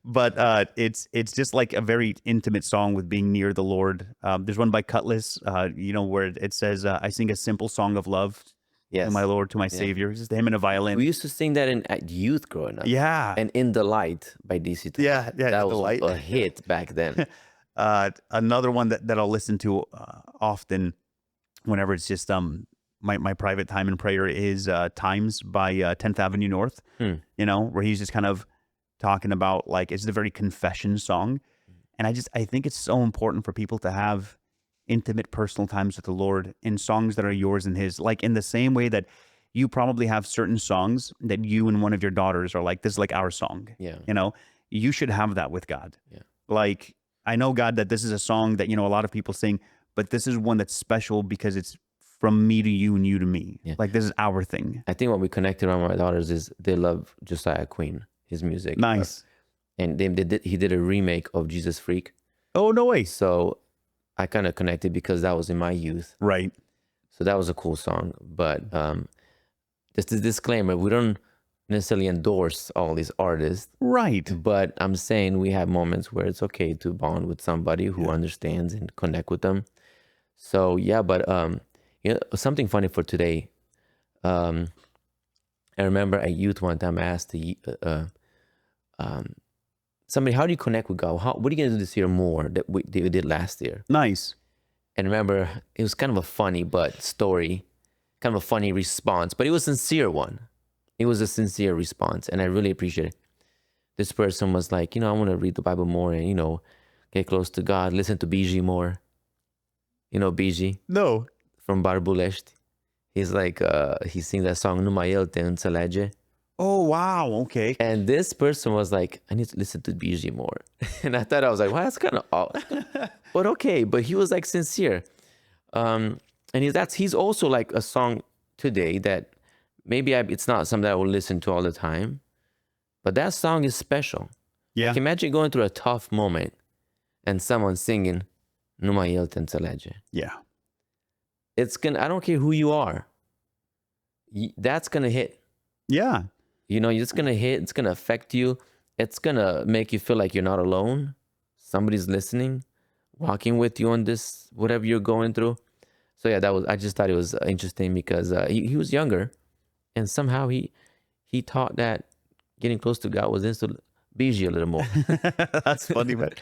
But it's just like a very intimate song with being near the Lord. There's one by Cutlass, you know, where it says, "I sing a simple song of love." Yes. To my Lord, to my Savior. It's just him and a violin. We used to sing that at youth growing up. Yeah. And In the Light by DC Talk. Yeah, that was Light. a hit back then. Another one that I'll listen to often whenever it's just my private time in prayer is Times by 10th Avenue North, you know, where he's just kind of talking about like, it's a very confession song. And I think it's so important for people to have intimate personal times with the Lord in songs that are yours and his, like in the same way that you probably have certain songs that you and one of your daughters are like, this is like our song. Yeah. You know, you should have that with God. Yeah. Like I know, God, that this is a song that, a lot of people sing, but this is one that's special because it's from me to you and you to me. Yeah. Like, this is our thing. I think what we connected around my daughters is they love Josiah Quinn, his music. Nice. And he did a remake of Jesus Freak. Oh, no way. So I kind of connected because that was in my youth. Right. So that was a cool song. But just a disclaimer, we don't necessarily endorse all these artists. Right. But I'm saying we have moments where it's okay to bond with somebody who understands and connect with them. So yeah, but something funny for today. I remember at youth one time I asked somebody, how do you connect with God? What are you going to do this year more that we did last year? Nice. And remember, it was kind of a funny story, kind of a funny response, but it was a sincere one. It was a sincere response, and I really appreciate it. This person was like, I want to read the Bible more and, get close to God, listen to BG more. You know BG? No. From Barbulești. He's like, he sings that song, Numai El te înțelege. Oh, wow. Okay. And this person was like, I need to listen to BG more. And I thought, I was like, well, that's kind of odd. But okay. But he was like sincere. And he's also like a song today that maybe it's not something that I will listen to all the time. But that song is special. Yeah. Like, imagine going through a tough moment and someone singing, Numai El te înțelege. Yeah. I don't care who you are. That's going to hit. Yeah. It's going to hit. It's going to affect you. It's going to make you feel like you're not alone. Somebody's listening, walking with you on this, whatever you're going through. So yeah, I just thought it was interesting because he was younger, and somehow he taught that getting close to God was into BG a little more. That's funny, but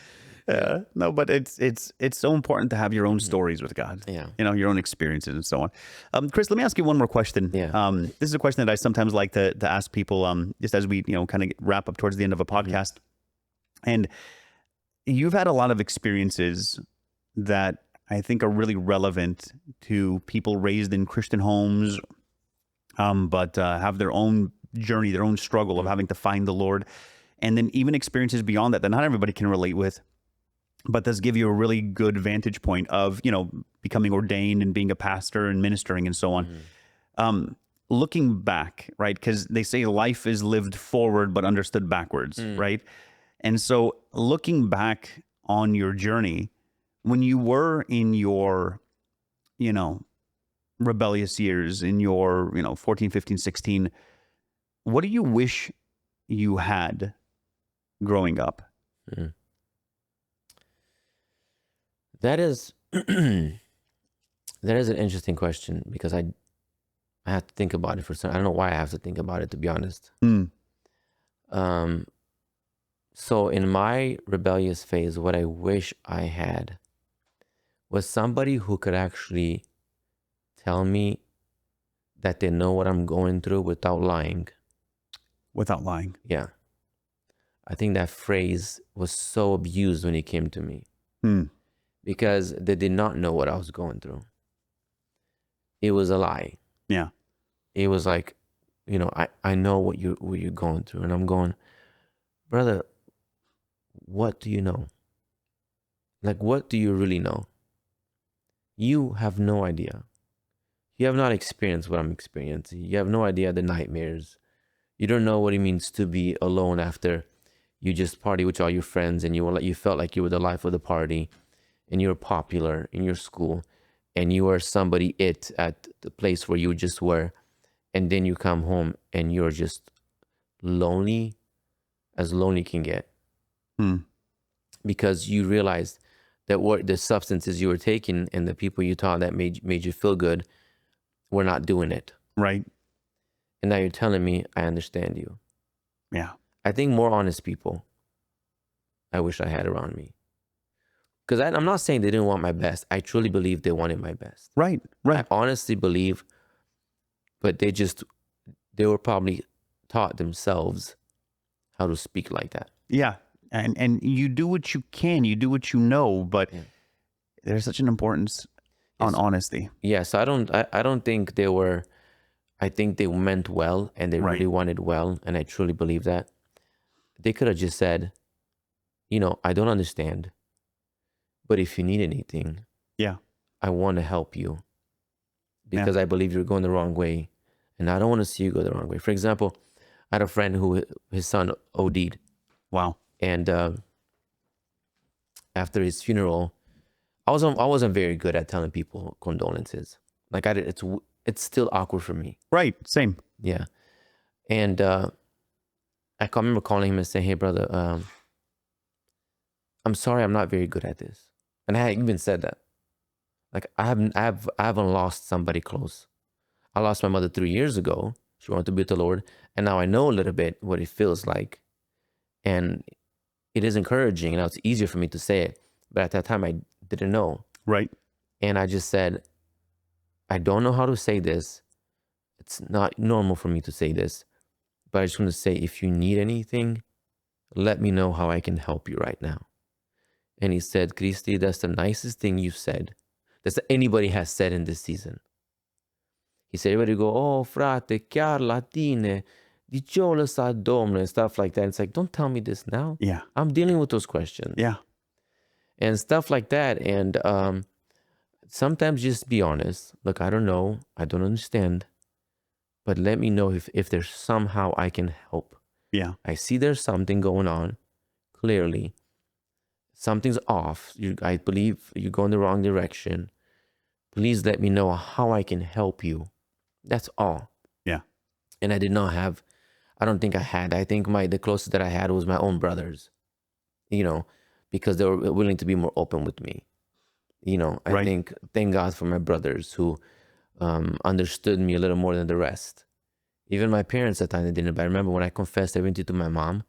no, but it's so important to have your own stories with God. Yeah. Your own experiences and so on. Chris, let me ask you one more question. Yeah. This is a question that I sometimes like to ask people just as we, kind of wrap up towards the end of a podcast. And you've had a lot of experiences that I think are really relevant to people raised in Christian homes, but have their own journey, their own struggle of having to find the Lord. And then even experiences beyond that not everybody can relate with, but does give you a really good vantage point of, becoming ordained and being a pastor and ministering and so on. Looking back, right? Because they say life is lived forward, but understood backwards, right? And so looking back on your journey, when you were in your, rebellious years, in your, 14, 15, 16, what do you wish you had growing up? That is an interesting question because I have to think about it for some. I don't know why I have to think about it, to be honest. So in my rebellious phase, what I wish I had was somebody who could actually tell me that they know what I'm going through without lying. Without lying. Yeah. I think that phrase was so abused when it came to me. Because they did not know what I was going through. It was a lie. Yeah. It was like, I know what you're going through. And I'm going, brother, what do you know? Like, what do you really know? You have no idea. You have not experienced what I'm experiencing. You have no idea the nightmares. You don't know what it means to be alone after you just party with all your friends and you felt like you were the life of the party. And you're popular in your school, and you are somebody at the place where you just were, and then you come home and you're just lonely as lonely can get. Because you realized that what the substances you were taking and the people you taught that made you feel good were not doing it. Right. And now you're telling me I understand you. Yeah. I think more honest people I wish I had around me. Because I'm not saying they didn't want my best. I truly believe they wanted my best. Right. I honestly believe, but they were probably taught themselves how to speak like that. Yeah. And you do what you can, you do what you know, but there's such an importance on honesty. Yeah. So I don't think they were, I think they meant well and they really wanted well. And I truly believe that. They could have just said, I don't understand. But if you need anything, Yeah. I want to help you because I believe you're going the wrong way. And I don't want to see you go the wrong way. For example, I had a friend who his son OD'd. Wow. And after his funeral, I wasn't very good at telling people condolences. Like it's still awkward for me. Right. Same. Yeah. And I remember calling him and saying, "Hey, brother, I'm sorry, I'm not very good at this." And I even said that. Like I haven't lost somebody close. I lost my mother 3 years ago. She wanted to be with the Lord, and now I know a little bit what it feels like, and it is encouraging. Now it's easier for me to say it, but at that time I didn't know. Right. And I just said, I don't know how to say this. It's not normal for me to say this, but I just want to say, if you need anything, let me know how I can help you right now. And he said, Cristi, that's the nicest thing you've said. That's anybody has said in this season. He said, everybody go, oh, frate, chiar latine, diciola sa domnule, and stuff like that. And it's like, don't tell me this now. Yeah. I'm dealing with those questions. Yeah. And stuff like that. And sometimes just be honest. Look, I don't know. I don't understand. But let me know if there's somehow I can help. Yeah. I see there's something going on. Clearly. Something's off. I believe you're going the wrong direction. Please let me know how I can help you. That's all. Yeah. And I don't think I had. I think the closest that I had was my own brothers, because they were willing to be more open with me. I thank God for my brothers who understood me a little more than the rest. Even my parents at the time, they didn't. But I remember when I confessed everything to my mom,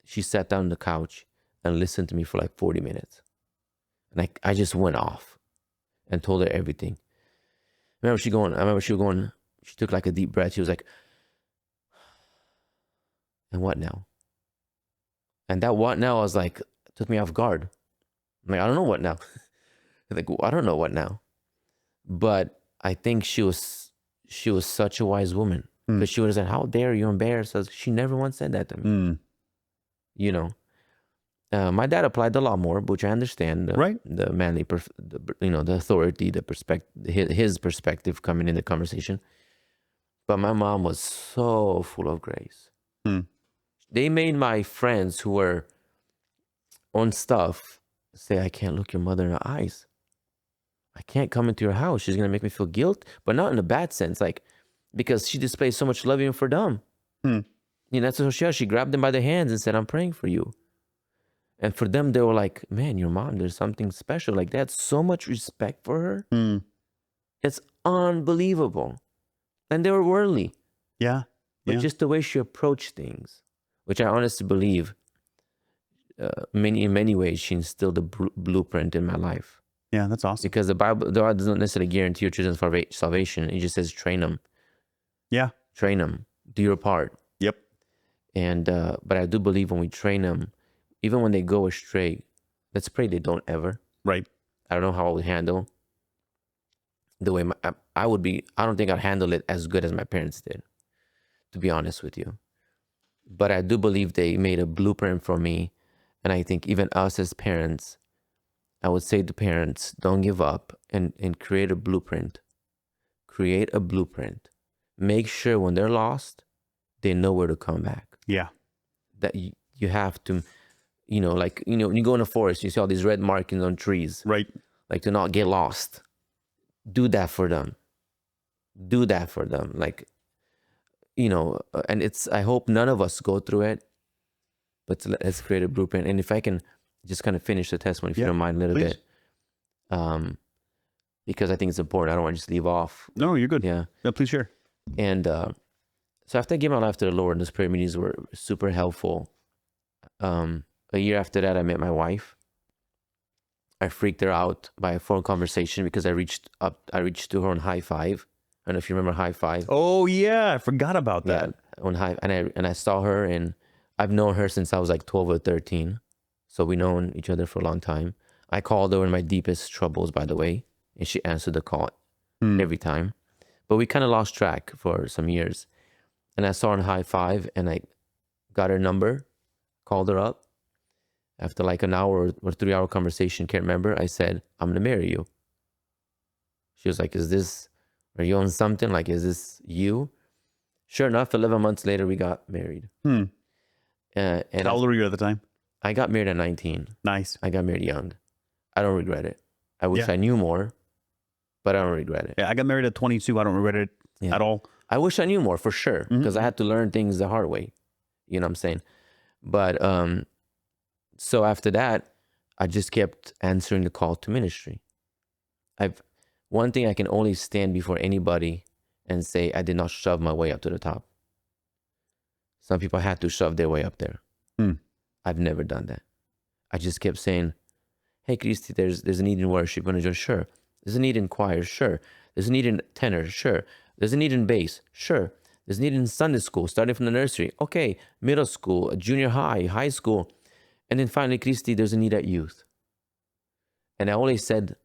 she sat down on the couch and listened to me for like 40 minutes. And I just went off and told her everything. I remember she took like a deep breath. She was like, and what now? And that what now was like, took me off guard. I'm like, I don't know what now. Like, I don't know what now. But I think she was such a wise woman. Because she would have said, how dare you embarrass us? She never once said that to me. My dad applied the law more, which I understand. The manly, the authority, the perspective, his perspective coming in the conversation. But my mom was so full of grace. They made my friends who were on stuff say, I can't look your mother in the eyes. I can't come into your house. She's going to make me feel guilt, but not in a bad sense. Like, because she displays so much love even for them. That's what she grabbed them by the hands and said, I'm praying for you. And for them, they were like, man, your mom, there's something special. Like, they had so much respect for her. It's unbelievable. And they were worldly. Yeah. But just the way she approached things, which I honestly believe, in many ways, she instilled a blueprint in my life. Yeah, that's awesome. Because the Bible doesn't necessarily guarantee your children's salvation. It just says train them. Yeah. Train them. Do your part. Yep. And but I do believe when we train them, even when they go astray, let's pray they don't ever. Right. I don't know how I would handle the way I would be. I don't think I'd handle it as good as my parents did, to be honest with you. But I do believe they made a blueprint for me. And I think even us as parents, I would say to parents, don't give up and create a blueprint. Create a blueprint. Make sure when they're lost, they know where to come back. Yeah. That you have to, when you go in a forest, you see all these red markings on trees. Right. Like, to not get lost. Do that for them. Do that for them. Like, and I hope none of us go through it, but let's create a blueprint. And if I can just kind of finish the testimony, if you don't mind a little bit. Because I think it's important. I don't want to just leave off. No, you're good. Yeah. No, please share. And so after I gave my life to the Lord, those prayer meetings were super helpful. A year after that, I met my wife. I freaked her out by a phone conversation because I reached to her on high five. I don't know if you remember high five. Oh yeah, I forgot about that. Yeah, on high, and I saw her, and I've known her since I was like 12 or 13. So we known each other for a long time. I called her in my deepest troubles, by the way, and she answered the call every time. But we kind of lost track for some years. And I saw her on high five, and I got her number, called her up, After like an hour or 3-hour conversation, can't remember, I said, I'm going to marry you. She was like, are you on something? Like, is this you? Sure enough, 11 months later, we got married. And how old were you at the time? I got married at 19. Nice. I got married young. I don't regret it. I wish I knew more, but I don't regret it. Yeah, I got married at 22. I don't regret it at all. I wish I knew more for sure, because I had to learn things the hard way. You know what I'm saying? But so after that, I just kept answering the call to ministry. One thing I can only stand before anybody and say, I did not shove my way up to the top. Some people had to shove their way up there. I've never done that. I just kept saying, hey, Cristi, there's a need in worship. And I just, sure. There's a need in choir, sure. There's a need in tenor, sure. There's a need in bass, sure. There's a need in Sunday school, starting from the nursery. Okay, middle school, junior high, high school. And then finally, Cristi, there's a need at youth. And I always said,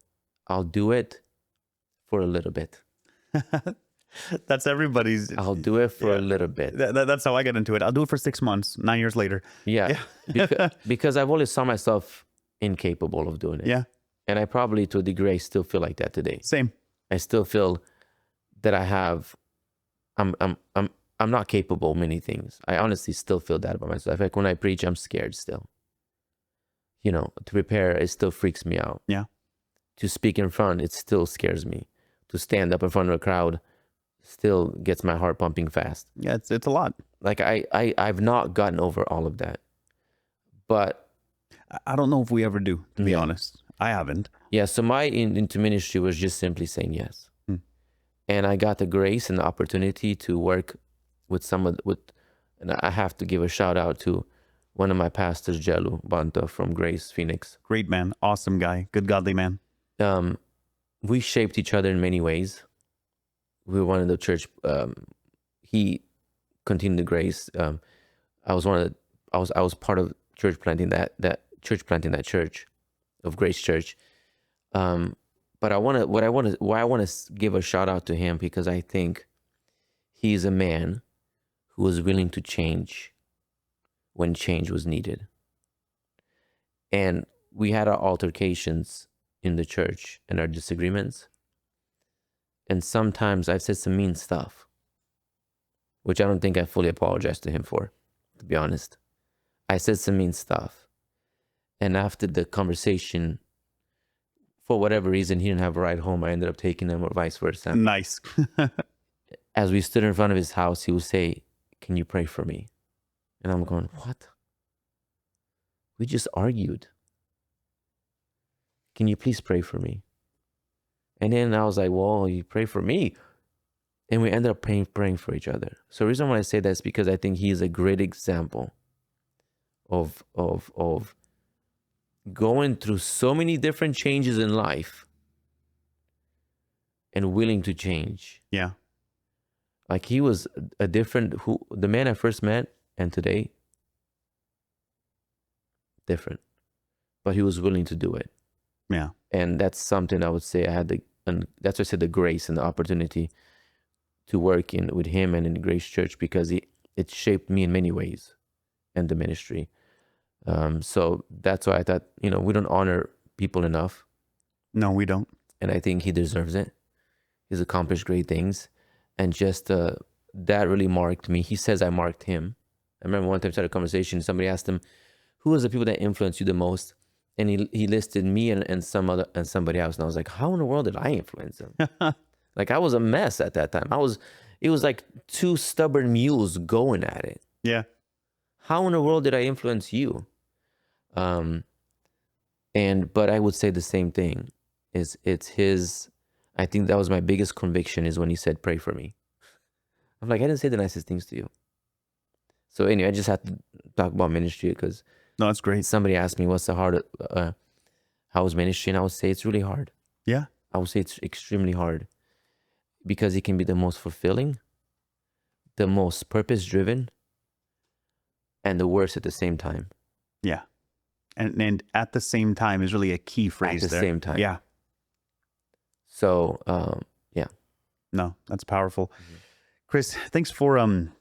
I'll do it for a little bit. That's everybody's. I'll do it for a little bit. That's how I got into it. I'll do it for 6 months, 9 years later. Yeah. Because I've always saw myself incapable of doing it. Yeah. And I probably, to a degree, still feel like that today. Same. I still feel that I'm not capable of many things. I honestly still feel that about myself. Like when I preach, I'm scared still. You know, to prepare, it still freaks me out. Yeah. To speak in front, it still scares me. To stand up in front of a crowd still gets my heart pumping fast. Yeah, it's a lot. Like I've not gotten over all of that. But I don't know if we ever do, to be honest. I haven't. Yeah, so my into ministry was just simply saying yes. And I got the grace and the opportunity to work with and I have to give a shout out to one of my pastors, Jelu Banta from Grace, Phoenix. Great man. Awesome guy. Good godly man. We shaped each other in many ways. We were one of the church. He continued the grace. I was part of church planting that church of Grace Church. But why I want to give a shout out to him, because I think he's a man who was willing to change when change was needed. And we had our altercations in the church and our disagreements. And sometimes I've said some mean stuff, which I don't think I fully apologized to him for, to be honest. I said some mean stuff. And after the conversation, for whatever reason, he didn't have a ride home. I ended up taking him, or vice versa. Nice. As we stood in front of his house, he would say, can you pray for me? And I'm going, what? We just argued. Can you please pray for me? And then I was like, well, you pray for me. And we ended up praying for each other. So the reason why I say that is because I think he is a great example of going through so many different changes in life and willing to change. Yeah. Like he was the man I first met and today, different. But he was willing to do it. Yeah. And that's something I would say that's why I said the grace and the opportunity to work with him and in Grace Church, because it shaped me in many ways and the ministry. So that's why I thought, we don't honor people enough. No, we don't. And I think he deserves it. He's accomplished great things. And just that really marked me. He says I marked him. I remember one time I started a conversation, somebody asked him, who was the people that influenced you the most? And he listed me and somebody else. And I was like, how in the world did I influence him? Like I was a mess at that time. It was like two stubborn mules going at it. Yeah. How in the world did I influence you? But I would say the same thing. I think that was my biggest conviction, is when he said, pray for me. I'm like, I didn't say the nicest things to you. So anyway, I just had to talk about ministry because no, that's great. Somebody asked me, what's the hard, how's ministry? And I would say it's really hard. Yeah. I would say it's extremely hard because it can be the most fulfilling, the most purpose-driven, and the worst at the same time. Yeah. And at the same time is really a key phrase there. At the same time. Yeah. So, yeah. No, that's powerful. Mm-hmm. Cris, thanks for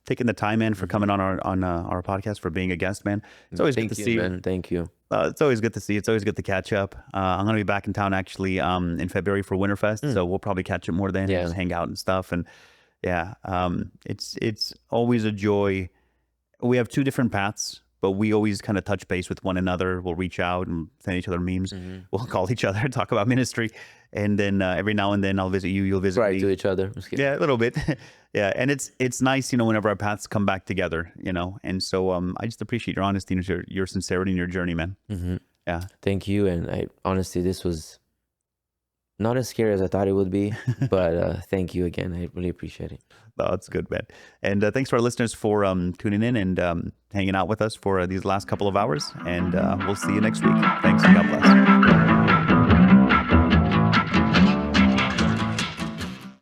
taking the time, man, for coming on our podcast, for being a guest, man. It's always good to see you. Man. Thank you. It's always good to see. It's always good to catch up. I'm going to be back in town actually in February for Winterfest, so we'll probably catch up more then and just hang out and stuff. And yeah, it's always a joy. We have two different paths, but we always kind of touch base with one another. We'll reach out and send each other memes. We'll call each other, talk about ministry, and then every now and then I'll visit you. You'll visit me. To each other. Yeah, a little bit. Yeah, and it's nice, whenever our paths come back together, And so I just appreciate your honesty and your sincerity in your journey, man. Yeah. Thank you. And I honestly, this was not as scary as I thought it would be, but thank you again. I really appreciate it. Oh, that's good, man. And thanks to our listeners for tuning in and hanging out with us for these last couple of hours. And we'll see you next week. Thanks and God bless.